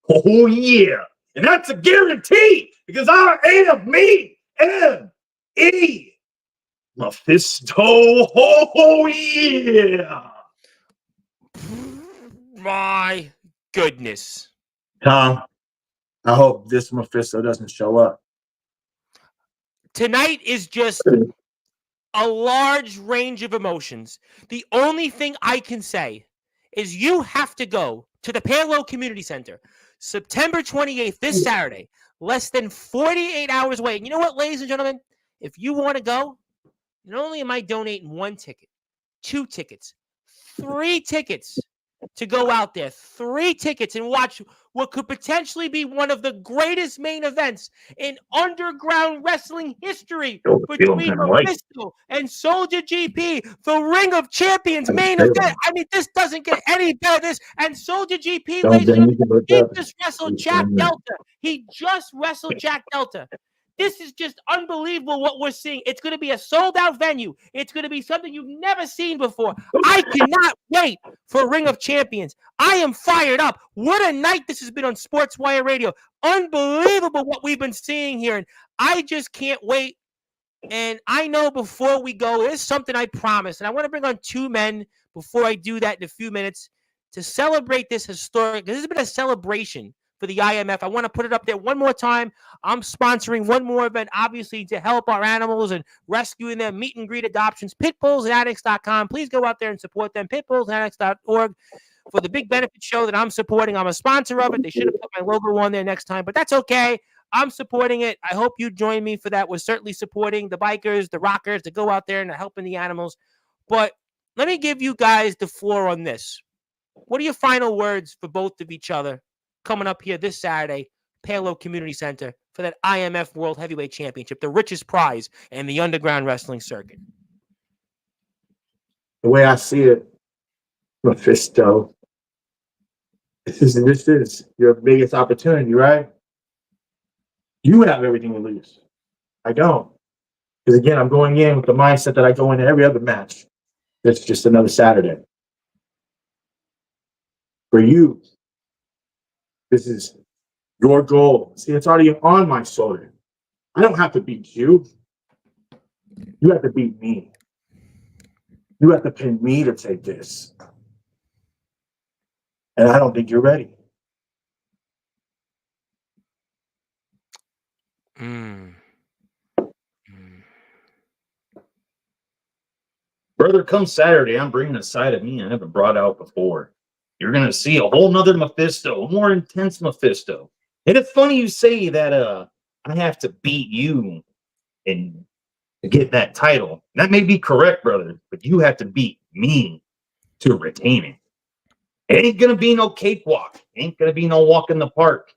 Oh yeah. And that's a guarantee, because I am me. M.E. Mephisto. Oh, yeah. My goodness. Tom, I hope this Mephisto doesn't show up. Tonight is just a large range of emotions. The only thing I can say is you have to go to the Palo Community Center September 28th, this Saturday, less than 48 hours away. And you know what, ladies and gentlemen? If you want to go, not only am I donating 1 ticket, 2 tickets, 3 tickets to go out there, 3 tickets and watch what could potentially be one of the greatest main events in underground wrestling history between Mephisto and Soldier GP, the Ring of Champions main event. I mean, this doesn't get any better than this. And Soldier GP, ladies and gentlemen, he just wrestled Jack Delta. He just wrestled Jack Delta. This is just unbelievable what we're seeing. It's going to be a sold-out venue. It's going to be something you've never seen before. I cannot wait for Ring of Champions. I am fired up. What a night this has been on Sportswire Radio. Unbelievable what we've been seeing here. And I just can't wait. And I know before we go, there's something I promised. And I want to bring on 2 men before I do that in a few minutes to celebrate this historic. This has been a celebration for the IMF. I want to put it up there one more time. I'm sponsoring one more event, obviously, to help our animals and rescuing them. Meet and greet adoptions, pitbullsandaddicts.com. Please go out there and support them. Pitbullsandaddicts.org for the big benefit show that I'm supporting. I'm a sponsor of it. They should have put my logo on there next time, but that's okay. I'm supporting it. I hope you join me for that. We're certainly supporting the bikers, the rockers that go out there and are helping the animals. But let me give you guys the floor on this. What are your final words for both of each other coming up here this Saturday, Palo Community Center, for that IMF World Heavyweight Championship, the richest prize in the underground wrestling circuit? The way I see it, Mephisto, this is your biggest opportunity, right? You have everything to lose. I don't. Because again, I'm going in with the mindset that I go into every other match. It's just another Saturday. For you, this is your goal. See, it's already on my shoulder. I don't have to beat you. You have to beat me. You have to pin me to take this. And I don't think you're ready. Brother, come Saturday, I'm bringing a side of me I haven't brought out before. You're going to see a whole nother Mephisto, a more intense Mephisto. And it's funny you say that I have to beat you and to get that title. That may be correct, brother, but you have to beat me to retain it. It ain't going to be no cakewalk. Ain't going to be no walk in the park.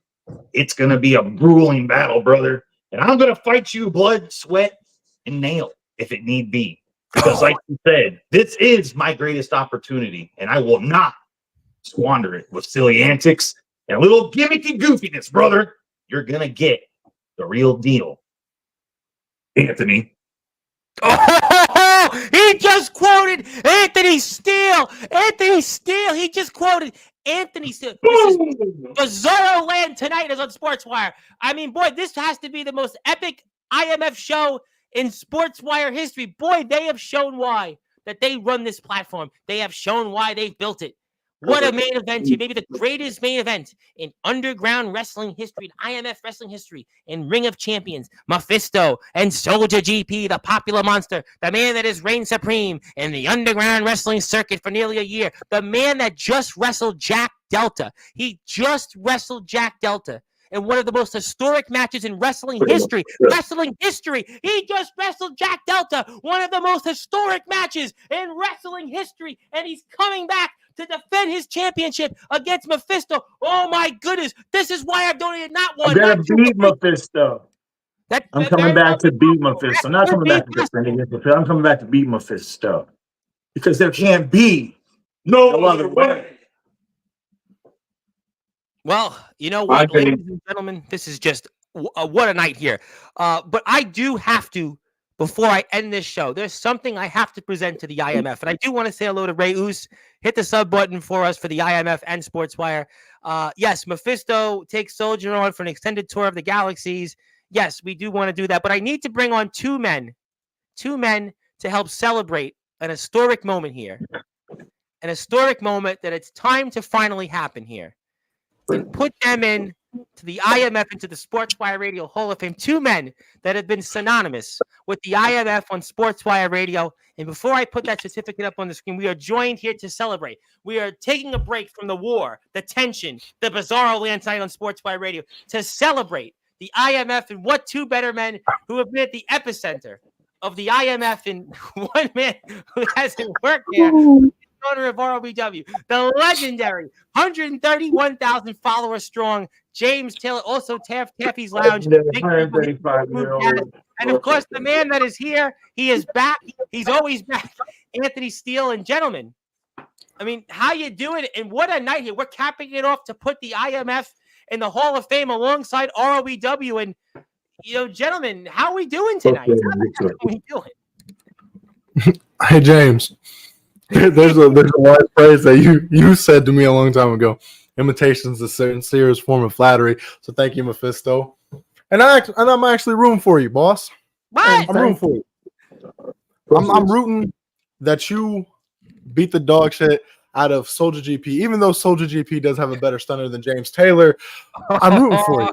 It's going to be a grueling battle, brother. And I'm going to fight you blood, sweat, and nail if it need be. Because like you said, this is my greatest opportunity, and I will not squander it with silly antics and a little gimmicky goofiness, brother. You're going to get the real deal. Anthony. Oh, he just quoted Anthony Steele. Anthony Steele. He just quoted Anthony Steele. This is Bizarro Land tonight is on Sportswire. I mean, boy, this has to be the most epic IMF show in Sportswire history. Boy, they have shown why that they run this platform. They have shown why they've built it. What a main event here. Maybe the greatest main event in underground wrestling history, in IMF wrestling history, in Ring of Champions. Mephisto and Soldier GP, the popular monster, the man that has reigned supreme in the underground wrestling circuit for nearly a year, the man that just wrestled Jack Delta. He just wrestled Jack Delta in one of the most historic matches in wrestling history. Wrestling history. He just wrestled Jack Delta, one of the most historic matches in wrestling history, and he's coming back to defend his championship against Mephisto. Oh my goodness. This is why I've donated not one. I'm going to beat Mephisto. I'm coming back to beat Mephisto. I'm not coming back to defend against Mephisto. I'm coming back to beat Mephisto. Because there can't be no other way. Well, you know what, ladies and gentlemen, this is just what a night here. But I do have to, before I end this show, there's something I have to present to the IMF. And I do want to say hello to Ray Oos. Hit the sub button for us for the IMF and Sportswire. Yes, Mephisto takes Soldier on for an extended tour of the galaxies. Yes, we do want to do that. But I need to bring on two men to help celebrate an historic moment here. An historic moment that it's time to finally happen here. And put them in to the IMF, into the Sportswire Radio Hall of Fame. Two men that have been synonymous with the IMF on Sportswire Radio. And before I put that certificate up on the screen, we are joined here to celebrate. We are taking a break from the war, the tension, the bizarro land tonight on Sportswire Radio to celebrate the IMF, and what two better men who have been at the epicenter of the IMF, and one man who hasn't worked there. Owner of ROBW, the legendary 131,000 followers strong James Taylor, also Taffy's Lounge, 135-year-old. and of course the man that is here, he is back. He's always back. Anthony Steele. And gentlemen, I mean, how you doing? And what a night here! We're capping it off to put the IMF in the Hall of Fame alongside ROBW. And gentlemen, how are we doing tonight? How are we doing? Hey James. There's a wise phrase that you said to me a long time ago. Imitation is the sincerest form of flattery. So thank you, Mephisto. And I'm actually rooting for you, boss. What? I'm rooting for you. I'm rooting that you beat the dog shit out of Soldier GP. Even though Soldier GP does have a better stunner than James Taylor, I'm rooting for you.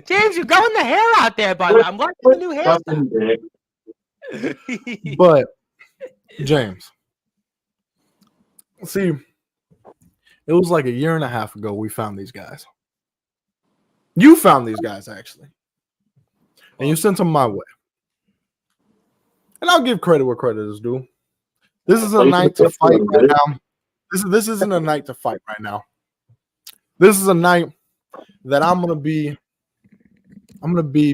James, you're growing the hair out there, buddy. I'm liking the new hairstyle. But James, see, it was like a year and a half ago we found these guys. You found these guys actually, and you sent them my way. And I'll give credit where credit is due. This is a night to fight right now. This isn't a night to fight right now. This is a night that I'm gonna be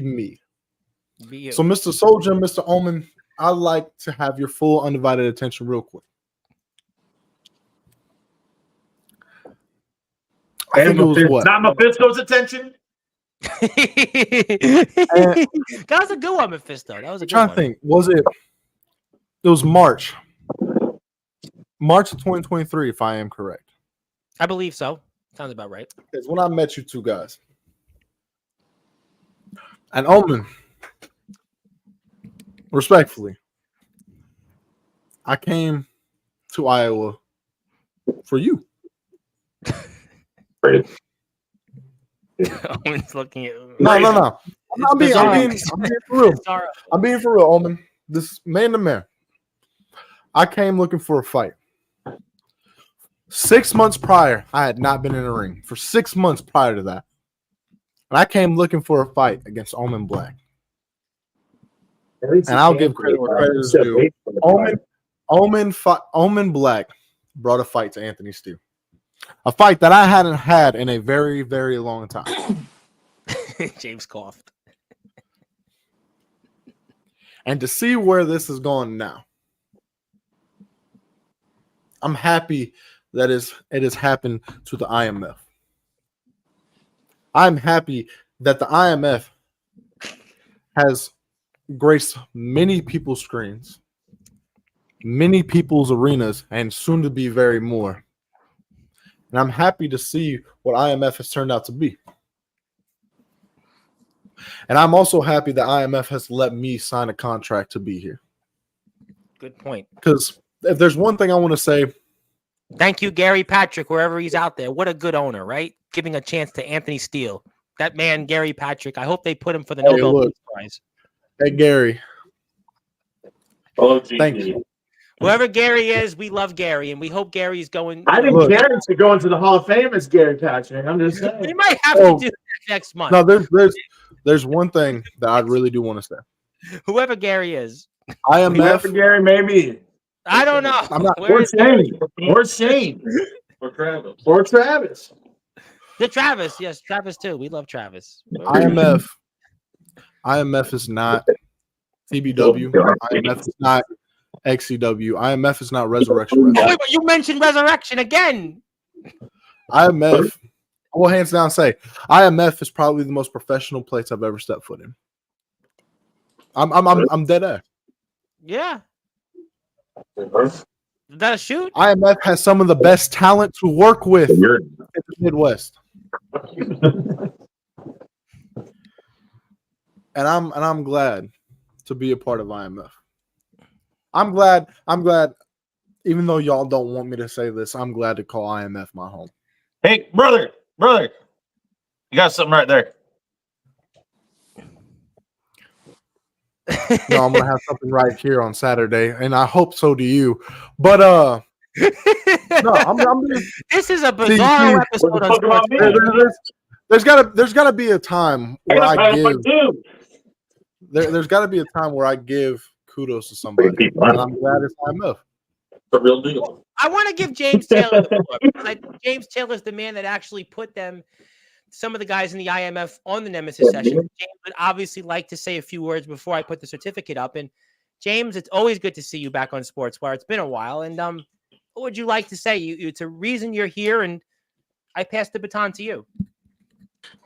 me. So, Mr. Soldier, Mr. Omen, I'd like to have your full undivided attention real quick. I think it was what? Not Mephisto's attention. That was a good one, Mephisto. That was a good one. I'm trying to think. Was it? It was March of 2023, if I am correct. I believe so. Sounds about right. It's when I met you two guys. And Omen, respectfully, I came to Iowa for you. Omen's looking at No. I'm being for real. I'm being for real, Omen. This man to man. I came looking for a fight. 6 months prior, I had not been in a ring. For 6 months prior to that. And I came looking for a fight against Omen Black. And I'll give credit where credit is due. Omen Black brought a fight to Anthony Steele. A fight that I hadn't had in a very, very long time. James coughed. And to see where this is going now, I'm happy that it has happened to the IMF. I'm happy that the IMF has graced many people's screens, many people's arenas, and soon to be very more. And I'm happy to see what IMF has turned out to be. And I'm also happy that IMF has let me sign a contract to be here. Good point. Because if there's one thing I want to say, thank you, Gary Patrick, wherever he's out there. What a good owner, right? Giving a chance to Anthony Steele. That man, Gary Patrick. I hope they put him for the Nobel Peace Prize. Hey, Gary. Oh, thank you. Whoever Gary is, we love Gary, and we hope Gary's going. I think Gary should go into the Hall of Fame as Gary Patrick. I'm just saying. We might have to do that next month. No, there's one thing that I really do want to say. Whoever Gary is. IMF. Gary, maybe. I don't know. I'm not. Or Shane. Or Shane. Or Travis. Or Travis. The Travis, yes, Travis too. We love Travis. IMF is not TBW. IMF is not XCW. IMF is not Resurrection. Oh, wait, but you mentioned Resurrection again. IMF, I will hands down say, IMF is probably the most professional place I've ever stepped foot in. I'm dead ass. Yeah. Is that a shoot? IMF has some of the best talent to work with in the Midwest. And I'm glad to be a part of IMF. I'm glad, even though y'all don't want me to say this, I'm glad to call IMF my home. Hey, brother, you got something right there. No, I'm gonna have something right here on Saturday, and I hope so do you. But no, I'm this is a bizarre episode of Sports. There's gotta be a time where I give. There's got to be a time where I give kudos to somebody, and I'm glad it's IMF. The real deal. I want to give James Taylor the floor because I think James Taylor is the man that actually put some of the guys in the IMF on the Nemesis session. James would obviously like to say a few words before I put the certificate up. And James, it's always good to see you back on Sportswire. It's been a while. And what would you like to say? It's a reason you're here, and I pass the baton to you.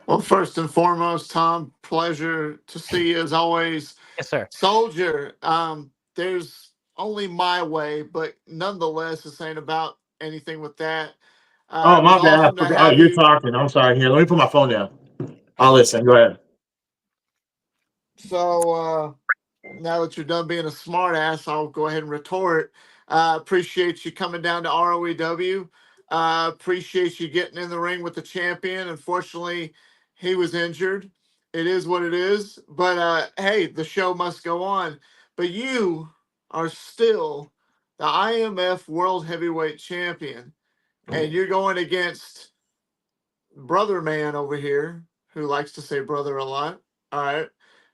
Well, first and foremost, Tom, pleasure to see you as always. Yes, sir. Soldier, there's only my way, but nonetheless, this ain't about anything with that. Oh, my bad. Oh, you're talking. I'm sorry. Here, let me put my phone down. I'll listen. Go ahead. So now that you're done being a smart ass, I'll go ahead and retort. Appreciate you coming down to ROEW. Appreciate you getting in the ring with the champion. Unfortunately, he was injured. It is what it is. But hey, the show must go on. But you are still the IMF World Heavyweight Champion. And you're going against Brother Man over here, who likes to say brother a lot. All right.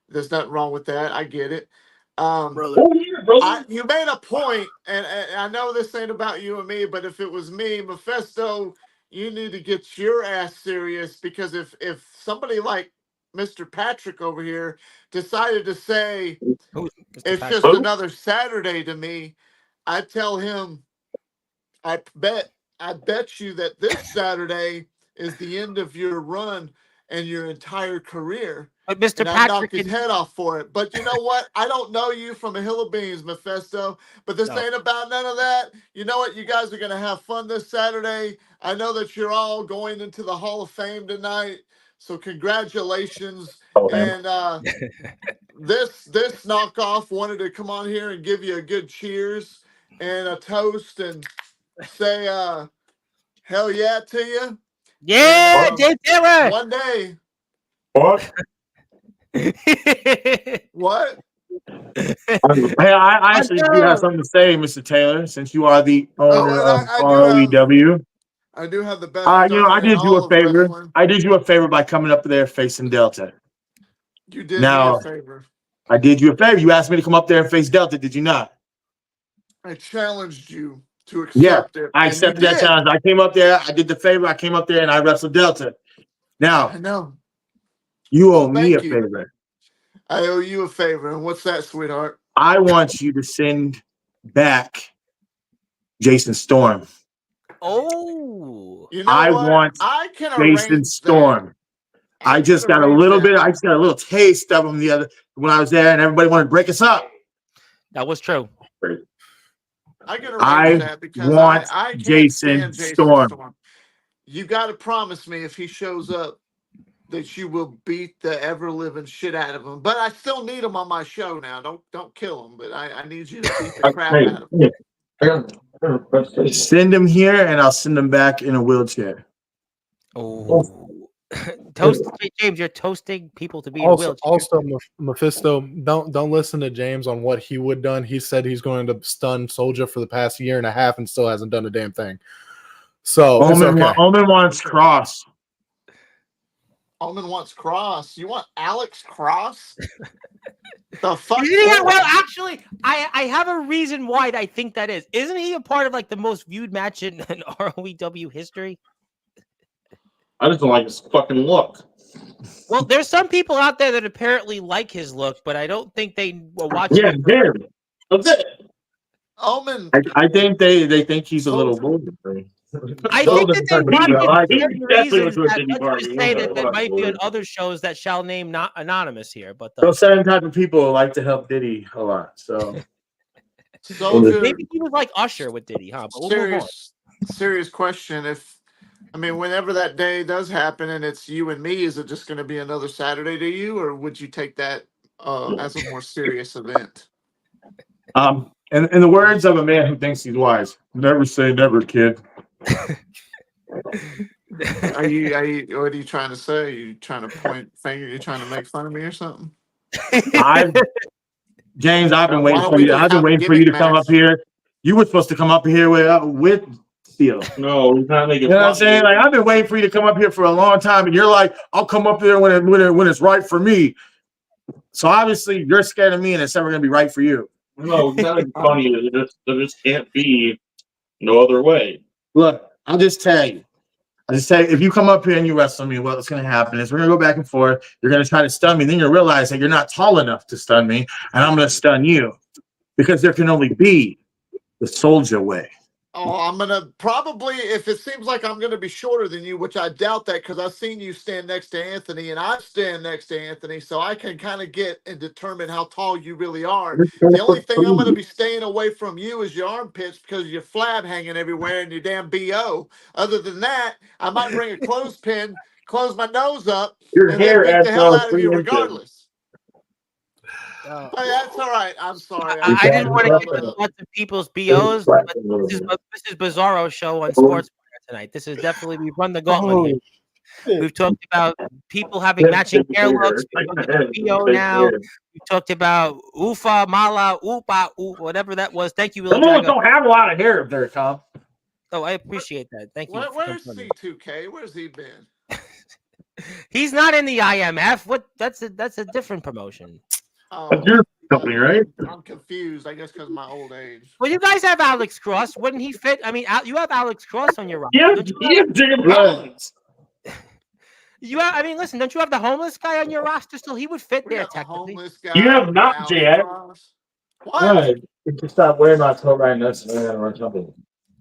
There's nothing wrong with that. I get it. Brother. You made a point, and I know this ain't about you and me, but if it was me, Mephisto, you need to get your ass serious, because if somebody like Mr. Patrick over here decided to say it's just another Saturday to me, I tell him, I bet you that this Saturday is the end of your run and your entire career. But Mr. And I knock his head off for it. But you know what? I don't know you from a hill of beans, Mephisto. But this ain't about none of that. You know what? You guys are going to have fun this Saturday. I know that you're all going into the Hall of Fame tonight. So congratulations. And this knockoff wanted to come on here and give you a good cheers and a toast and say hell yeah to you. Yeah, Jay Taylor. One day. What? What? Hey, I actually do have something to say, Mr. Taylor, since you are the owner of ROEW. I do have the best. You know, I did you a favor. Wrestling. I did you a favor by coming up there facing Delta. You did me a favor. I did you a favor. You asked me to come up there and face Delta, did you not? I challenged you to accept it. I accepted that challenge. I came up there, I did the favor, I came up there and I wrestled Delta. Now, I know. You owe me a favor. I owe you a favor. And what's that, sweetheart? I want you to send back Jason Storm. Oh. You know I what? want Jason Storm. I just got a little bit, I just got a little taste of him when I was there, and everybody wanted to break us up. That was true. I can arrange that because I can't Jason stand Jason Storm. You got to promise me if he shows up that you will beat the ever living shit out of him. But I still need him on my show now. Don't kill him, but I need you to beat the crap out of him. Send him here, and I'll send him back in a wheelchair. Oh. James, you're toasting people to be in a wheelchair. Also, Mephisto, don't listen to James on what he would done. He said he's going to stun Soldier for the past year and a half and still hasn't done a damn thing. So Omen wants Cross. Omen wants Cross. You want Alex Cross? The fuck? Yeah, well, actually, I have a reason why I think that is. Isn't he a part of like the most viewed match in ROEW history? I just don't like his fucking look. Well, there's some people out there that apparently like his look, but I don't think they will watch. Yeah, that's it. Omen. I think they think he's a little older for me. I think that they watch it for reasons that, let's just say that there might be on other shows that shall name not anonymous here, but those certain type of people like to help Diddy a lot. So maybe he was like Usher with Diddy, huh? But serious question. Whenever that day does happen and it's you and me, is it just going to be another Saturday to you, or would you take that as a more serious event? In the words of a man who thinks he's wise, never say never, kid. Are you? What are you trying to say? Are you trying to point finger? You trying to make fun of me or something? James, I've been waiting for you. I've been waiting for you to come up here. You were supposed to come up here with Steel. No, he's not making. You know what I'm saying? Like, I've been waiting for you to come up here for a long time, and you're like, "I'll come up there when it's right for me." So obviously, you're scared of me, and it's never gonna be right for you. No, it's not funny. There just can't be no other way. Look, I'll just tell you. If you come up here and you wrestle me, what's going to happen is we're going to go back and forth. You're going to try to stun me. Then you'll realize that you're not tall enough to stun me, and I'm going to stun you because there can only be the Soldier way. Oh, I'm going to probably, if it seems like I'm going to be shorter than you, which I doubt that because I've seen you stand next to Anthony and I stand next to Anthony, so I can kind of get and determine how tall you really are. The only thing I'm going to be staying away from you is your armpits because of your flab hanging everywhere and your damn BO. Other than that, I might bring a clothespin, close my nose up, your and hair then beat the hell out of you inches. regardless. But that's all right. I'm sorry. I didn't want to get lots of people's BOs, but this is Bizarro show on Sportswire tonight. This is definitely, we've run the gauntlet here. We've talked about people having matching hair looks. We've talked about BO now. We've talked about Ufa, Mala, Upa, whatever that was. Thank you, Willie Some of us Drago. don't have a lot of hair up there, Tom. Oh, I appreciate that. Thank you. Where's C2K? Where's he been? He's not in the IMF. What? That's a different promotion. Oh, your company, right? I'm confused. I guess because of my old age. Well, you guys have Alex Cross. Wouldn't he fit? I mean, you have Alex Cross on your roster. Yeah, Don't you yeah, Jim Collins. You have, I mean, listen, don't you have the homeless guy on your roster still? He would fit there technically. You have not, Jay. What? You can stop wearing my coat right now. So something.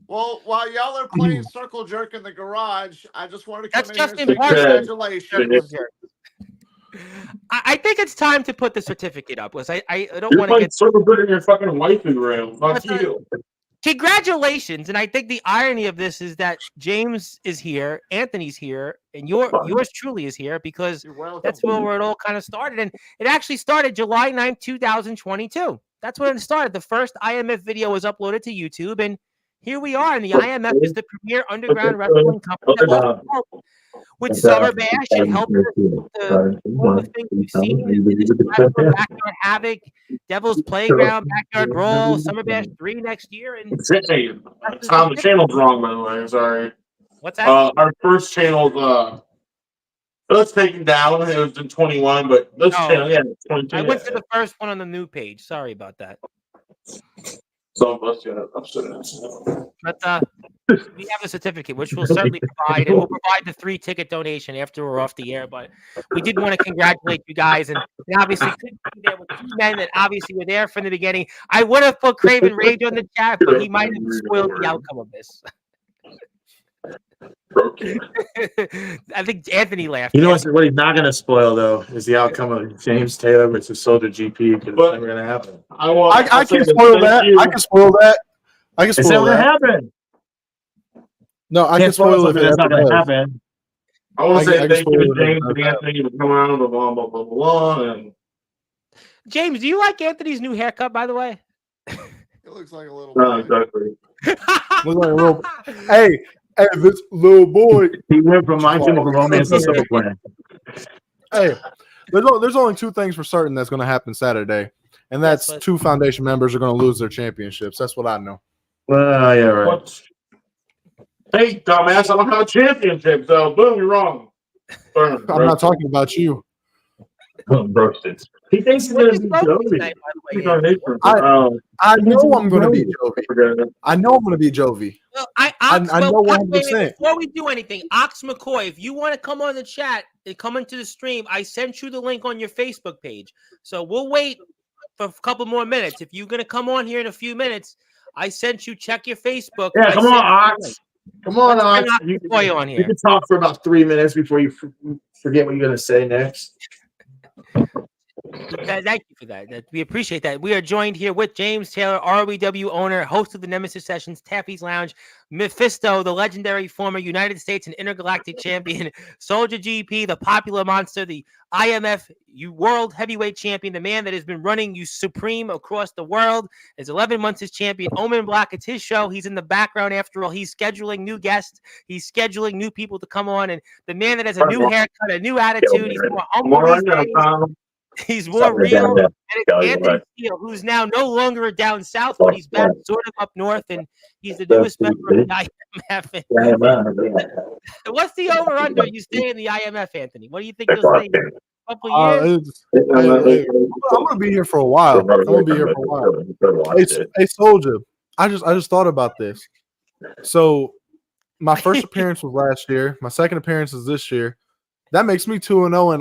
Well, while y'all are playing circle jerk in the garage, I just wanted to come That's in here and say congratulations. I think it's time to put the certificate up because I don't want to get circle jerk in your fucking wifey room. Fuck you. Congratulations, and I think the irony of this is that James is here, Anthony's here, and yours truly is here because that's where it all kind of started. And it actually started July 9th, 2022. That's when it started. The first IMF video was uploaded to YouTube, and here we are. And the IMF is the premier underground wrestling company that moves the world. With Summer Bash, it helped us all the things we've seen. Backyard Havoc, Devil's Playground, Backyard Brawl, Summer Bash 3 next year. And Tom, the channel's wrong, by the way. I'm sorry. What's that? Our first channel, let's take it down. It was in 21, but this channel, yeah, 22. I went to the first one on the new page. Sorry about that. So let's get it upset. But we have a certificate, which we'll certainly provide, and we'll provide the 3-ticket donation after we're off the air. But we did want to congratulate you guys, and obviously couldn't be there with 2 men that obviously were there from the beginning. I would have put Craven Rage on the chat, but he might have spoiled the outcome of this. I think Anthony laughed. You know what he's not going to spoil, though, is the outcome of James Taylor versus Soldier GP, because it's never going to happen. I can spoil that. I can spoil that. I can spoil that. Happen. No, I can spoil it. It's not going to happen. I want to say thank you to James and that. Anthony for coming on, blah, blah, blah, blah, and James, do you like Anthony's new haircut, by the way? It looks like a little no, exactly. Looks like a little. Hey, this little boy. He went from My Chemical Romance to Simple Plan. Hey, there's only 2 things for certain that's going to happen Saturday, and that's 2 foundation members are going to lose their championships. That's what I know. Well, yeah, right. Hey, dumbass, I don't have a championship, so boom, you're wrong. I'm not talking about you. Roasted. He thinks he's going to be Jovi. I know I'm going to be Jovi. I know I'm going to be Jovi. Well, I know 100%. Before we do anything, Ox McCoy, if you want to come on the chat and come into the stream, I sent you the link on your Facebook page. So we'll wait for a couple more minutes. If you're going to come on here in a few minutes, I sent you, check your Facebook. Yeah, come on, Ox. Come on, Ox. You can talk for about 3 minutes before you forget what you're going to say next. Thank you for that. We appreciate that. We are joined here with James Taylor, ROEW owner, host of the Nemesis Sessions, Taffy's Lounge, Mephisto, the legendary former United States and intergalactic champion, Soldier GP, the popular monster, the IMF world heavyweight champion, the man that has been running you supreme across the world, is 11 months as champion. Omen Black, it's his show. He's in the background after all. He's scheduling new guests. He's scheduling new people to come on. And the man that has a new haircut, a new attitude. He's more humble. He's more real. And it's Anthony Steele, who's now no longer down south, but he's back sort of up north, and he's the newest member of the IMF. What's the over-under you stay in the IMF, Anthony? What do you think you'll stay in? A couple of years? I'm going to be here for a while. Hey, Soldier, I just thought about this. So my first appearance was last year. My second appearance is this year. That makes me 2-0 in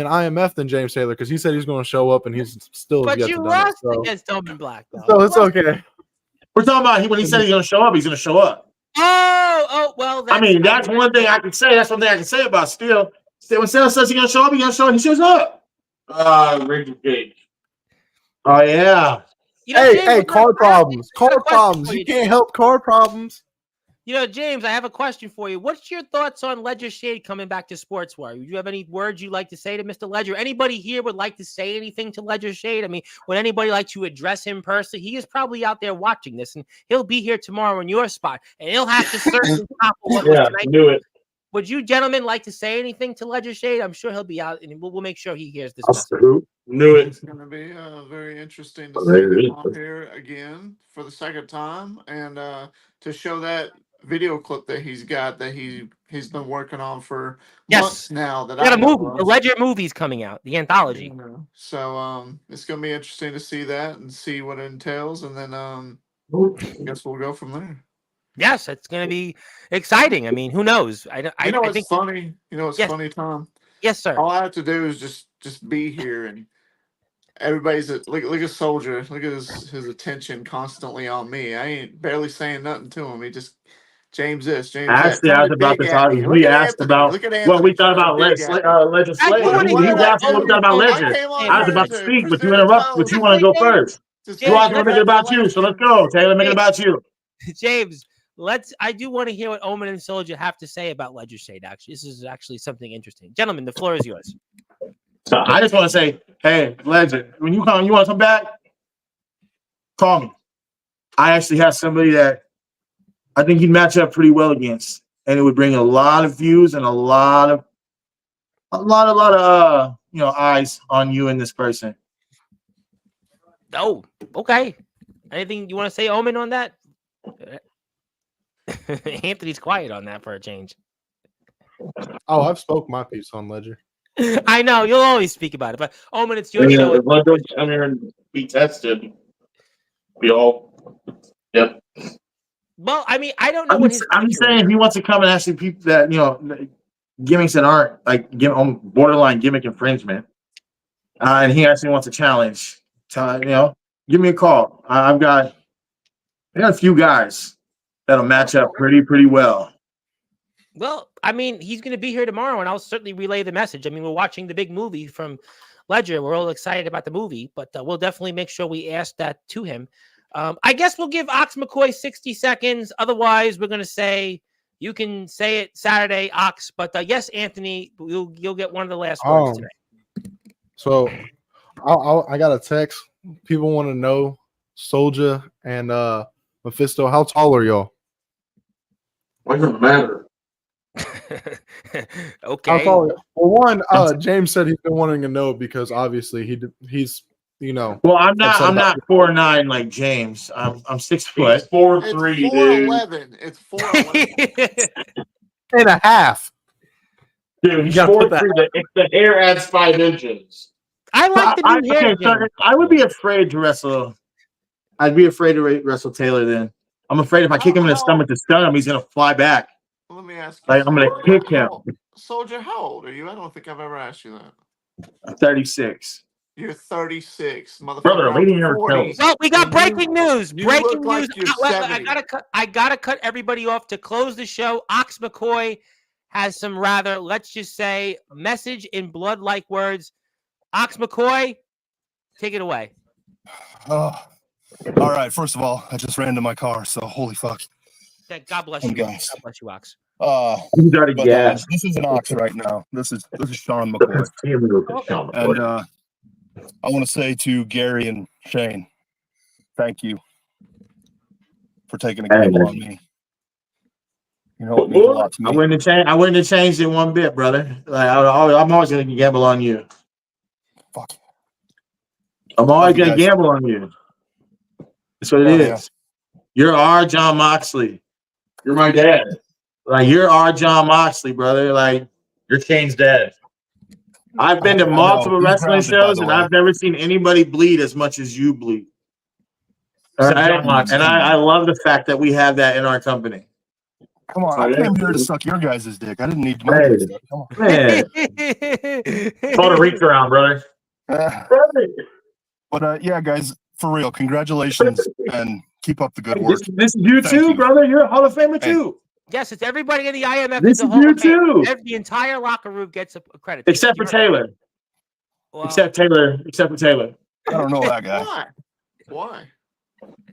IMF than James Taylor because he said he's going to show up and he's still. But you lost against Omen Black, though. So it's okay. We're talking about when he said he's going to show up, he's going to show up. Oh, well. That's one thing I can say. That's one thing I can say about Steele. When Steele says he's going to show up, he's going to show up. He shows up. Rachel Gage. Oh yeah. Hey, car problems. Car problems. You can't help car problems. James, I have a question for you. What's your thoughts on Ledger Shade coming back to Sportswire? Do you have any words you'd like to say to Mr. Ledger? Anybody here would like to say anything to Ledger Shade? I mean, would anybody like to address him personally? He is probably out there watching this, and he'll be here tomorrow in your spot, and he'll have to certainly topple what was tonight. Knew it. Would you gentlemen like to say anything to Ledger Shade? I'm sure he'll be out, and we'll make sure he hears this message. Knew it. It's going to be very interesting to see him on here again for the second time, and to show that video clip that he's got that he's been working on for months now. That got a movie, the Ledger movie's coming out, the anthology. So it's going to be interesting to see that and see what it entails, and then I guess we'll go from there. Yes, it's going to be exciting. I mean, who knows? I think funny. It's funny, Tom. Yes, sir. All I have to do is just be here, and everybody's look at Soldier. Look at his attention constantly on me. I ain't barely saying nothing to him. He just James this, James Actually, that. I was about to talk. We asked about what we thought about legislation. He was asking what we thought about Ledger. I was about to speak, but you interrupt. But you want to go first. You want to make it about you, so let's go, Taylor. Make it about you. James, I do want to hear what Omen and Soldier have to say about Ledger Shade. Actually, this is actually something interesting. Gentlemen, the floor is yours. So I just want to say, hey, Ledger, when you want to come back, call me. I actually have somebody that I think you'd match up pretty well against, and it would bring a lot of views and a lot of eyes on you and this person. Oh, okay. Anything you want to say, Omen, on that? Anthony's quiet on that for a change. Oh, I've spoke my piece on Ledger. I know you'll always speak about it, but Omen, it's your show. If Ledger come here and be tested, we all, yep. Well, I mean, I don't know I'm saying if he wants to come and actually people that gimmicks that aren't like borderline gimmick infringement, and he actually wants a challenge, give me a call. I got a few guys that'll match up pretty well. Well, I mean, he's going to be here tomorrow, and I'll certainly relay the message. I mean, we're watching the big movie from Ledger. We're all excited about the movie, but we'll definitely make sure we ask that to him. I guess we'll give Ox McCoy 60 seconds. Otherwise, we're going to say, you can say it Saturday, Ox. But yes, Anthony, you'll get one of the last words today. So I got a text. People want to know, Soldier and Mephisto, how tall are y'all? What does it matter? Okay. How tall? Well, one, James said he's been wanting to know because obviously he's Well, I'm not 4'9" like James. I'm 6 foot. 4'3", dude. 4'11". It's 4'11". and a half. Dude, he's 4'3". The hair adds 5 inches. I like the new hair. So I would be afraid to wrestle. I'd be afraid to wrestle Taylor then. I'm afraid if I kick him in the stomach to stun him, he's going to fly back. Let me ask you. Like, I'm going to kick him. Soldier, how old are you? I don't think I've ever asked you that. I'm 36. You're 36, motherfucker. Brother, lady never 40. Well, we got breaking news. Breaking news. Like you're I gotta cut everybody off to close the show. Ox McCoy has some rather, let's just say, message in blood-like words. Ox McCoy, take it away. All right. First of all, I just ran to my car, so holy fuck. God bless you. God bless you, Ox. He's already gassed. This is an Ox right now. This is Sean McCoy. And I want to say to Gary and Shane, thank you for taking a gamble on me. You know, it means a lot to me. I wouldn't have changed it one bit, brother. Like I'm always going to gamble on you. Fuck. I'm always going to gamble on you. That's what it is. Yeah. You're our John Moxley. You're my dad. Like, you're our John Moxley, brother. Like, you're Shane's dad. I've been to multiple wrestling shows, and I've never seen anybody bleed as much as you bleed. I love the fact that we have that in our company. Come on, I came here to suck your guys' dick. I didn't need money. Come on. Man. Call the reach around, brother. But yeah, guys, for real, congratulations and keep up the good work. This is you too, brother. You're a Hall of Famer too. Yes, it's everybody in the IMF. This is you too. The entire locker room gets a credit. Except for Taylor. Well, except for Taylor. I don't know that guy. Why?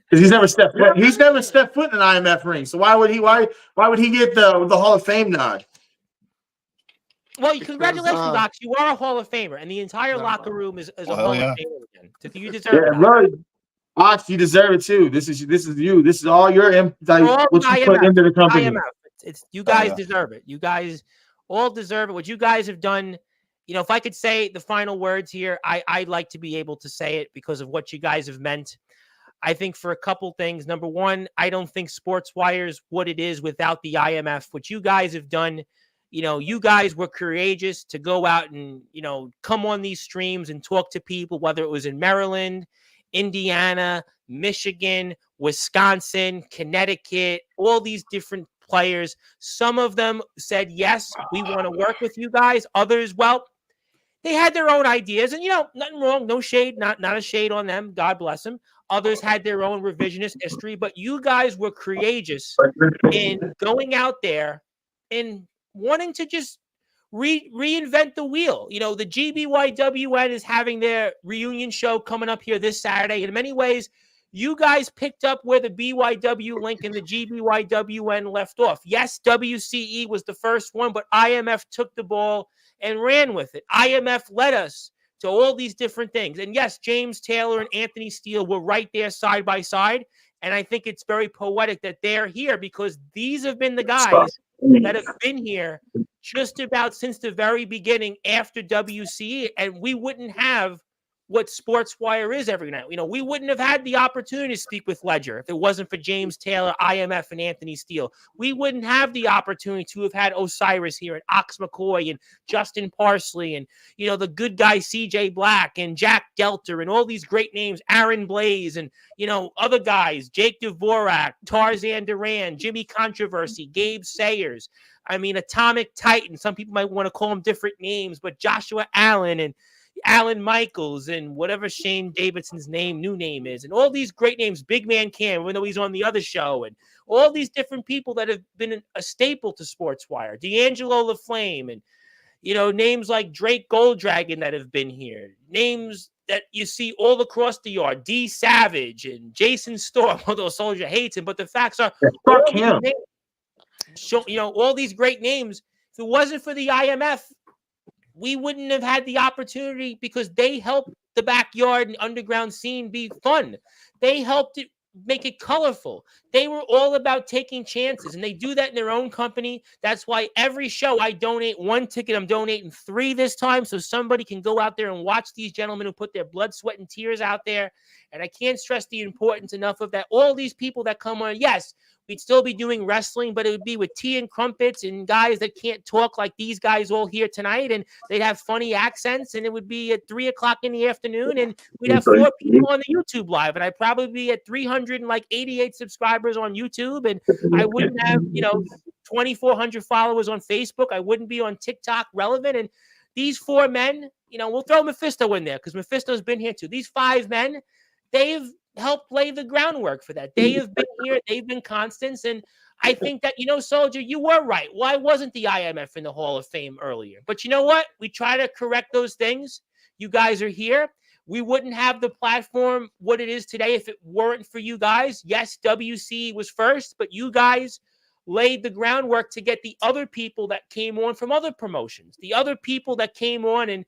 Because he's never stepped foot. He's never stepped foot in an IMF ring. So why would he? Why would he get the Hall of Fame nod? Well, congratulations, Ox. You are a Hall of Famer, and the entire locker room is a Hall of Famer again. So you deserve it. Right. Ox, you deserve it too. This is you. This is all your what you put into the company. IMF. It's you guys deserve it. You guys all deserve it. What you guys have done. If I could say the final words here, I'd like to be able to say it because of what you guys have meant. I think for a couple things. Number one, I don't think Sportswire is what it is without the IMF. What you guys have done, you guys were courageous to go out and, come on these streams and talk to people, whether it was in Maryland, Indiana, Michigan, Wisconsin, Connecticut, all these different players. Some of them said, yes, we want to work with you guys. Others, well, they had their own ideas, and nothing wrong, no shade, not a shade on them. God bless them. Others had their own revisionist history, but you guys were courageous in going out there and wanting to just reinvent the wheel. The GBYWN is having their reunion show coming up here this Saturday. In many ways, you guys picked up where the BYW link and the GBYWN left off. Yes, WCE was the first one, but IMF took the ball and ran with it. IMF led us to all these different things. And yes, James Taylor and Anthony Steele were right there side by side. And I think it's very poetic that they're here because these have been the guys that have been here just about since the very beginning after WCE. And we wouldn't have what Sportswire is every night. We wouldn't have had the opportunity to speak with Ledger if it wasn't for James Taylor, IMF, and Anthony Steele. We wouldn't have the opportunity to have had Osiris here and Ox McCoy and Justin Parsley and, the good guy CJ Black and Jack Gelter and all these great names, Aaron Blaze and, other guys, Jake Dvorak, Tarzan Duran, Jimmy Controversy, Gabe Sayers. Atomic Titan. Some people might want to call him different names, but Joshua Allen and Alan Michaels and whatever Shane Davidson's new name is, and all these great names, Big Man Cam, even though he's on the other show, and all these different people that have been a staple to Sportswire, D'Angelo LaFlame, and names like Drake Golddragon that have been here, names that you see all across the yard, D Savage and Jason Storm, although Soldier hates him, but the facts are fuck him. All these great names. If it wasn't for the IMF, we wouldn't have had the opportunity because they helped the backyard and underground scene be fun. They helped it make it colorful. They were all about taking chances, and they do that in their own company. That's why every show I donate 1 ticket. I'm donating 3 this time so somebody can go out there and watch these gentlemen who put their blood, sweat, and tears out there. And I can't stress the importance enough of that. All these people that come on, yes, we'd still be doing wrestling, but it would be with tea and crumpets and guys that can't talk like these guys all here tonight. And they'd have funny accents, and it would be at 3:00 in the afternoon. And we'd have 4 people on the YouTube live. And I'd probably be at 388 subscribers on YouTube. And I wouldn't have, 2,400 followers on Facebook. I wouldn't be on TikTok relevant. And these 4 men, we'll throw Mephisto in there because Mephisto's been here too. These 5 men, they've helped lay the groundwork for that. They have been here. They've been constants. And I think that, Soldier, you were right. Why wasn't the IMF in the Hall of Fame earlier? But you know what? We try to correct those things. You guys are here. We wouldn't have the platform what it is today if it weren't for you guys. Yes, WC was first, but you guys laid the groundwork to get the other people that came on from other promotions, the other people that came on and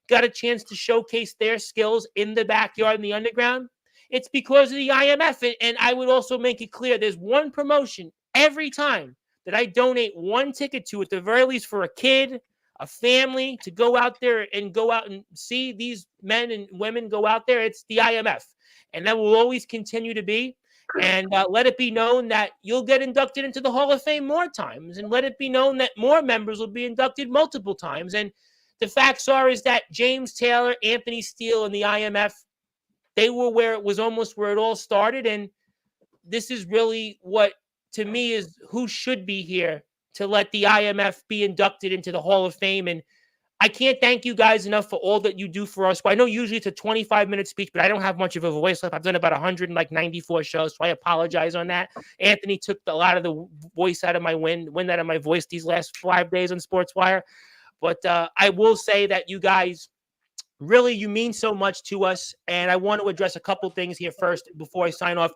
got a chance to showcase their skills in the backyard and the underground. It's because of the IMF. And I would also make it clear there's one promotion every time that I donate 1 ticket to, at the very least for a kid, a family, to go out there and see these men and women go out there. It's the IMF. And that will always continue to be. And let it be known that you'll get inducted into the Hall of Fame more times. And let it be known that more members will be inducted multiple times. And the facts are is that James Taylor, Anthony Steele, and the IMF, they were where it all started. And this is really what, to me, is who should be here to let the IMF be inducted into the Hall of Fame. And I can't thank you guys enough for all that you do for us. I know usually it's a 25-minute speech, but I don't have much of a voice left. I've done about 194 shows, so I apologize on that. Anthony took a lot of the voice out of my wind out of my voice these last 5 days on Sportswire. But I will say that you guys Really, you mean so much to us. And I want to address a couple things here first before I sign off.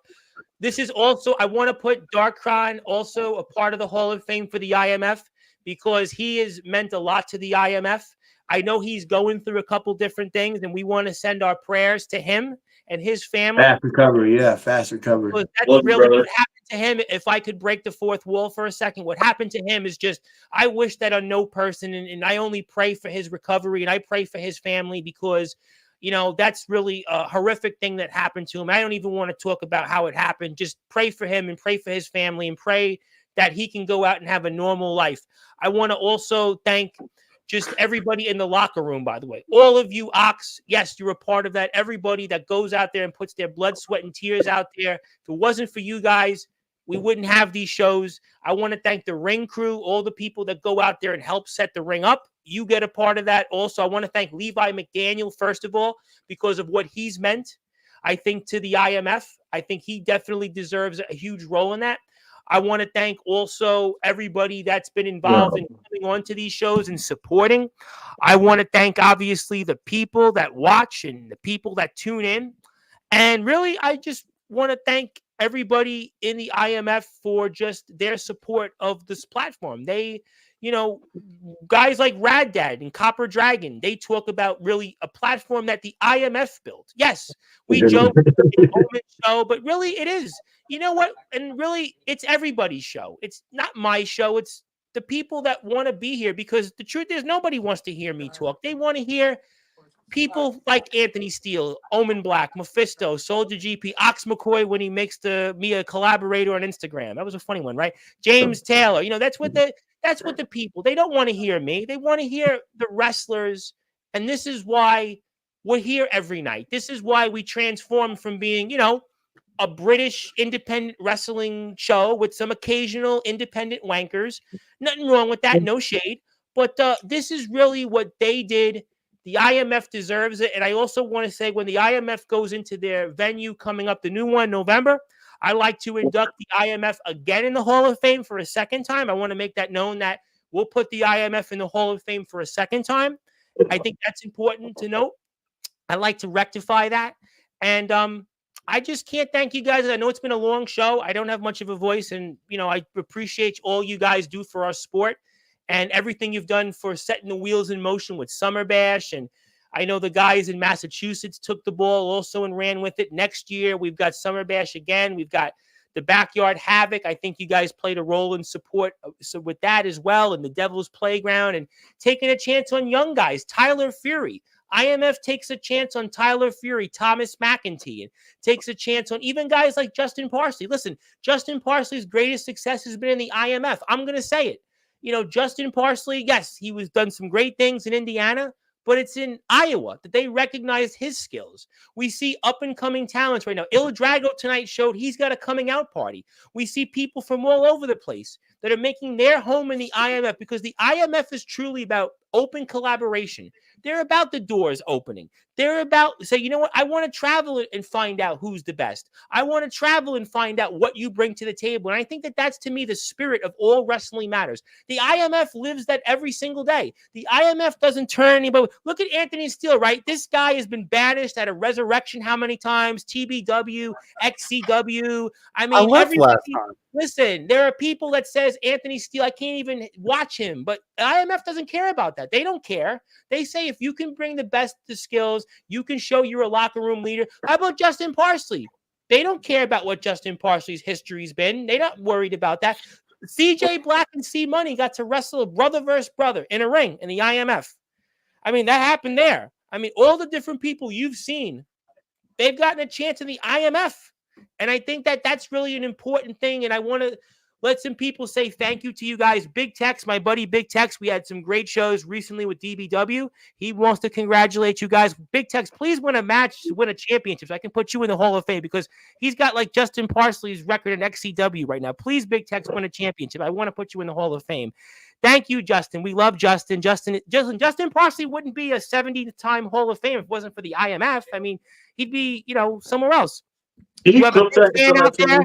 This is also, I want to put Darkron also a part of the Hall of Fame for the IMF because he has meant a lot to the IMF. I know he's going through a couple different things, and we want to send our prayers to him and his family. Fast recovery, yeah, fast recovery. That's really what happened to him. If I could break the fourth wall for a second, what happened to him is just, I wish that on no person, and I only pray for his recovery and I pray for his family because, you know, that's really a horrific thing that happened to him. I don't even want to talk about how it happened. Just pray for him and pray for his family and pray that he can go out and have a normal life. I want to also thank just everybody in the locker room, by the way. All of you Ox, yes, you're a part of that. Everybody that goes out there and puts their blood, sweat, and tears out there. If it wasn't for you guys, we wouldn't have these shows. I want to thank the ring crew, all the people that go out there and help set the ring up. You get a part of that. Also, I want to thank Levi McDaniel, first of all, because of what he's meant, I think, to the IMF. I think he definitely deserves a huge role in that. I want to thank also everybody that's been involved in coming onto these shows and supporting. I want to thank, obviously, the people that watch and the people that tune in. And really, I just want to thank everybody in the IMF for just their support of this platform. They, you know, guys like Rad Dad and Copper Dragon, they talk about really a platform that the IMF built. Yes, we joke show, but really it is. You know what? And really, it's everybody's show. It's not my show. It's the people that want to be here because the truth is nobody wants to hear me talk. They want to hear people like Anthony Steele, Omen Black, Mephisto, Soldier GP, Ox McCoy when he makes me a collaborator on Instagram. That was a funny one, right? James Taylor. You know, that's what the people, they don't want to hear me. They want to hear the wrestlers. And this is why we're here every night. This is why we transformed from being, you know, a British independent wrestling show with some occasional independent wankers. Nothing wrong with that. No shade. But this is really what they did. The IMF deserves it. And I also want to say when the IMF goes into their venue coming up, the new one in November, I like to induct the IMF again in the Hall of Fame for a second time. I want to make that known that we'll put the IMF in the Hall of Fame for a second time. I think that's important to note. I like to rectify that. And I just can't thank you guys. I know it's been a long show. I don't have much of a voice. And, you know, I appreciate all you guys do for our sport and everything you've done for setting the wheels in motion with Summer Bash. And I know the guys in Massachusetts took the ball also and ran with it. Next year, we've got Summer Bash again. We've got the Backyard Havoc. I think you guys played a role in support so with that as well. And the Devil's Playground and taking a chance on young guys. Tyler Fury. IMF takes a chance on Tyler Fury, Thomas McEntee, and takes a chance on even guys like Justin Parsley. Listen, Justin Parsley's greatest success has been in the IMF. I'm going to say it. You know, Justin Parsley, yes, he was done some great things in Indiana, but it's in Iowa that they recognize his skills. We see up-and-coming talents right now. Il Drago tonight showed he's got a coming-out party. We see people from all over the place that are making their home in the IMF because the IMF is truly about open collaboration. They're about the doors opening. They're about say, you know what? I want to travel and find out who's the best. I want to travel and find out what you bring to the table. And I think that that's, to me, the spirit of all wrestling matters. The IMF lives that every single day. The IMF doesn't turn anybody. Look at Anthony Steele, right? This guy has been banished at a resurrection how many times? TBW, XCW. I mean, left last time. Listen, there are people that says Anthony Steele, I can't even watch him, but IMF doesn't care about that. They don't care. They say if you can bring the best of skills, you can show you're a locker room leader. How about Justin Parsley? They don't care about what Justin Parsley's history's been. They're not worried about that. CJ Black and C Money got to wrestle brother versus brother in a ring in the IMF. I mean, that happened there. I mean, all the different people you've seen, they've gotten a chance in the IMF. And I think that that's really an important thing. And I want to let some people say thank you to you guys. Big Tex, my buddy Big Tex, we had some great shows recently with DBW. He wants to congratulate you guys. Big Tex, please win a match, win a championship so I can put you in the Hall of Fame because he's got like Justin Parsley's record in XCW right now. Please, Big Tex, win a championship. I want to put you in the Hall of Fame. Thank you, Justin. We love Justin. Justin Parsley wouldn't be a 70-time Hall of Fame if it wasn't for the IMF. I mean, he'd be, you know, somewhere else. You have a big fan out there?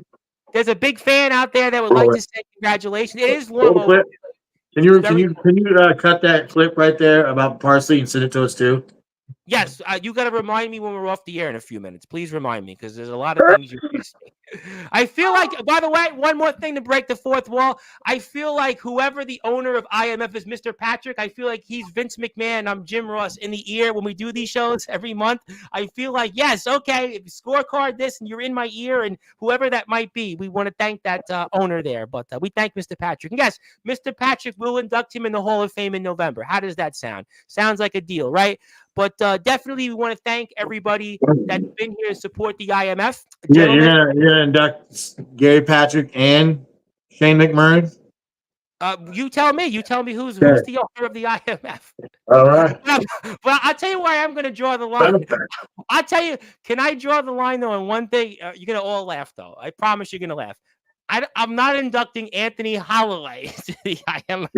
There's a big fan out there that would like to say congratulations. It is long overdue. Can you cut that clip right there about Parsley and send it to us too? Yes, you got to remind me when we're off the air in a few minutes. Please remind me because there's a lot of things you missed. I feel like, by the way, one more thing to break the fourth wall. I feel like whoever the owner of IMF is, Mr. Patrick, I feel like he's Vince McMahon. I'm Jim Ross in the ear when we do these shows every month. I feel like, yes, okay, scorecard this and you're in my ear, and whoever that might be, we want to thank that owner there. But we thank Mr. Patrick. And yes, Mr. Patrick will induct him in the Hall of Fame in November. How does that sound? Sounds like a deal, right? But definitely, we want to thank everybody that's been here to support the IMF. Yeah, Gentlemen, you're gonna induct Gary Patrick and Shane McMurray. you tell me. You tell me who's the owner of the IMF. All right. Well, I'll tell you why I'm going to draw the line. I'll tell you. Can I draw the line though on one thing? You're going to all laugh though. I promise you're going to laugh. I'm not inducting Anthony Holloway to the IMF.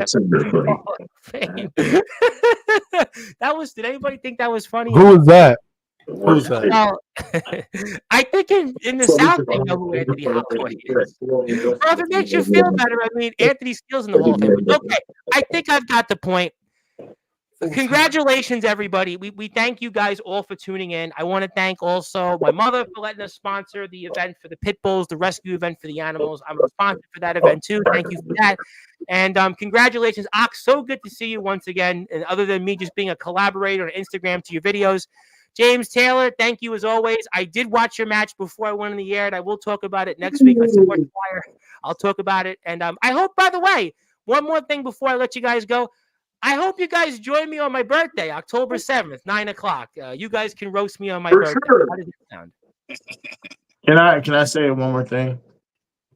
Did anybody think that was funny? Who was that? Who's that? Well, I think in the South they know who Anthony Holloway is. Well, if it makes you feel better, I mean, Anthony Steele's in the Hall of Fame. Okay, I think I've got the point. Congratulations, everybody. We thank you guys all for tuning in. I want to thank also my mother for letting us sponsor the event for the pit bulls, the rescue event for the animals. I'm a sponsor for that event too. Thank you for that. And congratulations, Ox. So good to see you once again. And other than me just being a collaborator on Instagram to your videos. James Taylor, thank you as always. I did watch your match before I went on the air, and I will talk about it next week on Sportzwire. I'll talk about it. And I hope, by the way, one more thing before I let you guys go. I hope you guys join me on my birthday, October 7th, 9 o'clock. You guys can roast me on my birthday. Sure. How does it sound? Can I say one more thing?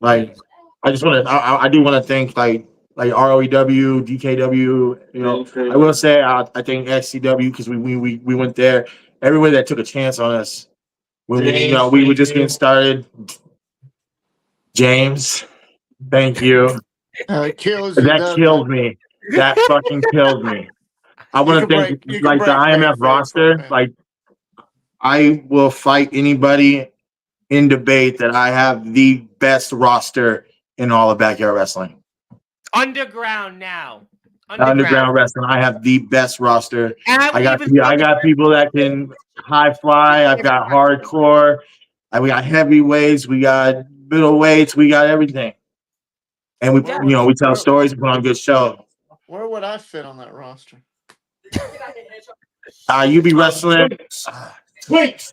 Like, I just want to. I do want to thank like ROEW, DKW. You know, I will say I think XCW because we went there. Everybody that took a chance on us when we were just getting started. James, thank you. It kills you, That killed me. That fucking killed me. I want to thank the IMF roster. Like, I will fight anybody in debate that I have the best roster in all of backyard wrestling. Underground now. Underground wrestling. I have the best roster. I got people that can high fly. I've got hardcore. We got heavyweights. We got middleweights. We got everything. And we tell stories and put on a good show. Where would I fit on that roster? You be wrestling. Wait.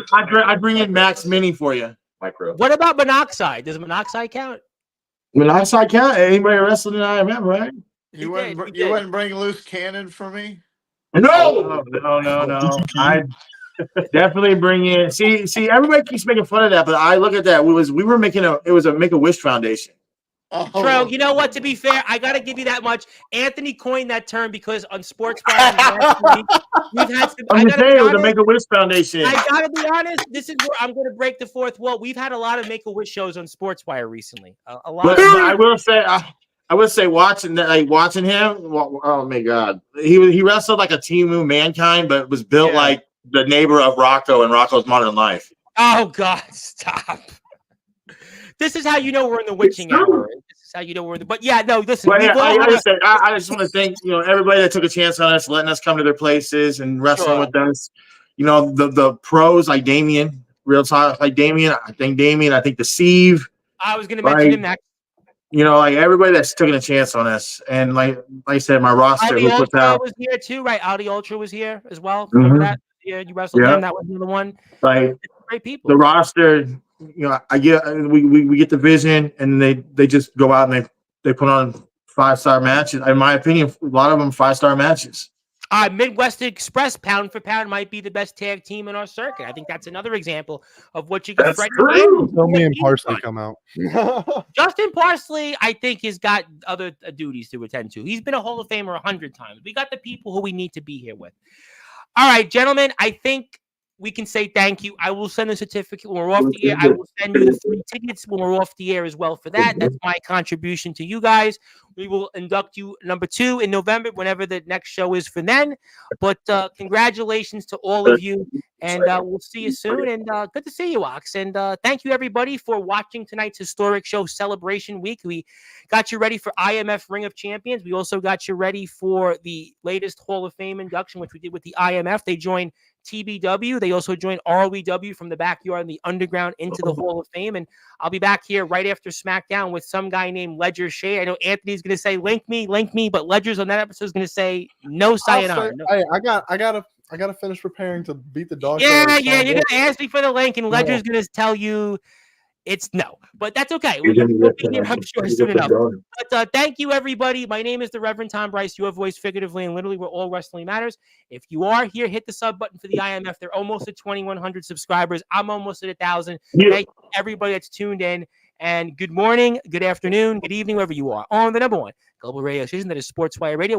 I bring in Max Mini for you. Micro. What about Monoxide? Does Monoxide count? Monoxide count? Anybody wrestling in IMF, right? You wouldn't bring Loose Cannon for me? No. I definitely bring in. See, everybody keeps making fun of that, but I look at that. It was a Make-A-Wish Foundation. True. You know what? To be fair, I got to give you that much. Anthony coined that term because on Sportswire we've had some. I'm just saying it was a Make-A-Wish Foundation. I got to be honest. This is where I'm going to break the fourth wall. We've had a lot of Make-A-Wish shows on Sportswire recently. A lot. But I will say, watching him. Oh my God, he wrestled like a Team Mankind, but was built like the neighbor of Rocco and Rocco's Modern Life. Oh God, stop. This is how you know we're in the witching hour. This is how you know we're in the. But yeah, no, listen. I just want to thank everybody that took a chance on us, letting us come to their places and wrestling with us. You know, the pros like Damien, real talk like Damien. I think the Sieve. I was going to mention him next. You know, like everybody that's taking a chance on us, and like I said, my roster Audi Ultra was here too, right? Audi Ultra was here as well. Remember that? Yeah, you wrestled him. That was the one. Like great people. The roster. We get the vision, and they just go out and they put on 5-star matches. In my opinion, a lot of them 5-star matches. Midwest Express, pound for pound, might be the best tag team in our circuit. I think that's another example of what you can. That's true. Tell me and Parsley come out. Justin Parsley, I think, has got other duties to attend to. He's been a Hall of Famer 100 times. We got the people who we need to be here with. All right, gentlemen, I think we can say thank you. I will send the certificate when we're off the air. I will send you the 3 tickets when we're off the air as well for that. That's my contribution to you guys. We will induct you number 2 in November, whenever the next show is for then. But congratulations to all of you, and we'll see you soon. And good to see you, Ox. And thank you, everybody, for watching tonight's historic show, Celebration Week. We got you ready for IMF Ring of Champions. We also got you ready for the latest Hall of Fame induction, which we did with the IMF. They joined TBW. They also joined ROEW from the backyard and the underground into the Hall of Fame. And I'll be back here right after SmackDown with some guy named Ledger Shea. I know Anthony's going to say, link me, but Ledger's on that episode is going to say, no sayonara. No. Hey, I gotta finish preparing to beat the dog. Yeah, you're going to ask me for the link, and Ledger's going to tell you it's no, but that's okay. We'll be here, I'm sure, soon enough. But thank you, everybody. My name is the Reverend Tom Bryce, your voice figuratively and literally where all wrestling matters. If you are here, hit the sub button for the IMF. They're almost at 2,100 subscribers. I'm almost at 1,000. Thank you, everybody that's tuned in. And good morning, good afternoon, good evening, wherever you are on the number 1 global radio station that is Sportswire Radio.